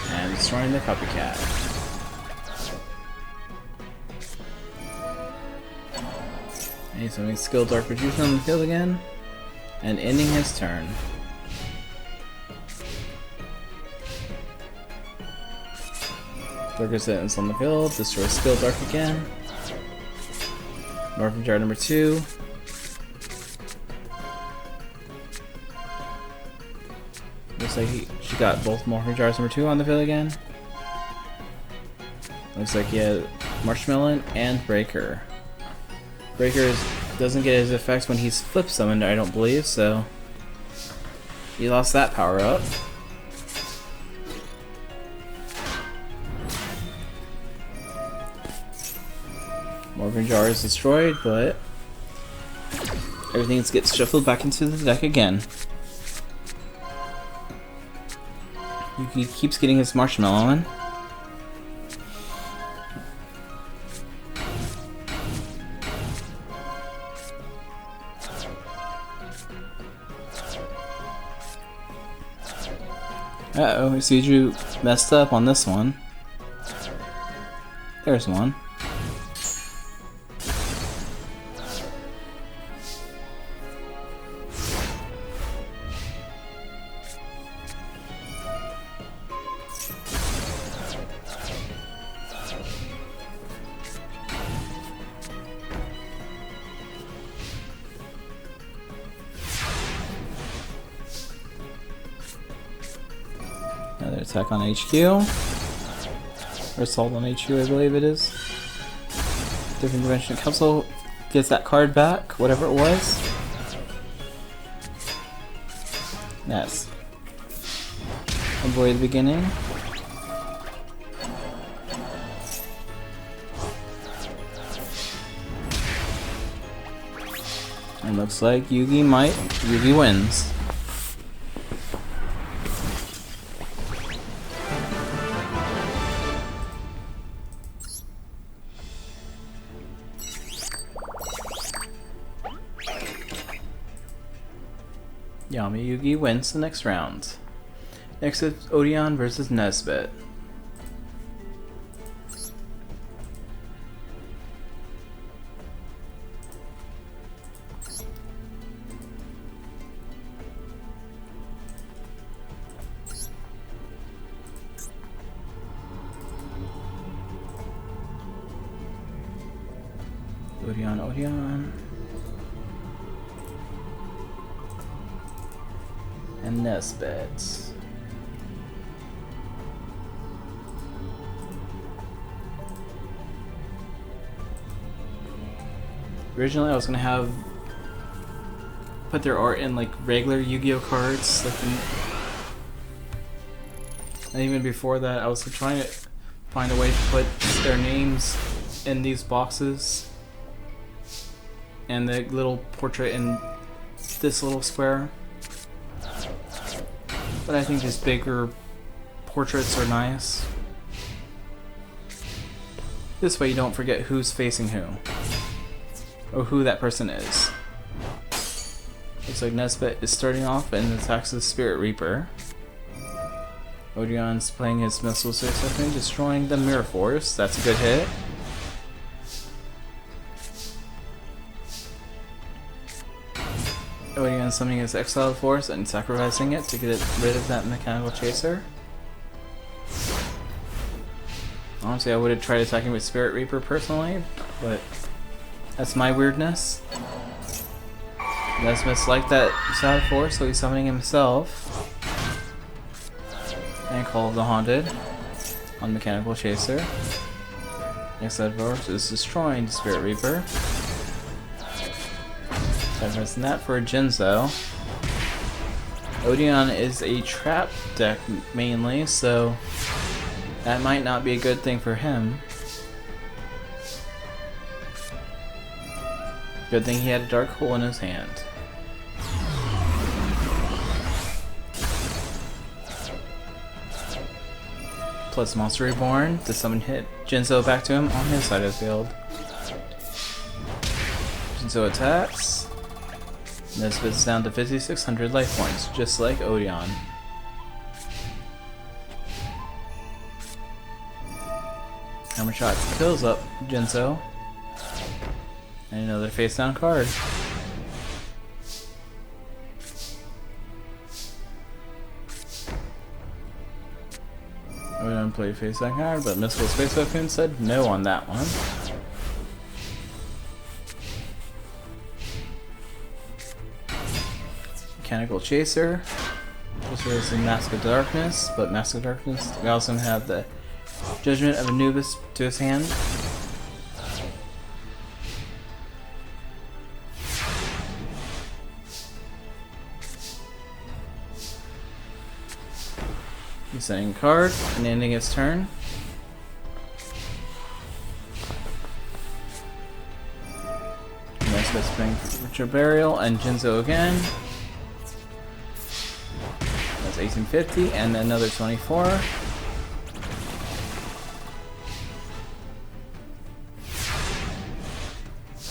And destroying the copycat. And he's having skill Dark Magician on the field again. And ending his turn. Dark Assailant's on the field, destroy skill Dark again. Morphin Jar number 2. Looks like she got both Morphin Jars number 2 on the field again. Looks like he had Marshmallow and Breaker. Breaker doesn't get his effects when he's flip summoned, I don't believe, so he lost that power up. Morphin Jar is destroyed, but everything gets shuffled back into the deck again. Yugi keeps getting his Marshmallow in. Uh-oh, Suju messed up on this one. There's one. Another attack on HQ. Or assault on HQ, I believe it is. Different Dimension Council gets that card back, whatever it was. Yes. Avoid the beginning. And looks like Yugi wins. Yami Yugi wins the next round. Next is Odeon versus Nesbit. Odeon. And Nesbit. Originally I was gonna put their art in like regular Yu-Gi-Oh cards, like and even before that I was trying to find a way to put their names in these boxes and the little portrait in this little square. But I think just bigger portraits are nice. This way you don't forget who's facing who. Or who that person is. Looks like Nesbit is starting off and attacks the Spirit Reaper. Odeon's playing his Missile Succession, destroying the Mirror Force. That's a good hit. Odeon summoning his Exiled Force and sacrificing it to get rid of that Mechanical Chaser. Honestly, I would have tried attacking with Spirit Reaper personally, but that's my weirdness. Nesbit's like that Exiled Force, so he's summoning himself. And Call of the Haunted on Mechanical Chaser. Exiled Force is destroying the Spirit Reaper. Sacrificing that for Jinzo. Odeon is a trap deck mainly, so that might not be a good thing for him. Good thing he had a Dark Hole in his hand. Plus Monster Reborn to summon hit Jinzo back to him on his side of the field. Jinzo attacks. Nesbit's down to 5,600 life points, just like Odeon. Hammer Shots kills up Jinzo. And another face down card. Odeon played face down card, but Mystical Space Cocoon said no on that one. Mechanical Chaser. This was in Mask of Darkness, but Mask of Darkness, we also have the Judgment of Anubis to his hand. He's sending a card and ending his turn. Next let's bring Ritual Burial and Jinzo again. That's 1850 and another 24.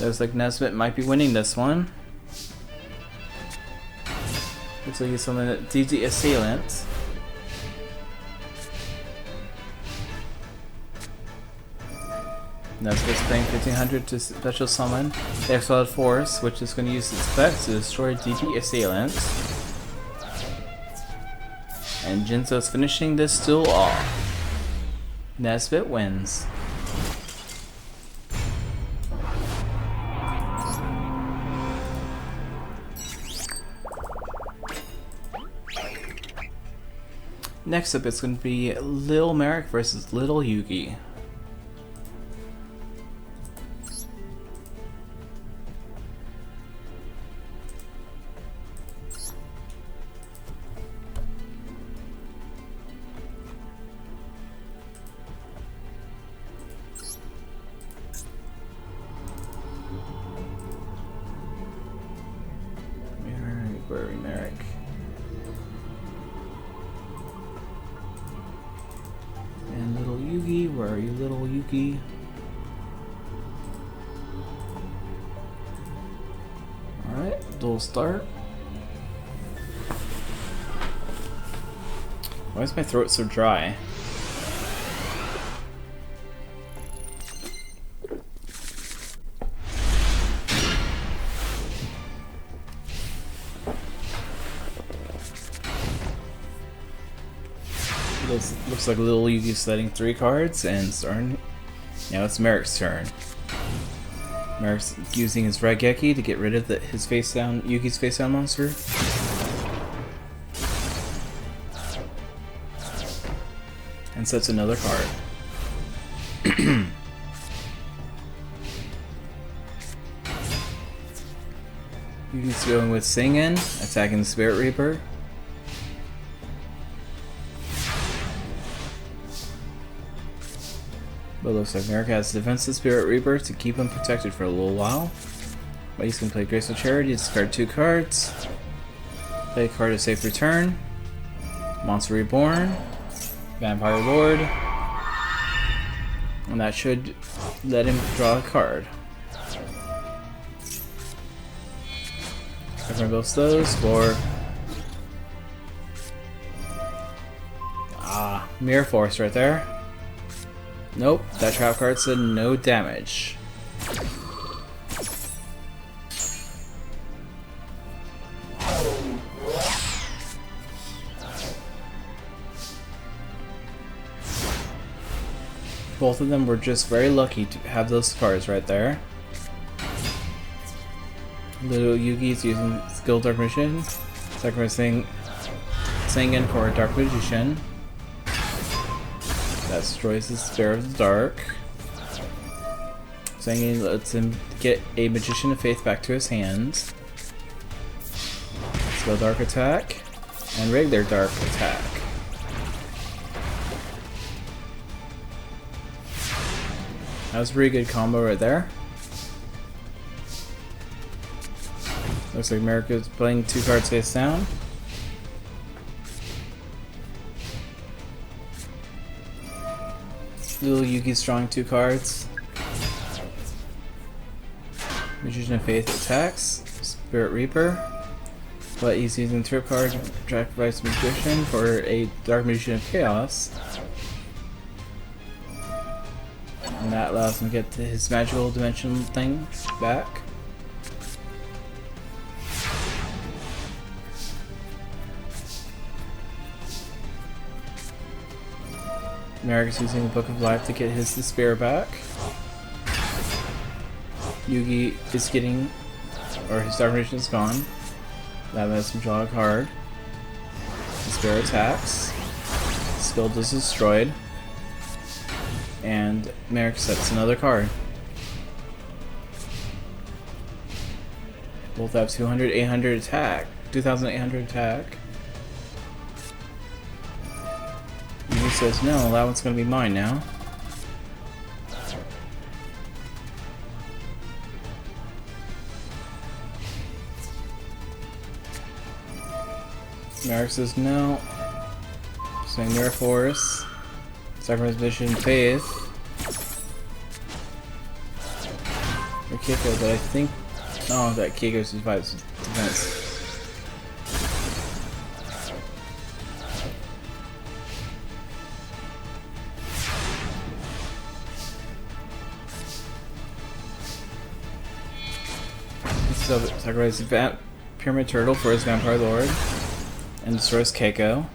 Looks like Nesbit might be winning this one. Looks like he's summoning a DD Assailant. Nesbit's paying 1500 to special summon the Exiled Force, which is going to use its effects to destroy DD Assailant. And Jinzo's finishing this duel off. Nesbit wins. Next up, it's going to be Lil Merrick versus Little Yugi. Merrick. And Little Yugi, where are you, Little Yugi? Alright, duel start. Why is my throat so dry? Looks like Little Yugi's setting 3 cards and starting. Now it's Merrick's turn. Merrick's using his Raigeki to get rid of his face down, Yugi's face down monster. And sets another card. Yugi's going with Singen, attacking the Spirit Reaper. But it looks like Merrick has defensive Spirit Reaper to keep him protected for a little while. But he's going to play Graceful Charity, discard 2 cards. Play a card of Safe Return. Monster Reborn. Vampire Lord. And that should let him draw a card. Covering both those for... Mirror Force right there. Nope, that trap card said no damage. Both of them were just very lucky to have those cards right there. Little Yugi's using Skill Dark Magician, sacrificing Singen for a Dark Magician. That destroys the Spirit of the Dark. Singen lets him get a Magician of Faith back to his hands. Skill Dark Attack, and regular Dark Attack. That was a pretty good combo right there. Looks like America's playing 2 cards face down. Little Yugi's drawing 2 cards. Magician of Faith attacks. Spirit Reaper. But he's using the trip card to sacrifice Magician for a Dark Magician of Chaos. And that allows him to get his magical dimension thing back. Merrick's using the Book of Life to get his despair back. Yugi is getting, or his Dark Magician is gone. That lets him draw a card. Despair attacks. Skill is destroyed. And Merrick sets another card. Both have 200, 800 attack. 2,800 attack. He says, no, that one's gonna be mine now. Merrick says, no. Saying Mirror Force. Sacrifice Vision Faith. Or Keiko, but I think. Oh, that Keiko survives defense. So sacrifices Pyramid Turtle for his Vampire Lord and destroys Keiko.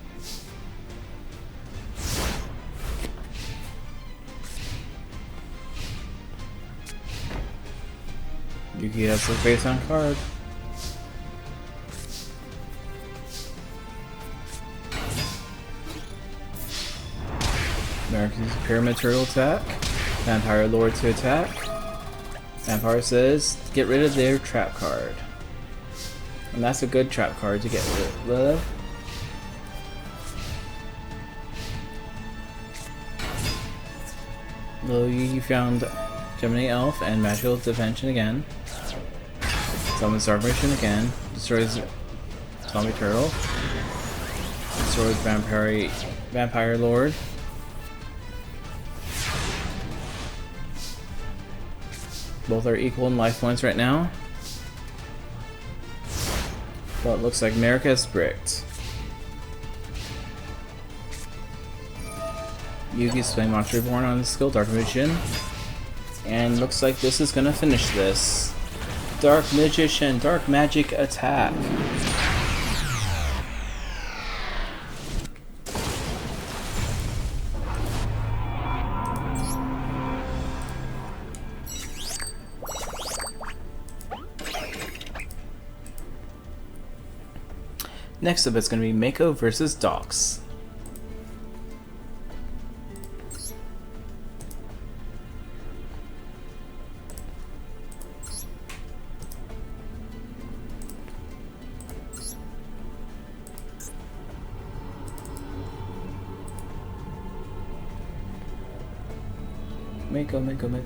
Yugi has the face on card. American's Pyramid Turtle attack. Vampire Lord to attack. Vampire says, get rid of their trap card. And that's a good trap card to get rid of. Little Yugi found Gemini Elf and Magical Dimension again. Summons Dark Magician again. Destroys Zombie Turtle. Destroys Vampire Lord. Both are equal in life points right now. But it looks like America is bricked. Yugi's playing Monster Reborn on the skill Dark Magician. And looks like this is gonna finish this. Dark Magician, Dark Magic attack. Next up, it's going to be Mako versus Docs. Mako,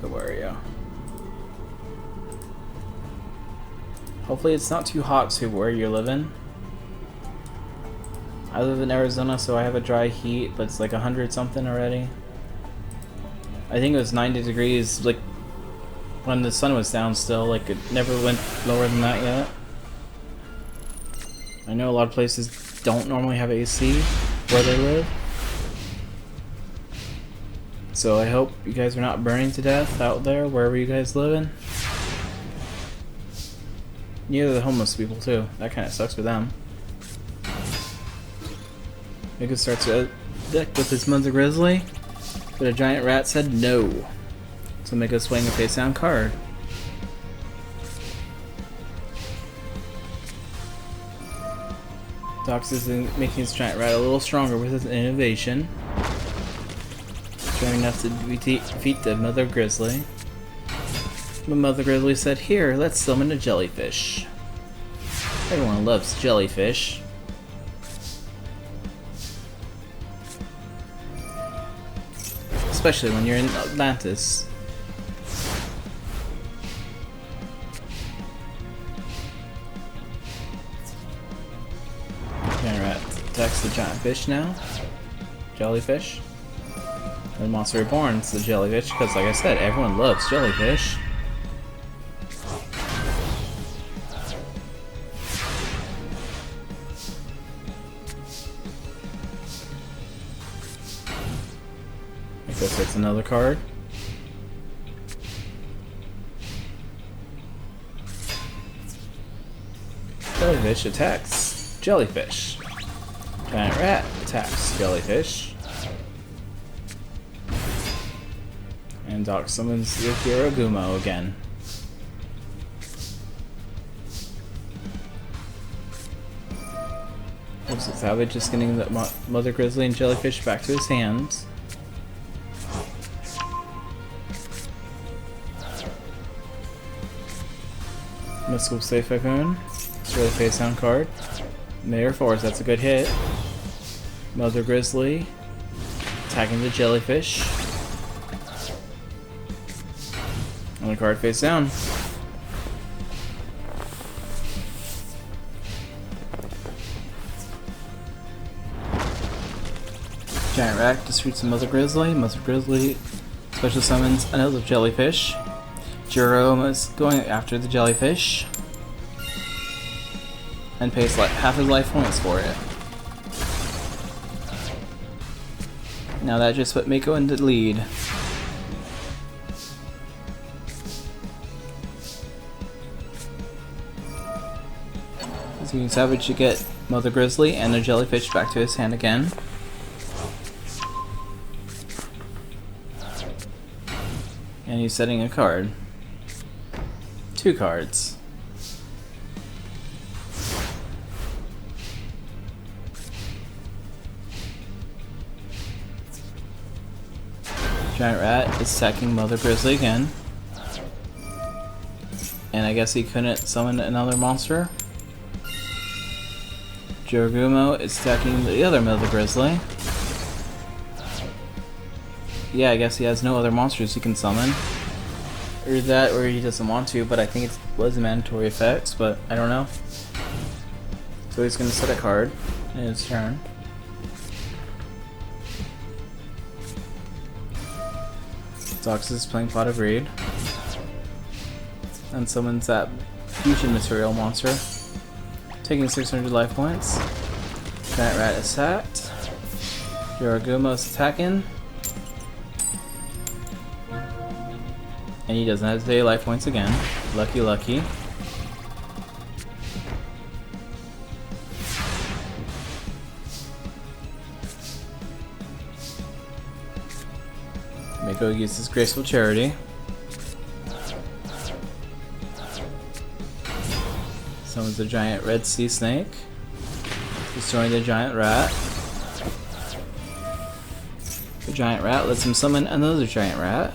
where are you? Hopefully it's not too hot to where you're living. I live in Arizona, so I have a dry heat, but it's like 100 something already. I think it was 90 degrees, like, when the sun was down still, like, it never went lower than that yet. I know a lot of places don't normally have AC where they live. So I hope you guys are not burning to death out there, wherever you guys live in. Near the homeless people, too. That kind of sucks for them. Mako starts a deck with his Mother Grizzly, but a giant rat said no. So Mako swing a face down card. Dox is making his giant rat a little stronger with his innovation. Strong enough to defeat the Mother Grizzly. But Mother Grizzly said, here, let's summon a jellyfish. Everyone loves jellyfish. Especially when you're in Atlantis. Giant rat attacks the giant fish now. Jellyfish. The monster reborn is the jellyfish because, like I said, everyone loves jellyfish. I guess that's another card. Jellyfish attacks jellyfish. Giant rat attacks jellyfish. And Doc summons the Kiragumo again. Oops, it's Savage just getting the Mother Grizzly and jellyfish back to his hands. Mystical Safe Typhoon. It's a really face down card. Mayor Force, that's a good hit. Mother Grizzly attacking the jellyfish. Another card face down. Giant rat defeats the Mother Grizzly. Mother Grizzly special summons another jellyfish. Jerome is going after the jellyfish and pays like half his life points for it. Now that just put Mako in the lead. So Savage to get Mother Grizzly and the jellyfish back to his hand again. And he's setting a card. 2 cards. Giant rat is attacking Mother Grizzly again. And I guess he couldn't summon another monster. Jiragumo is attacking the other Mother Grizzly. Yeah, I guess he has no other monsters he can summon. Or that, or he doesn't want to, but I think it was a mandatory effect, but I don't know. So he's going to set a card in his turn. Dox is playing Pot of Greed. And summons that fusion material monster. Taking 600 life points. Giant rat is attacked. Jiragumo is attacking. And he doesn't have to pay life points again. Lucky, lucky. Mako uses Graceful Charity. Summons the giant red sea snake. Destroying the giant rat. The giant rat lets him summon another giant rat.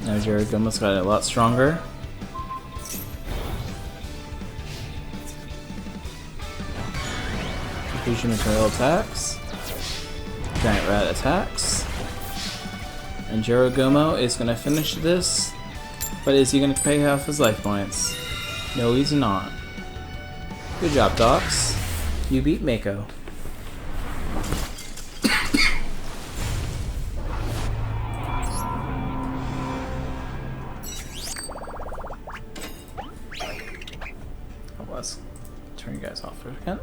Now Jiragumo's got it a lot stronger. Fusion material attacks. Giant rat attacks. And Jiragumo is going to finish this. But is he going to pay half his life points? No, he's not. Good job, Dox. You beat Mako. Let's turn you guys off for a second.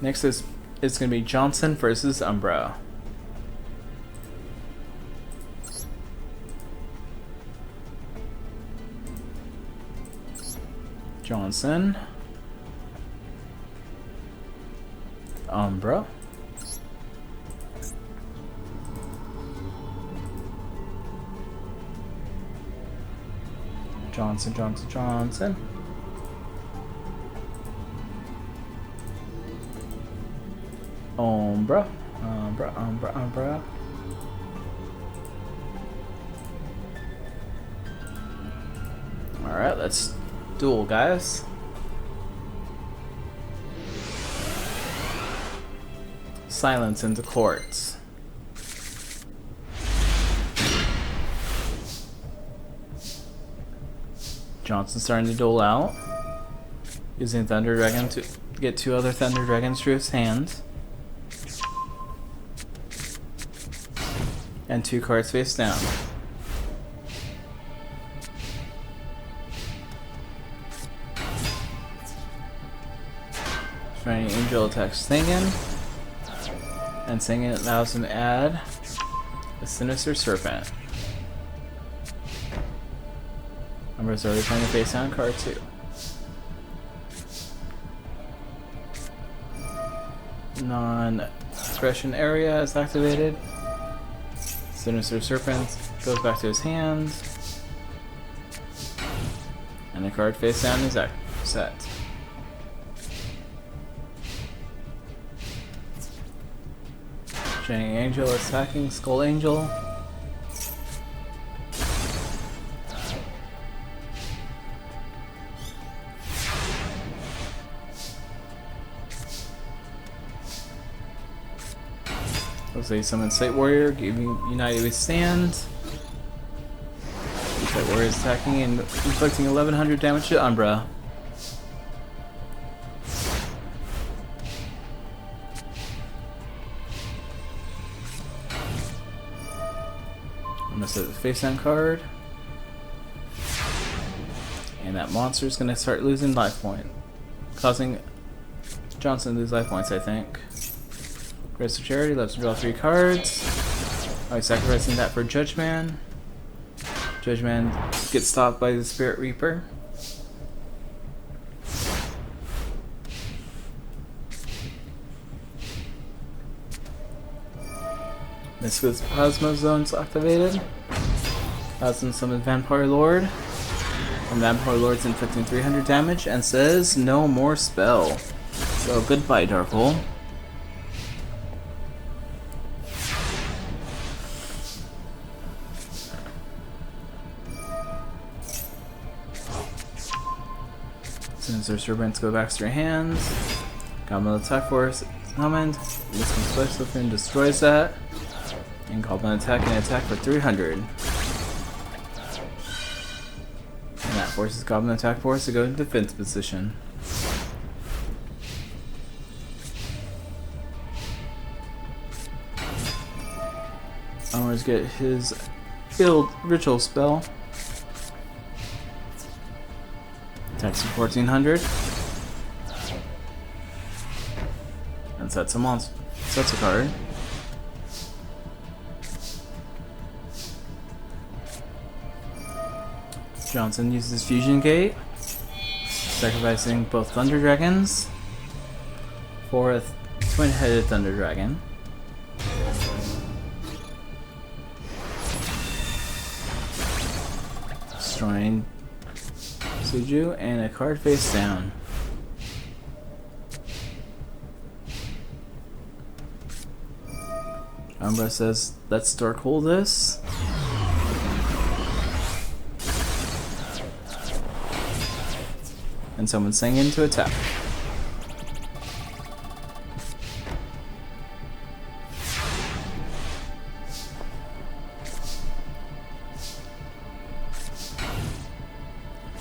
Next is it's going to be Johnson versus Umbra. Johnson. Umbra. Johnson. Umbra. Umbra, Umbra, Umbra. Alright, let's duel, guys. Silence into courts. Johnson starting to dole out. Using Thunder Dragon to get 2 other Thunder Dragons to his hand. And 2 cards face down. Shining Angel attacks Singin. And Singin allows him to add a Sinister Serpent. Umbra's already playing a face down card too. Non-expression area is activated. Sinister Serpent goes back to his hand. And the card face down is set. Shining Angel attacking Skull Angel. Looks like summon Sight Warrior, giving United We Stand. Sight Warrior is attacking and inflicting 1100 damage to Umbra. I'm gonna set the face down card. And that monster is gonna start losing life point, causing Johnson to lose life points, I think. Grace of Charity lets him draw 3 cards. Alright, sacrificing that for Judge Man. Judge Man gets stopped by the Spirit Reaper. Misfits Plasma Zone's activated. Plasma summons Vampire Lord. And Vampire Lord's inflicting 300 damage and says no more spell. So goodbye, Darkhold. Sinister Serpents go back to your hands. Goblin Attack Force summoned. This one Special Fin destroys that. And Goblin Attack and attack for 300. And that forces Goblin Attack Force to go into defense position. Onwards get his Guild Ritual spell. Attacks for 1400. And sets a monster. Sets a card. Johnson uses Fusion Gate, sacrificing both Thunder Dragons for a twin-headed Thunder Dragon. Destroying Suju and a card face down. Umbra says, let's Darkhold this. And someone sang in to attack.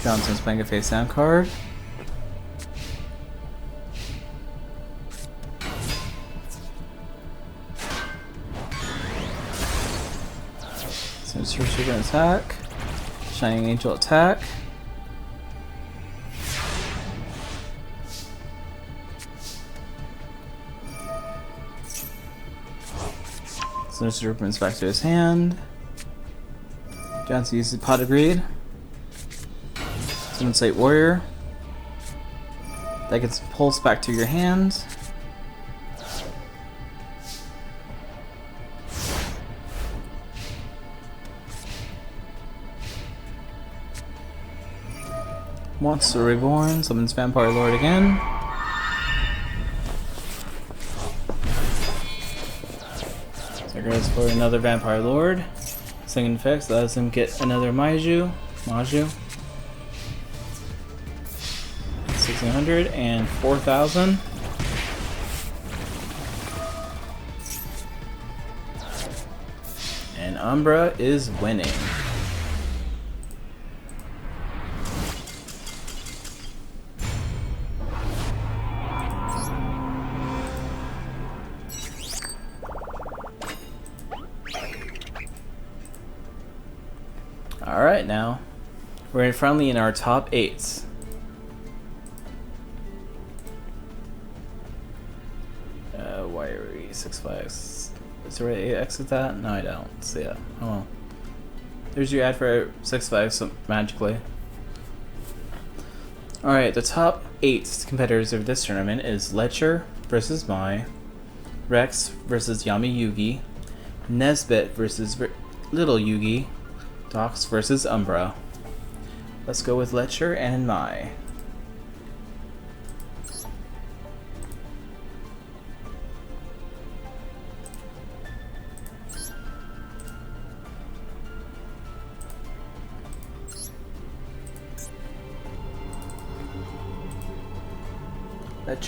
Johnson's playing a face down card. Sinister Serpent attack. Shining Angel attack. Sinister Serpent's back to his hand. Johnson uses Pot of Greed. Summon Sight Warrior. That gets pulsed back to your hand. Monster Reborn summons Vampire Lord again. Goes for another Vampire Lord. Second effects lets him get another Maju. 1600 and 4000. And Umbra is winning. Alright, now we're finally in our top 8. Why are we 6-5? Is there a way to exit that? No, I don't. So yeah. Oh well. There's your ad for 6-5 so magically. Alright, the top 8 competitors of this tournament is Letcher versus Mai, Rex versus Yami Yugi, Nesbit versus Little Yugi, Dox versus Umbra. Let's go with Letcher and Mai.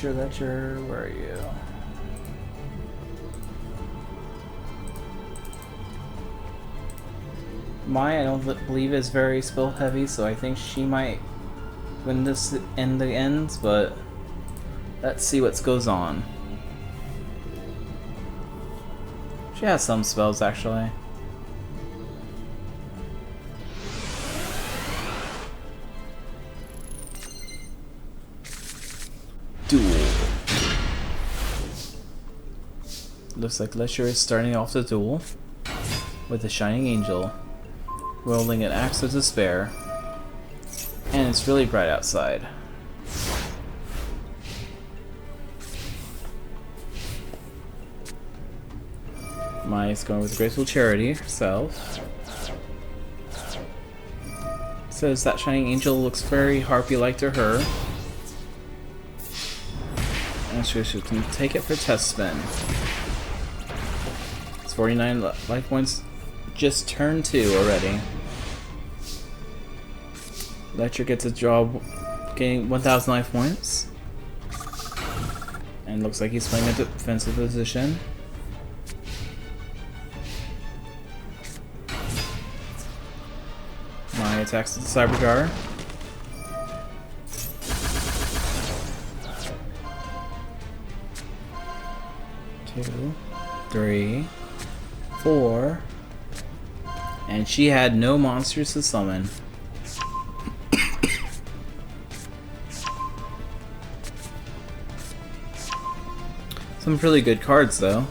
Letcher, where are you? Mai, I don't believe is very spell heavy, so I think she might win this in the end, but let's see what goes on. She has some spells actually. Duel. Looks like Letcher is starting off the duel with the Shining Angel, rolling an Axe of Despair, and it's really bright outside. Mai's going with Graceful Charity herself. Says that Shining Angel looks very harpy-like to her. And she can take it for test spin. It's 49 life points, just turn 2 already. Letcher gets a job getting 1000 life points. And looks like he's playing a defensive position. Mai attacks the Cyberjar. 2, 3, 4, and she had no monsters to summon. Some pretty good cards though.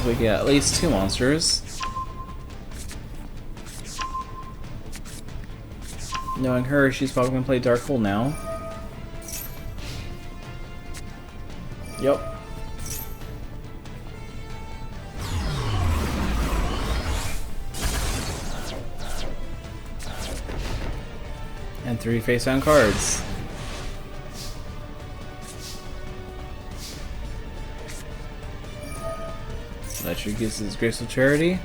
We get at least 2 monsters. Knowing her, she's probably gonna play Dark Hole now. Yep. And 3 face-down cards. Letcher gives his Graceful Charity,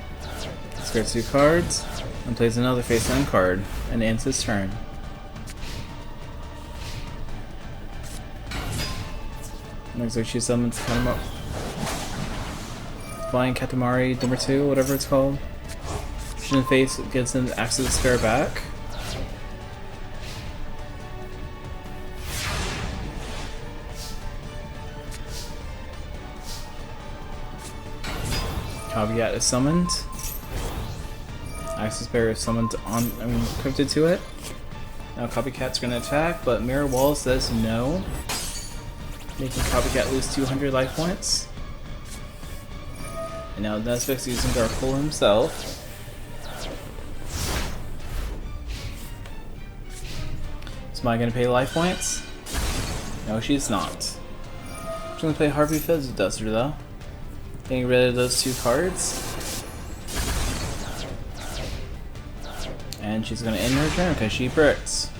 discards 2 cards, and plays another face-down card, and ends his turn. Looks like she summons Flying Katamari number 2, whatever it's called. Shin Face gives him Axe of Despair back. Caveat is summoned. Axe of Despair is summoned on, encrypted to it. Now Copycat's gonna attack, but Mirror Wall says no, making Copycat lose 200 life points. And now Nesvix using Dark Hole himself. Is Mai gonna pay life points? No, she's not. She's gonna play Harvey Fizz Duster though. Getting rid of those 2 cards. And she's gonna end her turn because she bricks.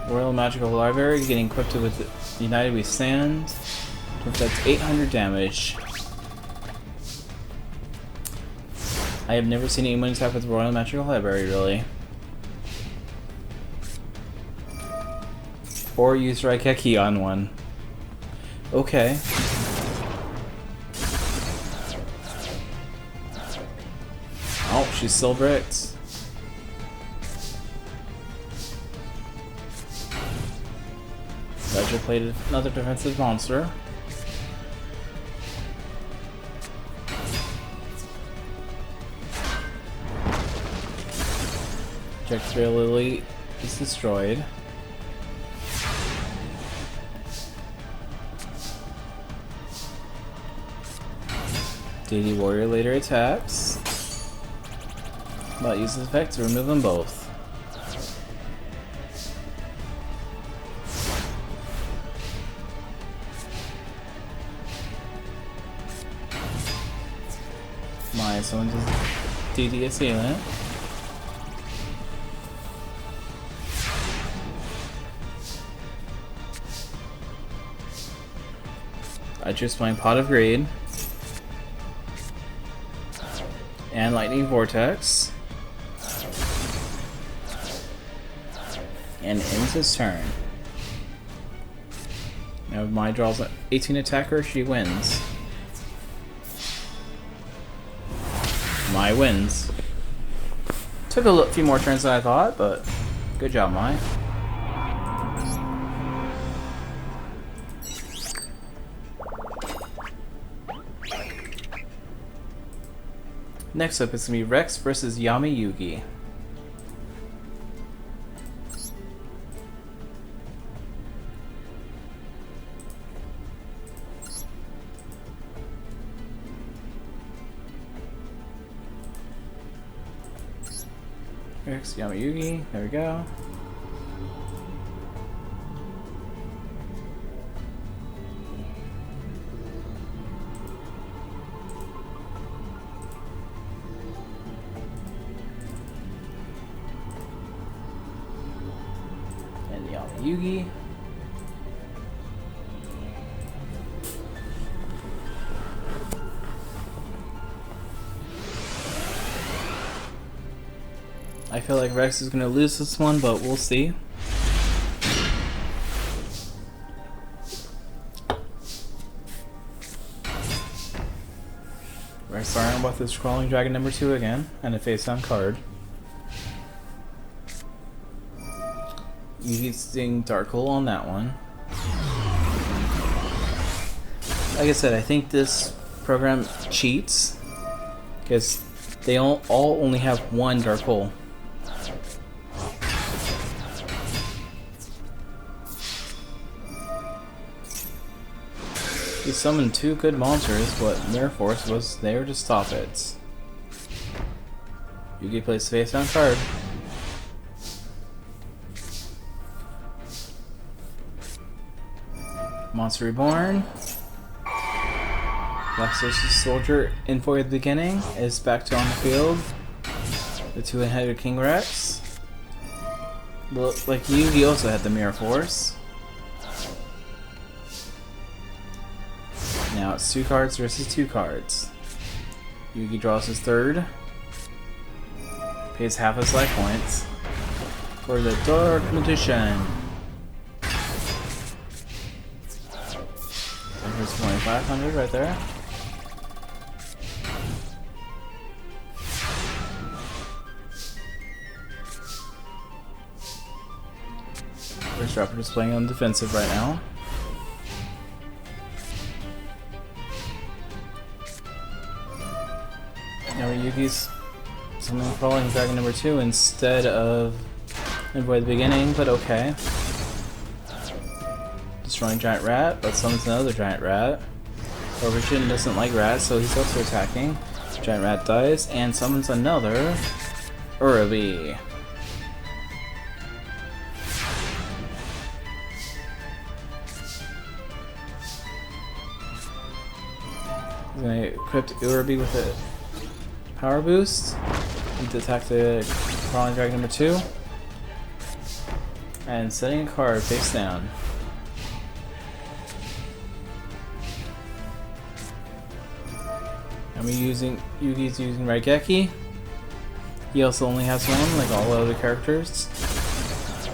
Royal Magical Library getting equipped with United We Stand. That's 800 damage. I have never seen anyone attack with Royal Magical Library, really. Or use Raikeki on one. Okay. Oh, she's still bricked. Ledger played another defensive monster. Projectile Lily is destroyed. Deity Warrior later attacks, but uses effect to remove them both. Someone just DD Assailant. I just playing Pot of Greed. And Lightning Vortex. And ends his turn. Now if my draws an 18 attacker, she wins. Mai wins. Took a few more turns than I thought, but good job, Mai. Next up, it's gonna be Rex versus Yami Yugi. Rex, Yami Yugi, there we go. Yugi. I feel like Rex is going to lose this one, but we'll see. Rex starting with this Crawling Dragon number 2 again, and a face-down card. Using Dark Hole on that one. Like I said, I think this program cheats because they all only have one Dark Hole. He summoned 2 good monsters, but Mirror Force was there to stop it. Yugi plays face down card. Monster Reborn. Blastoise Soldier in for the beginning is back to on the field. The 2-headed King Rex. Look, like Yugi also had the Mirror Force. Now it's 2 cards versus 2 cards. Yugi draws his 3rd. Pays half his life points for the Dark Magician. There's 2500 right there. First Dropper just playing on defensive right now. Now Yugi's summoning Crawling Dragon number 2 instead of Envoy the beginning, but okay. Destroying Giant Rat, but summons another Giant Rat. Origin doesn't like rats, so he's also attacking. Giant Rat dies and summons another Urubi. He's gonna equip Urbi with a power boost. Need to attack the Crawling Dragon number 2. And setting a card face down. Yugi's using Raigeki. He also only has one, like all other characters.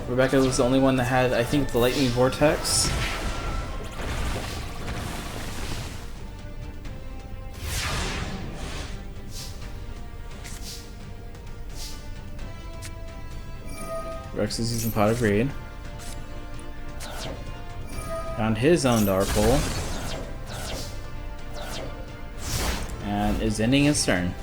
Rebecca was the only one that had, I think, the Lightning Vortex. Rex is using Pot of Greed. Found his own Dark Hole. And is ending his turn.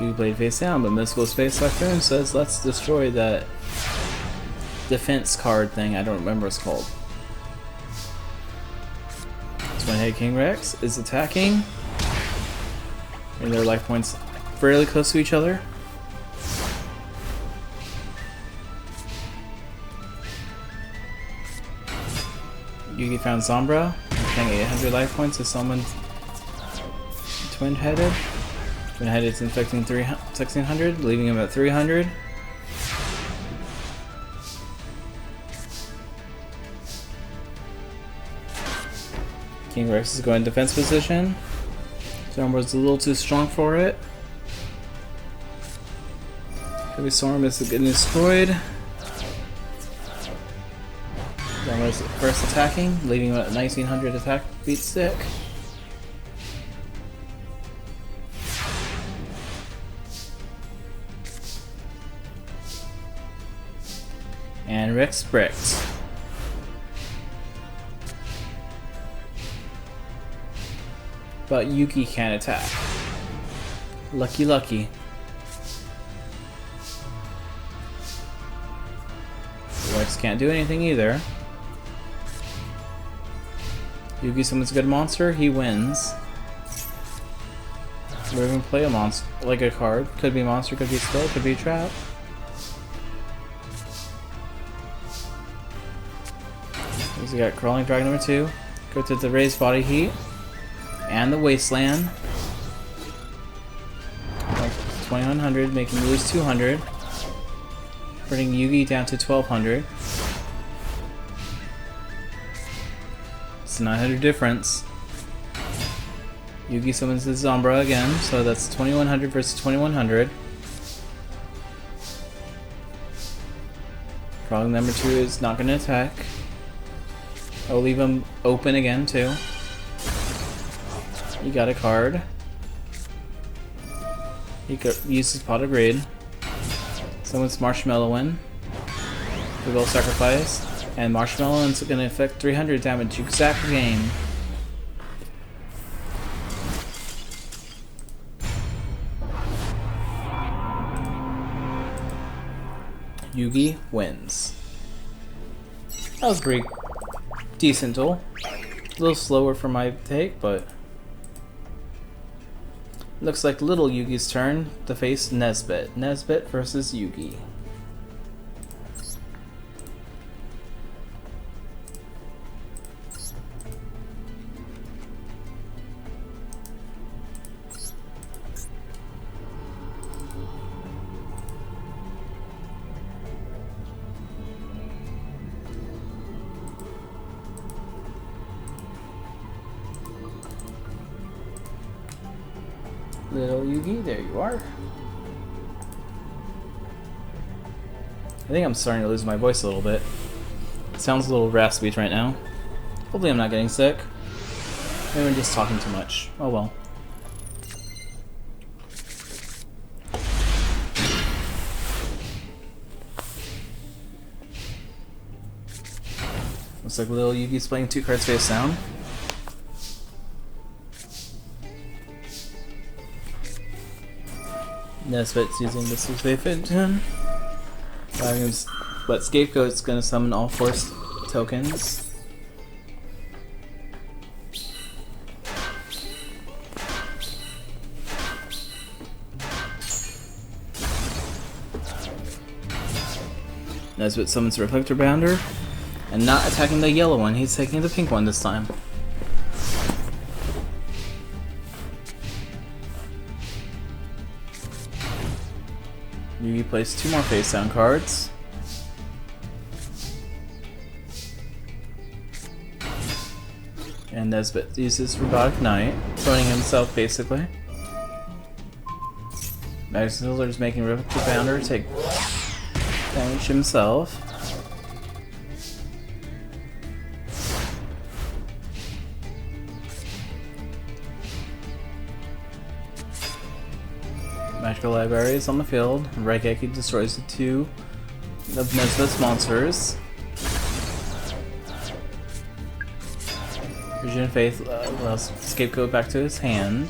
You played face down, but Mystical Space Spectrum says let's destroy that defense card thing. I don't remember what it's called. Twin-Headed King Rex is attacking. And their life points fairly close to each other. Yugi found Sombra, paying 800 life points to summon Twin-Headed. Twin-Headed is inflicting 1600, leaving him at 300. King Rex is going in defense position. Sombra's a little too strong for it. Heavy Storm is getting destroyed. Sombra's first attacking, leaving him at 1900 attack beat stick. And Rex bricked. But Yugi can't attack. Lucky, lucky. Rex can't do anything either. Yugi summons a good monster, he wins. We're gonna play a monster, like a card. Could be monster, could be spell, could be trap. We got Crawling Dragon number 2. Go to the Raised Body Heat. And the Wasteland. Like 2100, making you lose 200. Bringing Yugi down to 1200. It's a 900 difference. Yugi summons the Zombra again, so that's 2100 versus 2100. Crawling number 2 is not going to attack. I'll leave him open again too. You got a card. He could use his Pot of Greed. Someone's Marshmallowin. We will sacrifice. And Marshmallowin's gonna inflict 300 damage. Exact game. Yugi wins. That was pretty decent duel. A little slower for my take, but looks like little Yugi's turn to face Nesbit. Nesbit versus Yugi. Little Yugi, there you are. I think I'm starting to lose my voice a little bit. It sounds a little raspy right now. Hopefully I'm not getting sick. Maybe I'm just talking too much. Oh well. Looks like little Yugi's playing 2 cards face down. Nesbit's using this as Vafen. But Scapegoat's gonna summon all 4 tokens. Nesbit summons Reflector Bounder. And not attacking the yellow one, he's taking the pink one this time. Yugi plays 2 more face down cards. And Nesbit uses Robotic Knight, throwing himself basically. Maxilder is making Ripple Bounder take damage himself. Magical Library is on the field. Raigeki destroys the 2 of Nesbit's monsters. Vision of Faith allows Scapegoat back to his hand.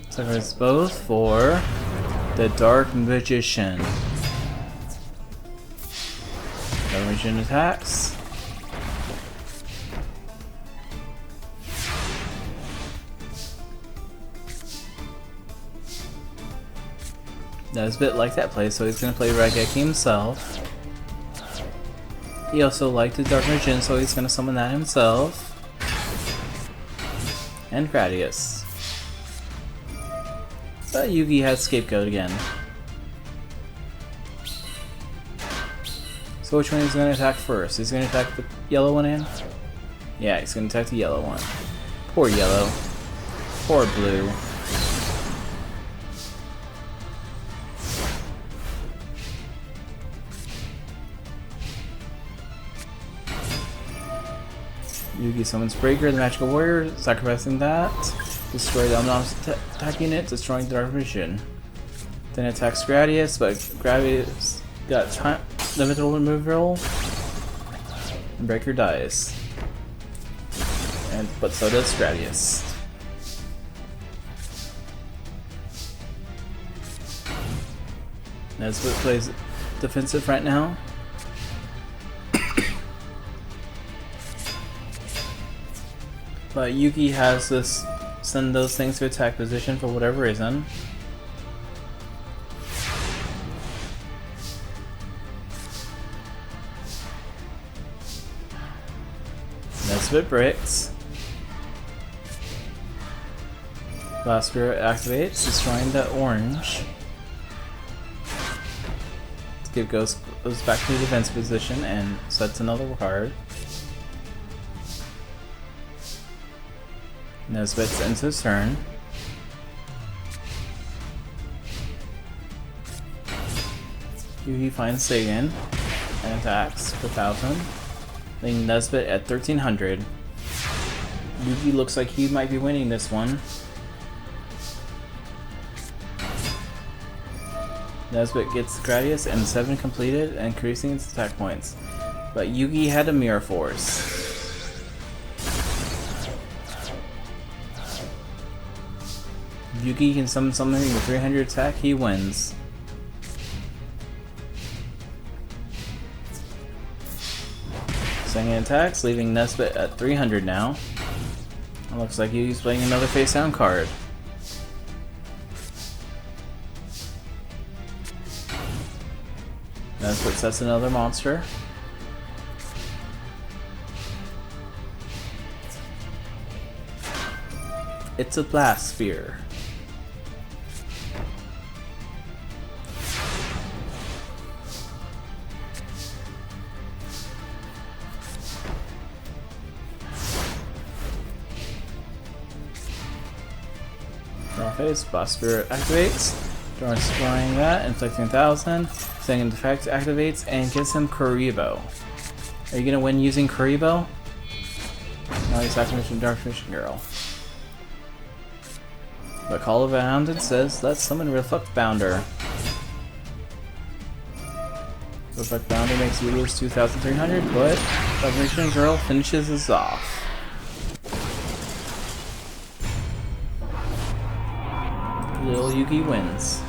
Sacrifice both for the Dark Magician. Dark Magician attacks. Nesbit liked that play, so he's gonna play Raigeki himself. He also liked the Dark Magician, so he's gonna summon that himself. And Gradius. But Yugi has Scapegoat again. So which one is he gonna attack first? He's gonna attack the yellow one in? Yeah, he's gonna attack the yellow one. Poor yellow. Poor blue. Yugi summons Breaker, the Magical Warrior, sacrificing that. Destroy the Omnibus attack unit, destroying the Dark Magician. Then attacks Gradius, but Gradius got limited removal, and Breaker dies. But so does Gradius. Nesbit plays defensive right now. But Yugi has this send those things to attack position for whatever reason. Nesbit bricks. Blast Spirit activates, destroying the orange. Skip goes back to the defense position and sets another card. Nesbit ends his turn. Yugi finds Sagan and attacks for 1000, leaving Nesbit at 1300. Yugi looks like he might be winning this one. Nesbit gets Gradius and 7 completed, increasing its attack points. But Yugi had a Mirror Force. Yugi can summon something with 300 attack, he wins. Second attacks, leaving Nesbit at 300 now. It looks like Yugi's playing another face down card. Nesbit sets another monster. It's a Blast Sphere. Face, Blast Spirit activates, destroying that, inflicting 1000, second effect activates, and gives him Kuribo. Are you gonna win using Kuribo? No, he's activating Dark Mission Girl. But Call of the Hounded says, let's summon Reflect Bounder. Reflect Bounder makes you lose 2300, but Dark Mission Girl finishes us off. Little Yugi wins.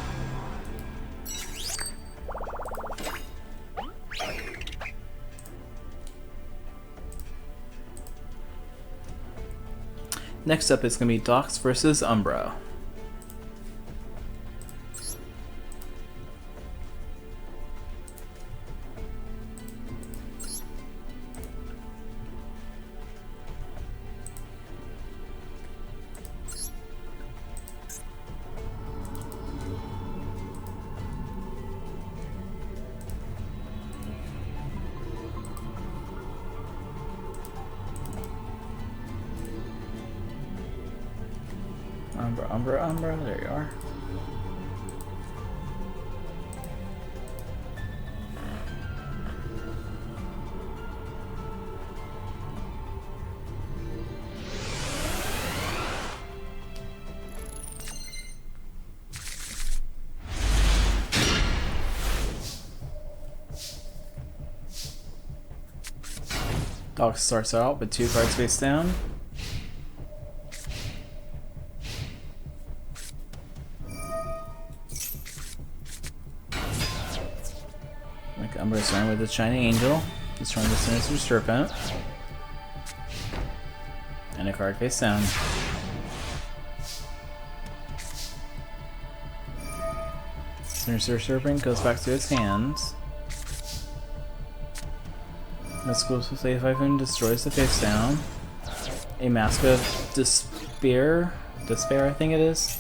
Next up is going to be Dox versus Umbra. Umbra, Umbra, Umbra. There you are. Doc starts out with 2 cards face down. Like Umbra starting with the Shining Angel, destroying the Sinister Serpent, and a card face down. Sinister Serpent goes back to his hands. Let's go to play 5 and destroys the face down. A Mask of Despair, I think it is.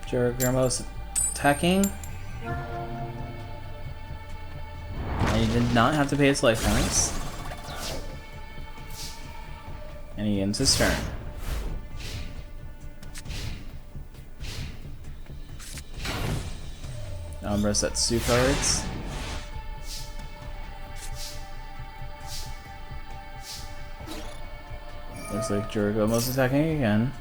Jaragramo's attacking. And he did not have to pay his life points. And he ends his turn. Umbra sets 2 cards. Looks like Jaragramo's attacking again.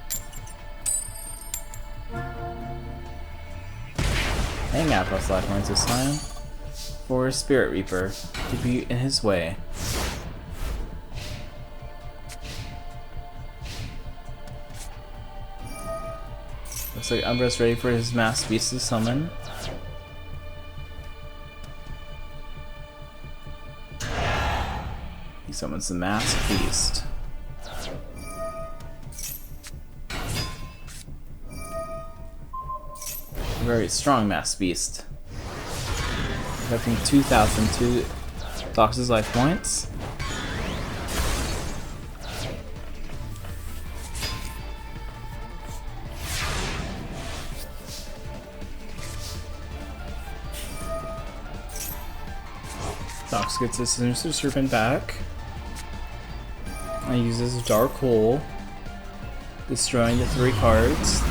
Hang out plus life points this time. For Spirit Reaper to be in his way. Looks like Umbra's ready for his Masked Beast to summon. He summons the Masked Beast. A very strong Masked Beast. Affecting 2,002 Dox's life points. Dox gets his Sinister Serpent back. And uses Dark Hole, destroying the 3 cards.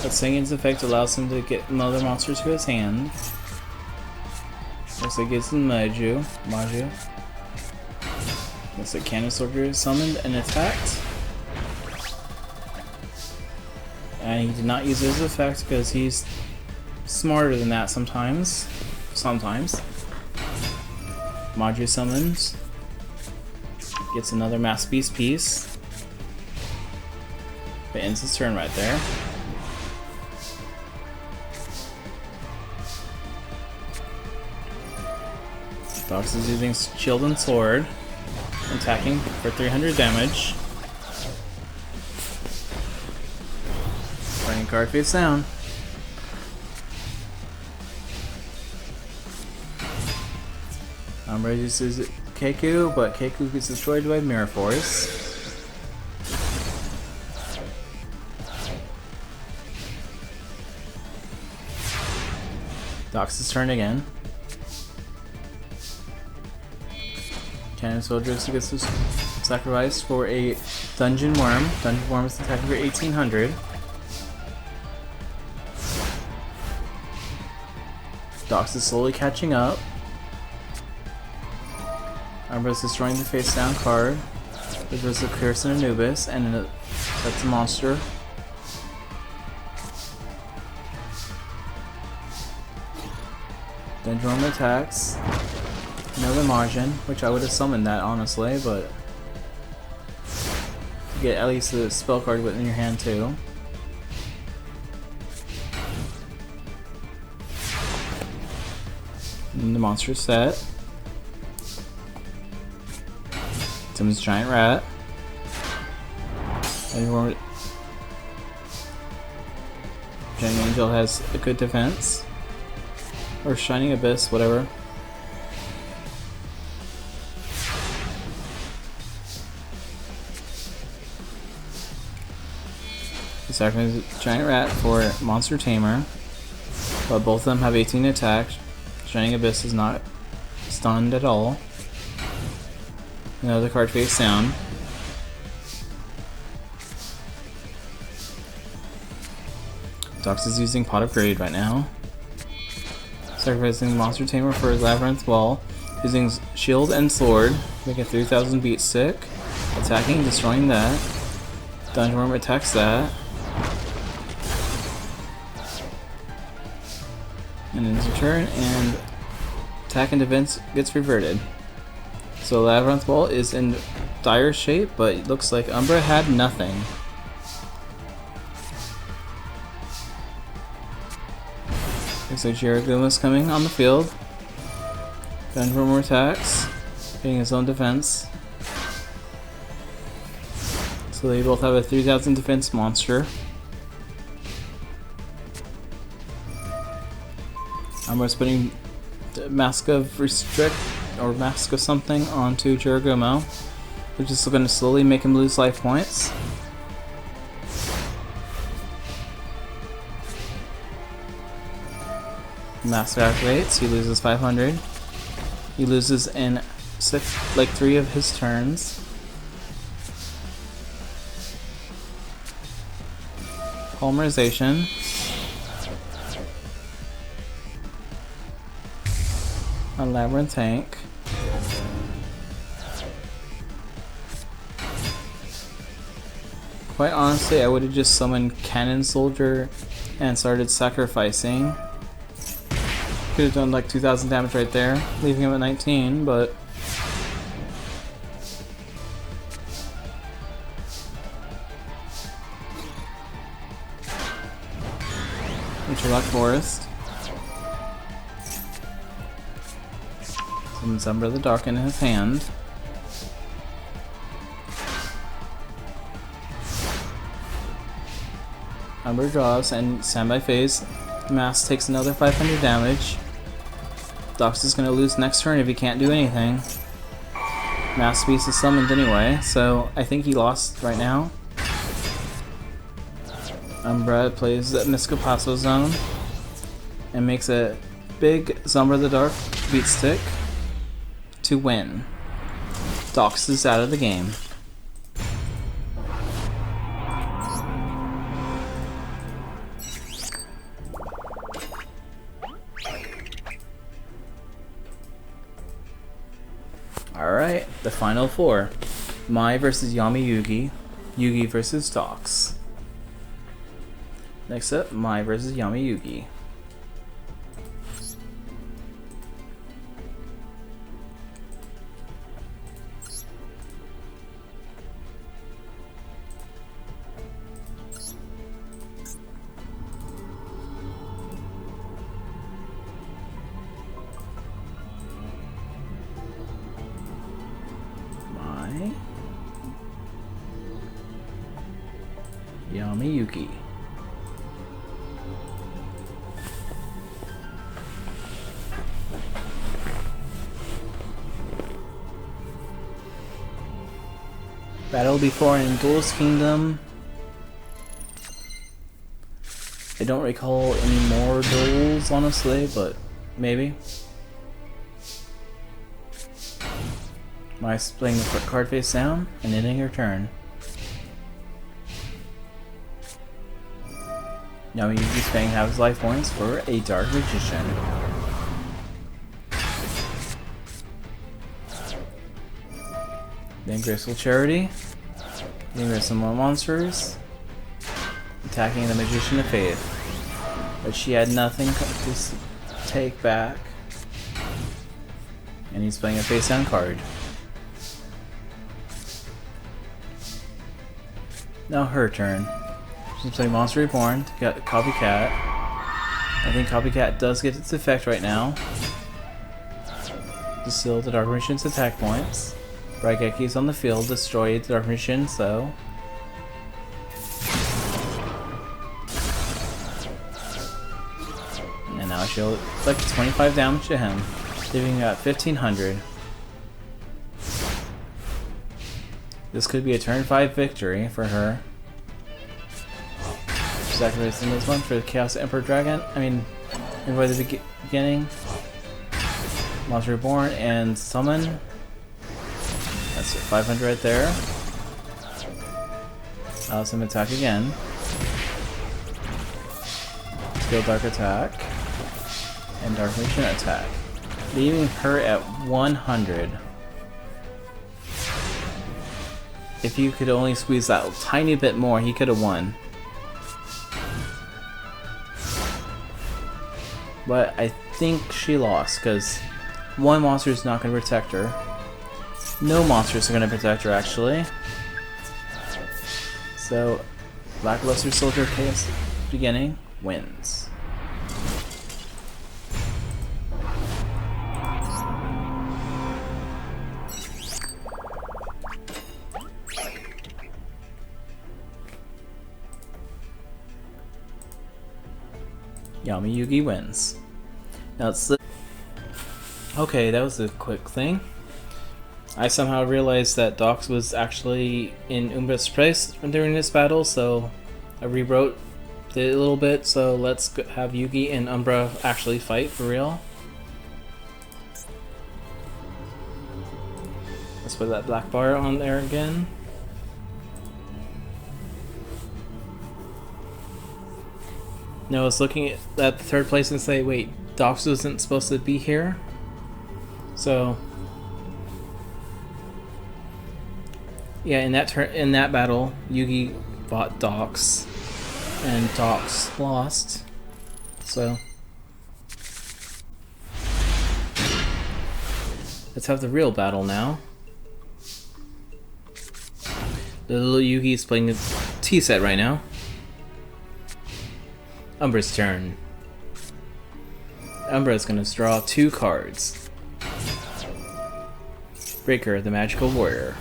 But Singing's effect allows him to get another monster to his hand. Looks like it's Maju. Looks like Cannon Soldier is summoned and attacked. And he did not use his effect because he's smarter than that sometimes. Maju summons. Gets another Masked Beast piece. But ends his turn right there. Dox is using Shield and Sword, attacking for 300 damage. Running card face down. Umbra uses Keku, but Keku gets destroyed by Mirror Force. Dox's turn again. Cannon Soldier gets sacrificed for a Dungeon Worm. Dungeon Worm is attacking for 1800. Dox is slowly catching up. Umbra's destroying the face down card. There's a Curse and Anubis, and that's a monster. Dungeon Worm attacks. Another Margin, which I would have summoned that honestly, but to get at least a spell card within your hand too. And the monster set. Summons Giant Rat. Giant Angel has a good defense. Or Shining Abyss, whatever. Sacrifice Giant Rat for Monster Tamer, but both of them have 18 attack. Shining Abyss is not stunned at all. Another card face down. Dox is using Pot of Greed right now. Sacrificing Monster Tamer for his Labyrinth Ball. Using Shield and Sword. Make a 3000 beat stick. Attacking, destroying that. Dungeon Worm attacks that. And ends your turn, and attack and defense gets reverted. So Labyrinth Ball is in dire shape, but it looks like Umbra had nothing. Looks like Jerigoma's coming on the field. Dungeon Worm attacks, getting his own defense. So they both have a 3000 defense monster. Umbra's putting Mask of Restrict or Mask of something onto Jerigomo, which is going to slowly make him lose life points. Mask activates, he loses 500. He loses in 3 of his turns. Polymerization. On Labyrinth Tank. Quite honestly, I would have just summoned Cannon Soldier and started sacrificing. Could have done like 2000 damage right there, leaving him at 19, but Black Forest. Summons Umbra the Dark in his hand. Umbra draws and standby phase. Mask takes another 500 damage. Dox is going to lose next turn if he can't do anything. Mask Beast is summoned anyway, so I think he lost right now. Umbra plays the Miscapasso Zone and makes a big Umbra the Dark beat stick to win. Dox is out of the game. Alright, the final four. Mai versus Yami Yugi. Yugi versus Dox. Next up, Mai versus Yami Yugi. Mai. Yami Yugi. Battle before in Duelist Kingdom. I don't recall any more duels, honestly, but maybe. Mai's playing the card face down and ending her turn. Yami Yugi's paying half his life points for a Dark Magician. Then Graceful Charity. Then there's some more monsters. Attacking the Magician of Faith. But she had nothing to take back. And he's playing a face down card. Now her turn. She's playing Monster Reborn to get Copycat. I think Copycat does get its effect right now. Distill the Dark Magician's attack points. Braigeki's on the field, destroy the Dark Magician, so. And now she'll inflict 25 damage to him, leaving at 1500. This could be a turn 5 victory for her. She's activating this one for the Chaos Emperor Dragon. And by the beginning. Monster Reborn and Summon. That's 500 right there. Allows him to attack again. Field Dark attack. And Dark Magician attack. Leaving her at 100. If you could only squeeze that a tiny bit more, he could have won. But I think she lost, because one monster is not going to protect her. No monsters are going to protect her, actually. So, Lackluster Soldier Chaos Beginning wins. Yami Yugi wins. Now it's okay, that was a quick thing. I somehow realized that Dox was actually in Umbra's place during this battle, so I rewrote it a little bit. So let's have Yugi and Umbra actually fight for real. Let's put that black bar on there again. No, I was looking at the third place and say, wait, Dox wasn't supposed to be here? So, yeah, in that battle, Yugi fought Dox, and Dox lost. So, let's have the real battle now. The little Yugi is playing the T set right now. Umbra's turn. Umbra's gonna draw 2 cards. Breaker, the Magical Warrior.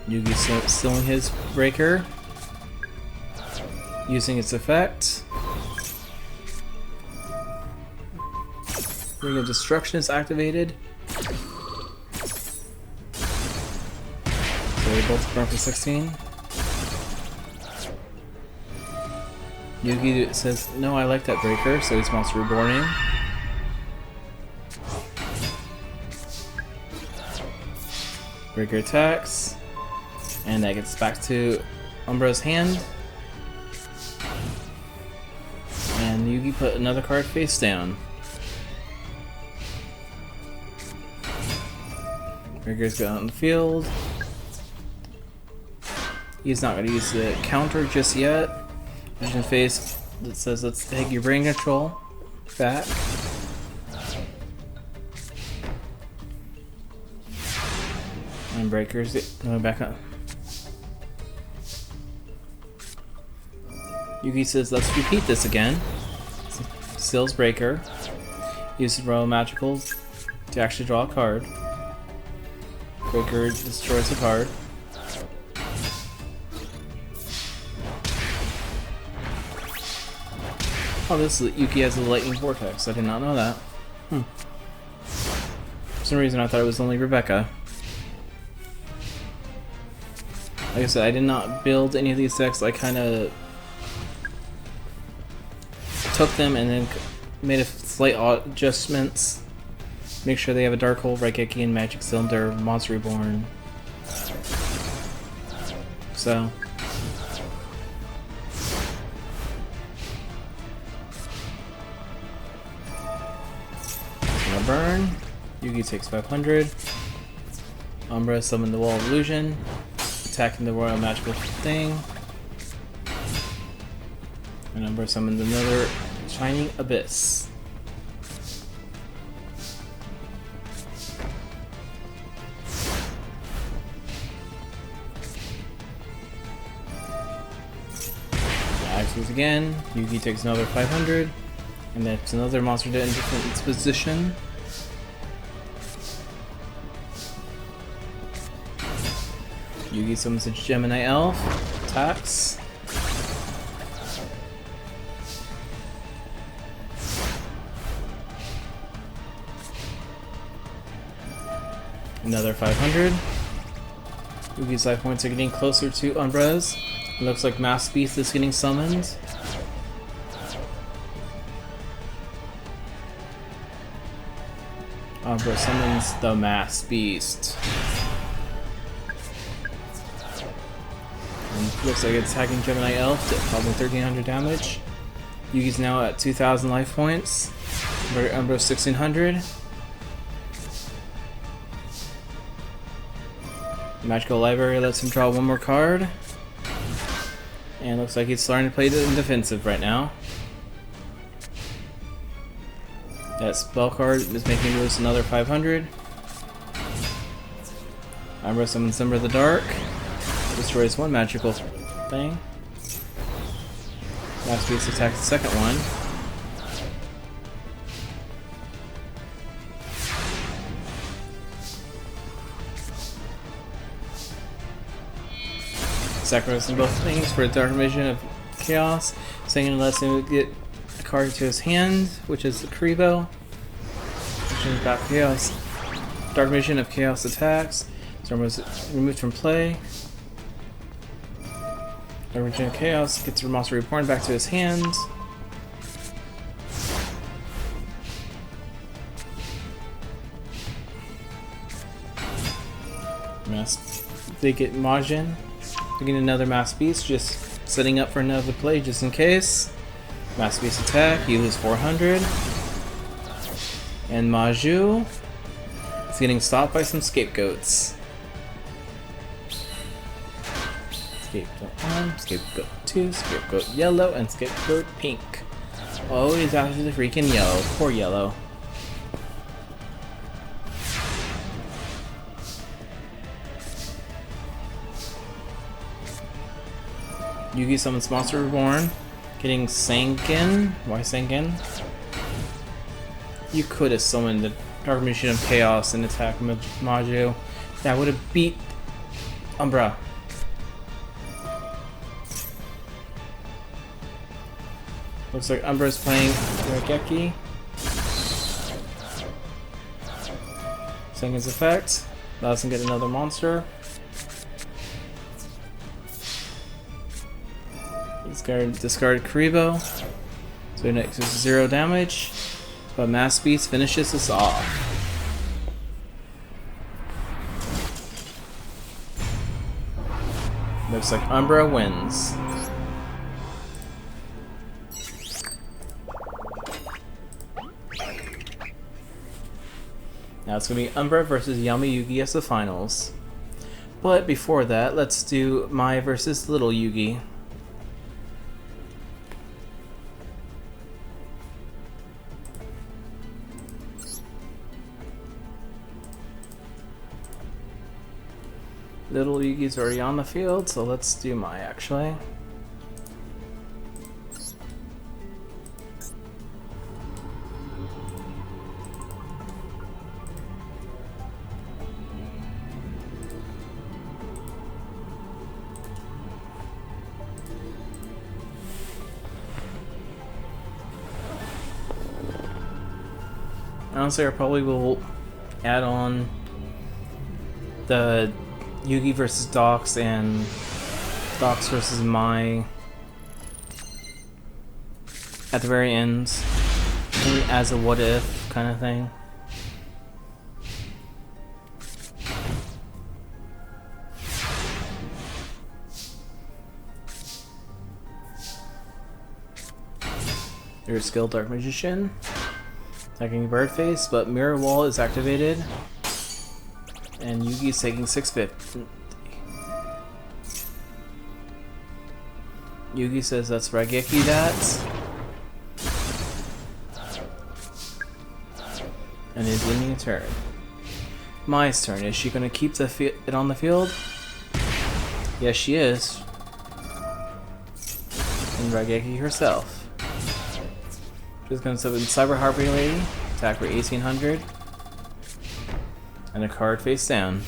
Yugi stealing his Breaker, using its effect. Ring of Destruction is activated. So they both burn for 16. Yugi says, no, I like that Breaker, so he's Monster Reborning. Breaker attacks. And that gets back to Umbra's hand. And Yugi put another card face down. Breaker's going out in the field. He's not going to use the counter just yet. Vision face that says, let's take your brain control back. And Breaker's going back up. Yugi says, let's repeat this again. Steals Breaker. Uses Royal Magical to actually draw a card. Breaker destroys a card. Oh, this is, Yuki has a Lightning Vortex. I did not know that. For some reason I thought it was only Rebecca. Like I said, I did not build any of these decks. I kind of took them and then made a slight adjustments. Make sure they have a Dark Hole, Raigeki, and Magic Cylinder, Monster Reborn. So. Gonna burn. Yugi takes 500. Umbra summon the Wall of Illusion. Attacking the Royal Magical thing. And Umbra summoned another Shining Abyss. Axes again. Yugi takes another 500. And that's another monster dead in different position. Yugi summons a Gemini Elf. Attacks. Another 500. Yugi's life points are getting closer to Umbra's. It looks like Mass Beast is getting summoned. Umbra summons the Mass Beast. And looks like it's attacking Gemini Elf at probably 1300 damage. Yugi's now at 2000 life points. Umbra's 1600. Magical Library lets him draw one more card. And looks like he's starting to play in defensive right now. That spell card is making him lose another 500. Umbra summons Ember of the Dark. Destroys one magical thing. Mass Beast attacks the second one. Sacrificing both things for a Dark Vision of Chaos. Second lets him get a card to his hand, which is the Karibo. Vision of Chaos. Dark Vision of Chaos attacks. Storm was removed from play. Dark Vision of Chaos gets the monster reborn back to his hand. They get Majin. They get another Mass Beast, just setting up for another play just in case. Mass Beast attack, you lose 400. And Maju is getting stopped by some scapegoats. Scapegoat 1, scapegoat 2, scapegoat yellow, and scapegoat pink. Oh, he's after the freaking yellow. Poor yellow. Yugi summons Monster Reborn, getting Sankin. Why Sankin? You could have summoned the Dark Machine of Chaos and attacked Maju. That would have beat Umbra. Looks like Umbra's playing Rageki. Sankin's effect allows him to get another monster. Discard Karibo, so next is 0 damage, but Mass Beast finishes us off. Looks like Umbra wins. Now it's going to be Umbra versus Yami Yugi as the finals. But before that, let's do Mai versus Little Yugi. Little Yugi's already on the field, so let's do Mai actually. Honestly, I probably will add on the Yugi versus Dox and Dox versus Mai at the very end, maybe as a what if kind of thing. Your skill Dark Magician, attacking Bird Face, but Mirror Wall is activated. And Yugi's taking 650. Yugi says that's Rageki that. And is winning a turn. Mai's turn. Is she going to keep it on the field? Yes, she is. And Rageki herself. She's going to summon Cyber Harpy Lady. Attack for 1800. And a card face down.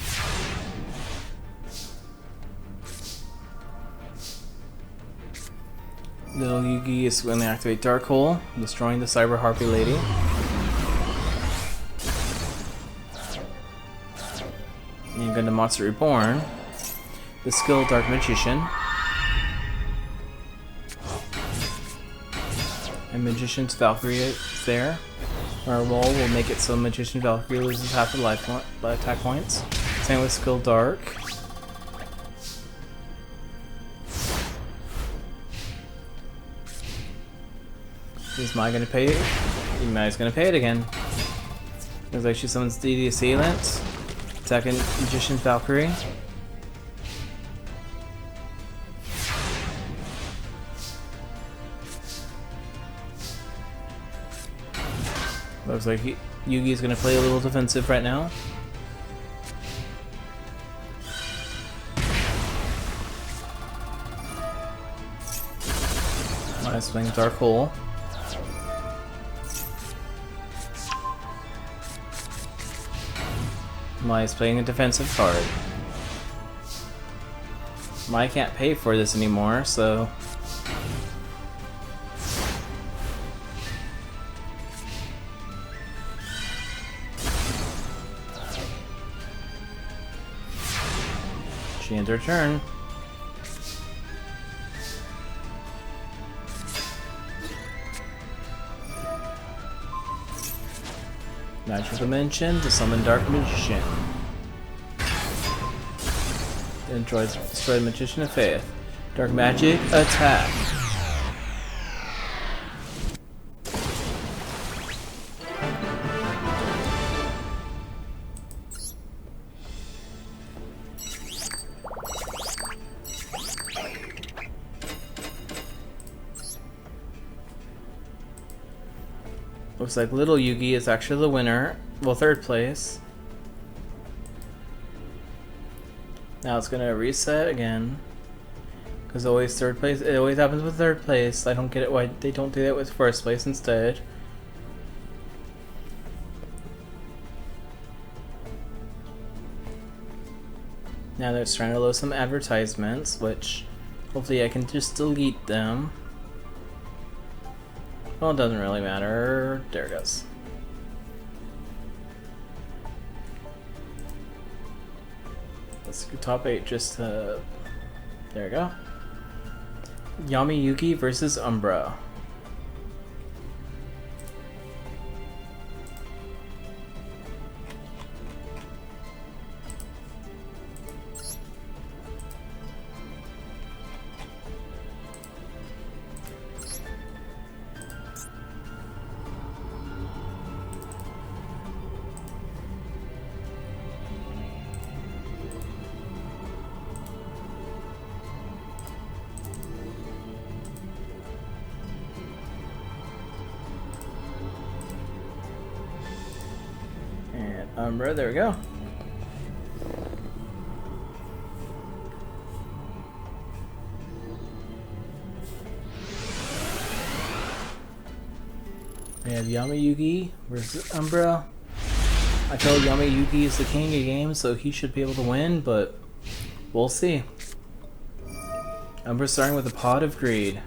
Little Yugi is going to activate Dark Hole, destroying the Cyber Harpy Lady. And you're going to Monster Reborn. The skill Dark Magician. And Magician's Valkyrie is there. Our roll will make it so Magician Valkyrie loses half the life attack points. Same with Skill Dark. Is Mai gonna pay it? Mai's gonna pay it again. Looks like she summons the Assailant. Attacking Magician Valkyrie. Looks like Yugi's gonna play a little defensive right now. Mai's playing Dark Hole. Mai's playing a defensive card. Mai can't pay for this anymore, so... she ends her turn. Magical Dimension to summon Dark Magician. Then destroy the Magician of Faith. Dark Magic, attack. Looks like Little Yugi is actually the winner. Well, third place. Now it's gonna reset again. Because always third place. It always happens with third place. I don't get it why they don't do that with first place instead. Now they're trying to load some advertisements, which hopefully I can just delete them. Well, it doesn't really matter. There it goes. Let's go top 8 just to... There we go. Yami Yugi versus Umbra. Umbra, there we go. We have Yami Yugi versus Umbra. I feel Yami Yugi is the king of games, so he should be able to win, but we'll see. Umbra starting with a Pot of Greed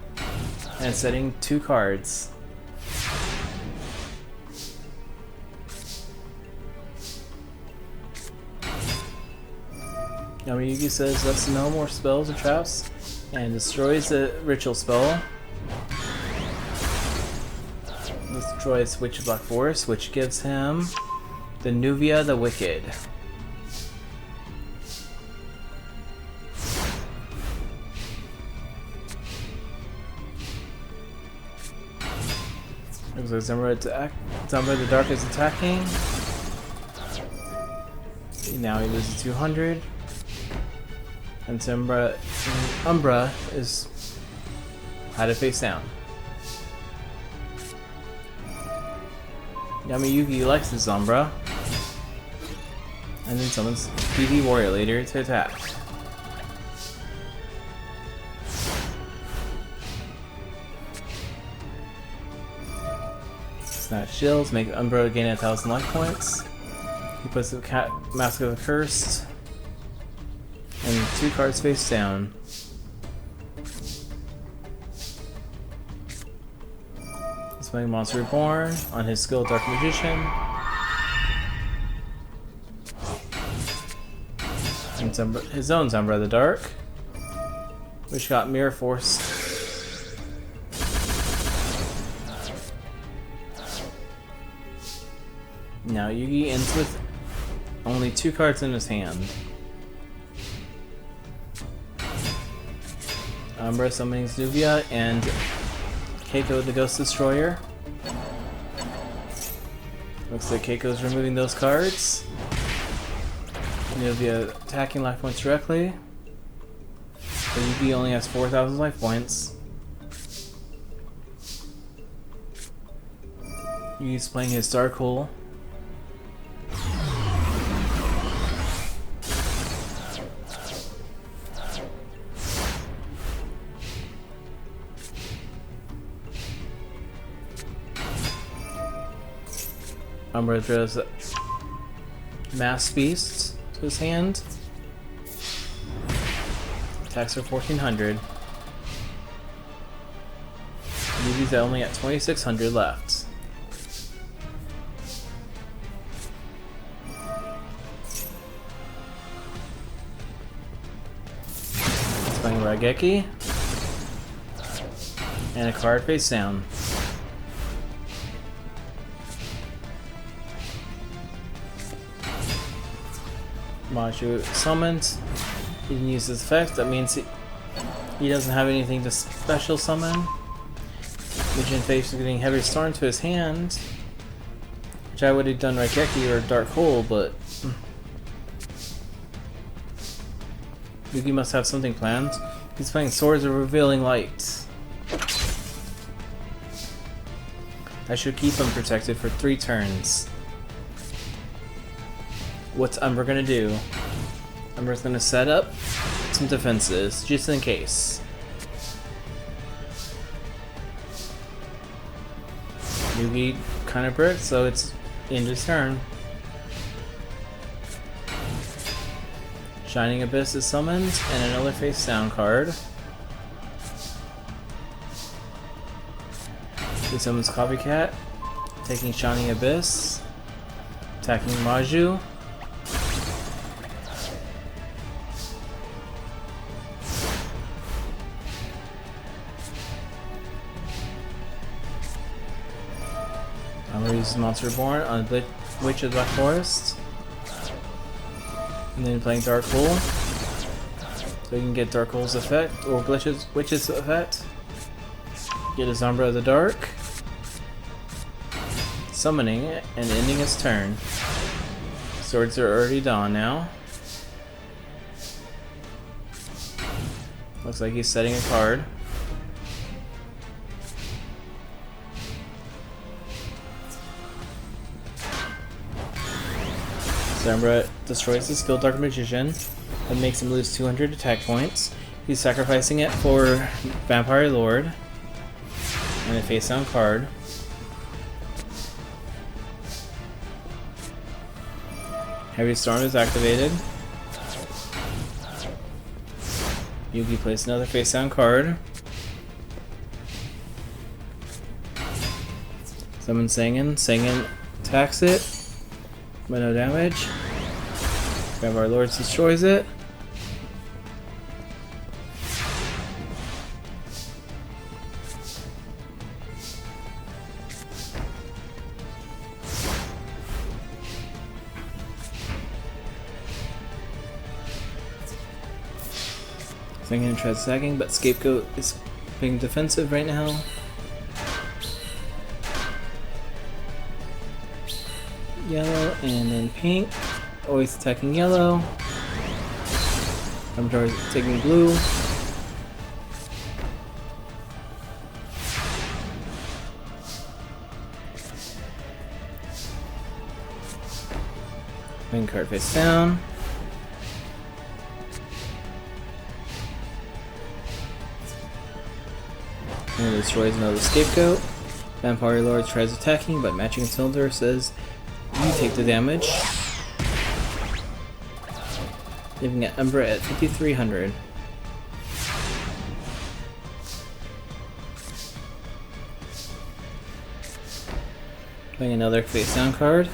and setting 2 cards. Yami Yugi says that's no more spells or traps and destroys the ritual spell. Destroys Witch of Black Forest, which gives him the Nuvia the Wicked. Looks like Zambra the Dark is attacking. Now he loses 200. And Umbra is had it face down. Yami Yugi likes this Umbra. And then summons PV Warrior later to attack. Snatch shields, make Umbra gain 1,000 life points. He puts the Mask of the Cursed. And 2 cards face down. He's playing Monster Reborn on his skill Dark Magician. And his own Zambra the Dark, which got Mirror Force. Now Yugi ends with only 2 cards in his hand. Umbra summoning Zuvia and Keiko the Ghost Destroyer. Looks like Keiko's removing those cards. Zuvia attacking life points directly. So Yugi only has 4,000 life points. Yugi's playing his Dark Hole. Umbra throws Mass Beast to his hand. Attacks for 1,400. Yugi's only at 2,600 left. He's playing Raigeki. And a card face down. Maju summoned. He can use his effect. That means he doesn't have anything to special summon. Vision Face is getting Heavy Storm to his hand, which I would have done Raigeki or Dark Hole, but Yugi must have something planned. He's playing Swords of Revealing Light. I should keep him protected for 3 turns. What's Umbra gonna do? Umbra's gonna set up some defenses, just in case. Yugi kind of bricked, so it's end his turn. Shining Abyss is summoned, and another face down card. He summons Copycat, taking Shining Abyss, attacking Maju. I'm gonna use Monster Reborn on Witch of the Black Forest. And then playing Dark Hole. So you can get Dark Hole's effect, or Witch's effect. Get his Umbra of the Dark. Summoning it and ending his turn. Swords are already done now. Looks like he's setting a card. Umbra destroys the skill Dark Magician and makes him lose 200 attack points. He's sacrificing it for Vampire Lord and a face down card. Heavy Storm is activated. Yugi plays another face down card. Summons Sangan. Sangan attacks it. But no damage. Vampire Lord destroys it. Sangan tries sagging, but Scapegoat is being defensive right now. Yellow and then pink. Always attacking yellow. I'm taking blue. Main card face down. And destroys another Scapegoat. Vampire Lord tries attacking, but Matching Cylinder says you take the damage. Leaving at Umbra at 5,300. Playing another face down card.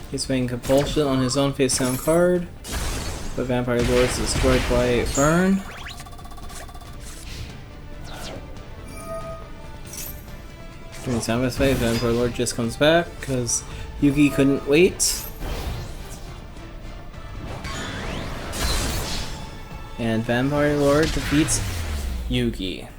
He's playing Compulsion on his own face down card, but Vampire Lord is destroyed by Burn. Sound with Faith, Vampire Lord just comes back because Yugi couldn't wait. And Vampire Lord defeats Yugi.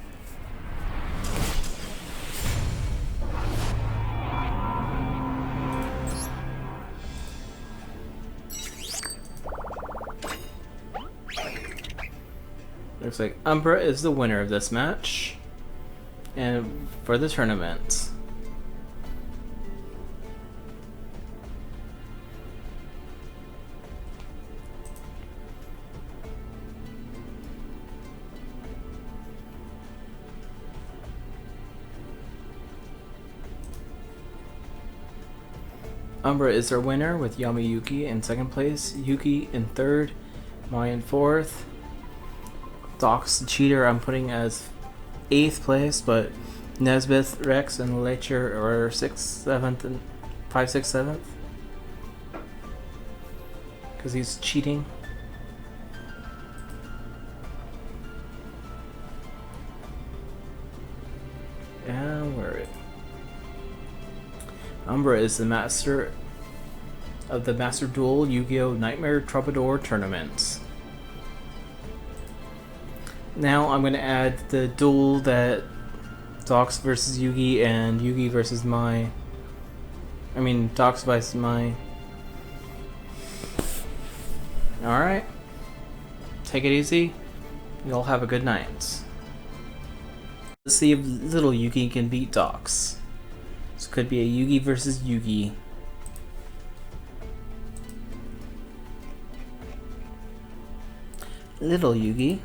Looks like Umbra is the winner of this match. And for the tournament. Umbra is our winner with Yami Yuki in second place, Yuki in third, Mai in fourth. Doc's the cheater I'm putting as 8th place, but Nesbeth, Rex, and Lecher are 6th, 7th, and 5, 6, 7th. Because he's cheating. And where it? Umbra is the master of the Master Duel Yu-Gi-Oh! Nightmare Trobadour tournament. Now I'm going to add the duel that Dox versus Yugi and Yugi versus Mai. I mean, Dox versus Mai. Alright. Take it easy. Y'all have a good night. Let's see if little Yugi can beat Dox. This could be a Yugi versus Yugi. Little Yugi.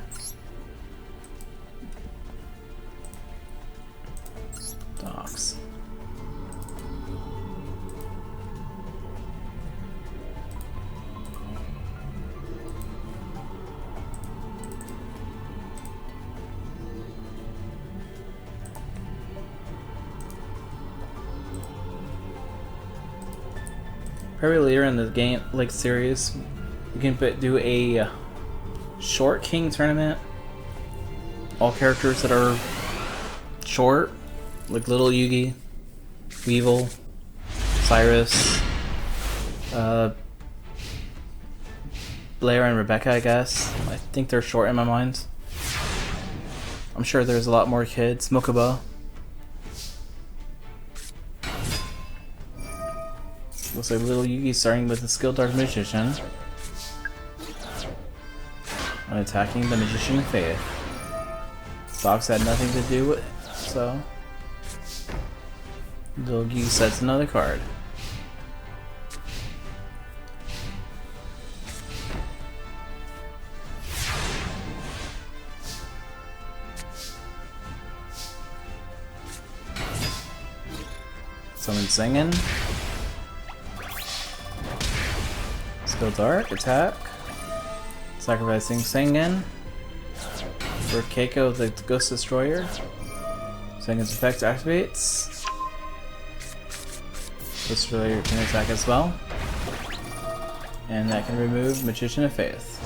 Dox. Probably later in the game, like series, we can do a short king tournament. All characters that are short, like Little Yugi, Weevil, Cyrus, Blair and Rebecca, I guess. I think they're short in my mind. I'm sure there's a lot more kids. Mokuba. Looks like Little Yugi starting with the skilled Dark Magician. And attacking the Magician of Faith. Dox had nothing to do with it, so Little Yugi sets another card. Summon Singen. Skill Dark, attack. Sacrificing Singen. For Keiko, the Ghost Destroyer. Singen's effect activates. Ghost Destroyer can attack as well. And that can remove Magician of Faith.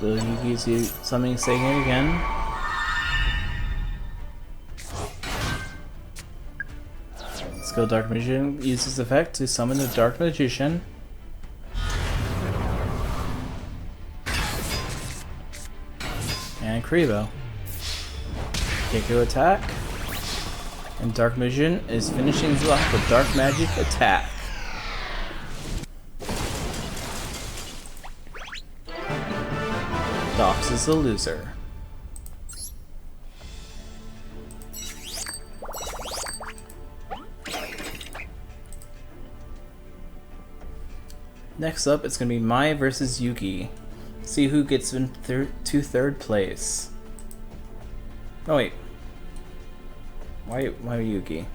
Little Yugi's summoning Singen again. Skill Dark Magician uses effect to summon the Dark Magician. And Kribo. Keiko attack. And Dark Magician is finishing off with Dark Magic attack. Dox is the loser. Next up, it's going to be Mai versus Yuki. See who gets in to third place. Oh wait. Why Yuki?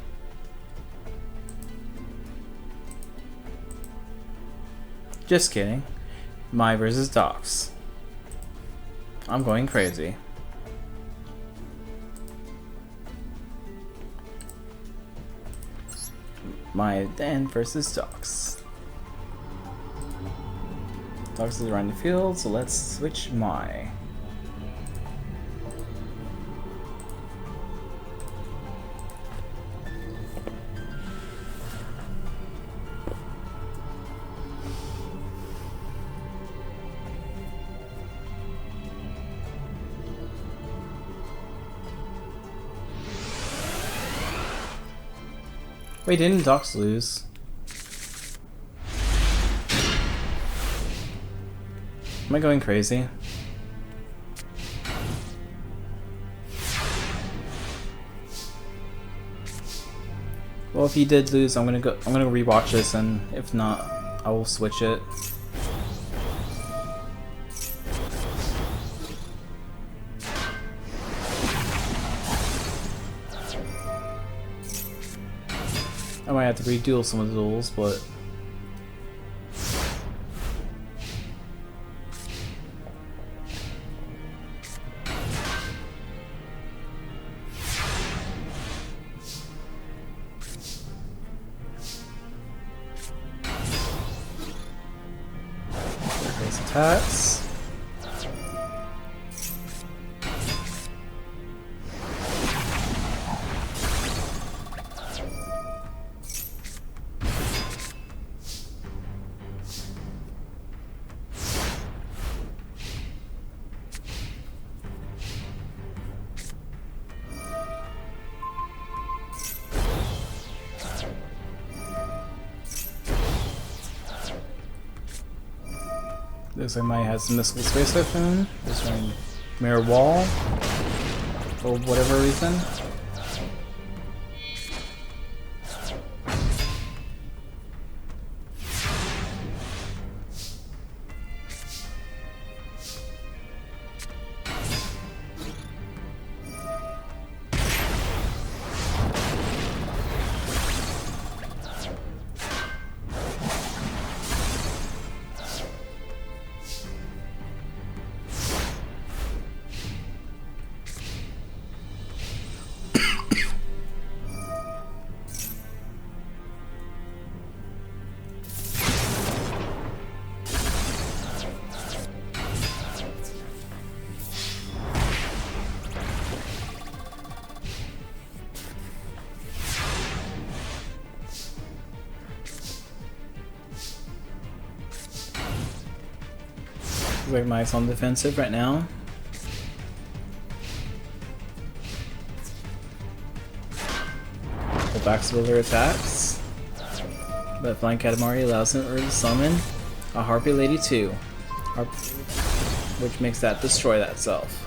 Just kidding. Mai versus Dox. I'm going crazy. My then versus Dox. Dox is around the field, so let's switch my. Wait, didn't Dox lose? Am I going crazy? Well, if he did lose, I'm gonna rewatch this, and if not, I will switch it. I might have to redo some of the duels, but there's attacks. Looks like Maya has some mystical space typhoon. This one, mirror wall, for whatever reason. Looks like Mike's on defensive right now. Pull back with her attacks. But Flying Katamari allows her to summon a Harpy Lady 2. Which makes that destroy that self.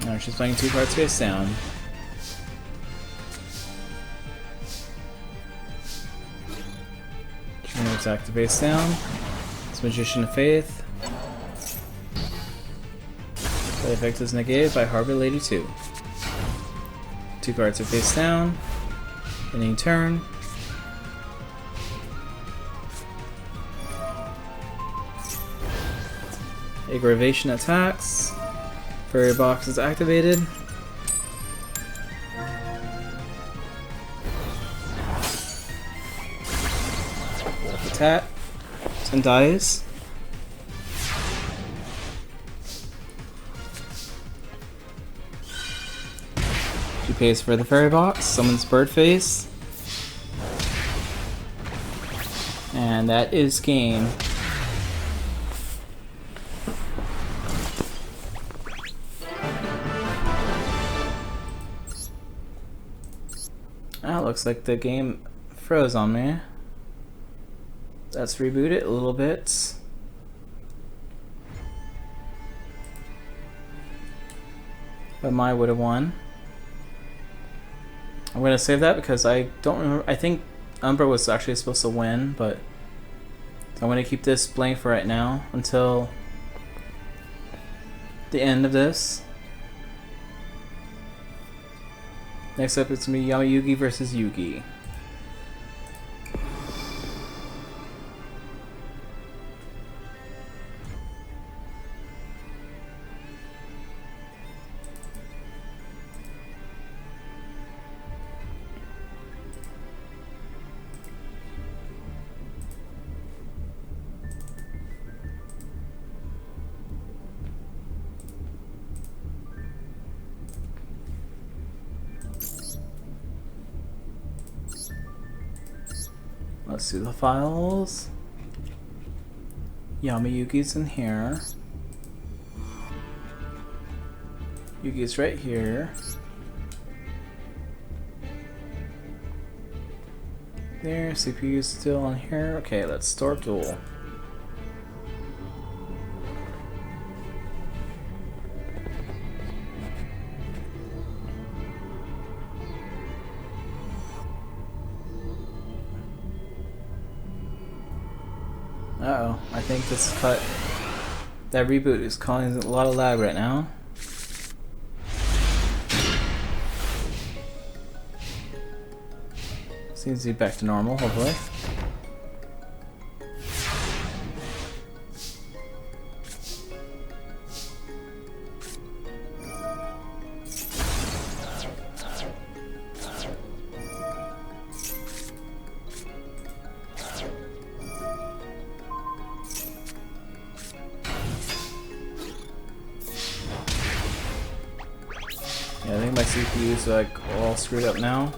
Now she's playing 2 cards face down. She's going to attack the face down. Magician of Faith. The effect is negated by Harbor Lady 2. 2 cards are face down. Ending turn. Aggravation attacks. Fairy Box is activated. Attack. And dies. She pays for the fairy box, summons bird face, and that is game. Ah, looks like the game froze on me. Let's reboot it a little bit. But Mai would have won. I'm gonna save that because I don't remember. I think Umbra was actually supposed to win, but I'm gonna keep this blank for right now until the end of this. Next up, it's gonna be Yamayugi versus Yugi. let's do the files. Yuki's in here. Yuki's right here. There, CPU's still on here. Okay, let's start duel. Uh-oh, I think this cut. That reboot is causing a lot of lag right now. Seems to be back to normal, hopefully. Yeah, I think my CPU is like all screwed up now.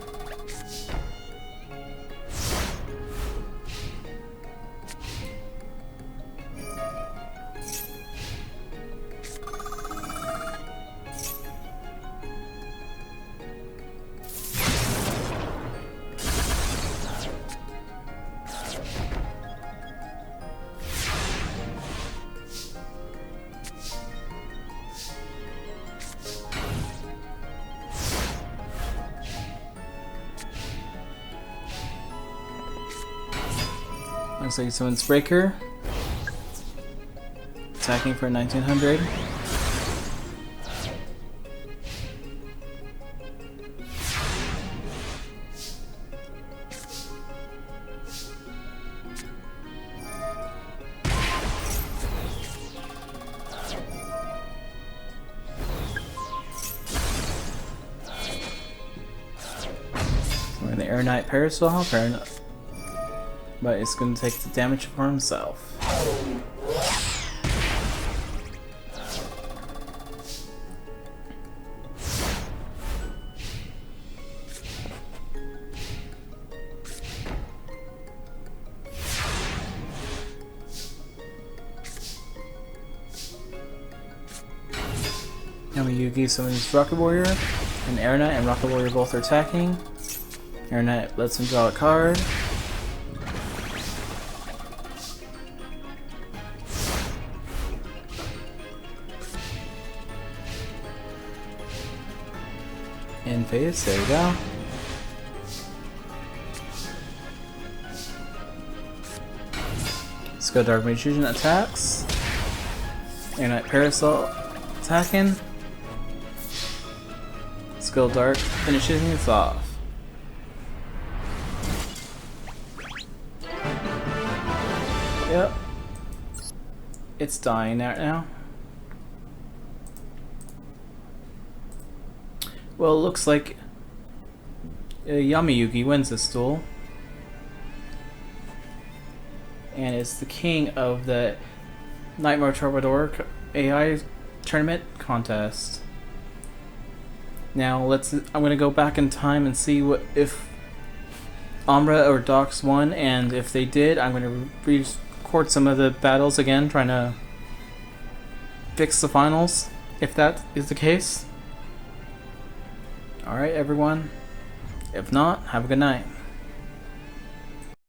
Looks like someone's breaker. Attacking for 1900. We're in the Air Knight Parasol. But it's going to take the damage for himself. Yuki summons Rocket Warrior, and Air Knight and Rocket Warrior both are attacking. Air Knight lets him draw a card. In phase, there we go. Let's go Dark Magician attacks. Air Knight Parasol attacking. Skill Dark finishes it off. Yep. It's dying right now. Well, it looks like Yuki wins this duel. And is the king of the Nightmare Trobadour AI tournament contest. Now I'm gonna go back in time and see what if Umbra or Docs won, and if they did, I'm gonna record some of the battles again, trying to fix the finals, if that is the case. Alright everyone, if not, have a good night.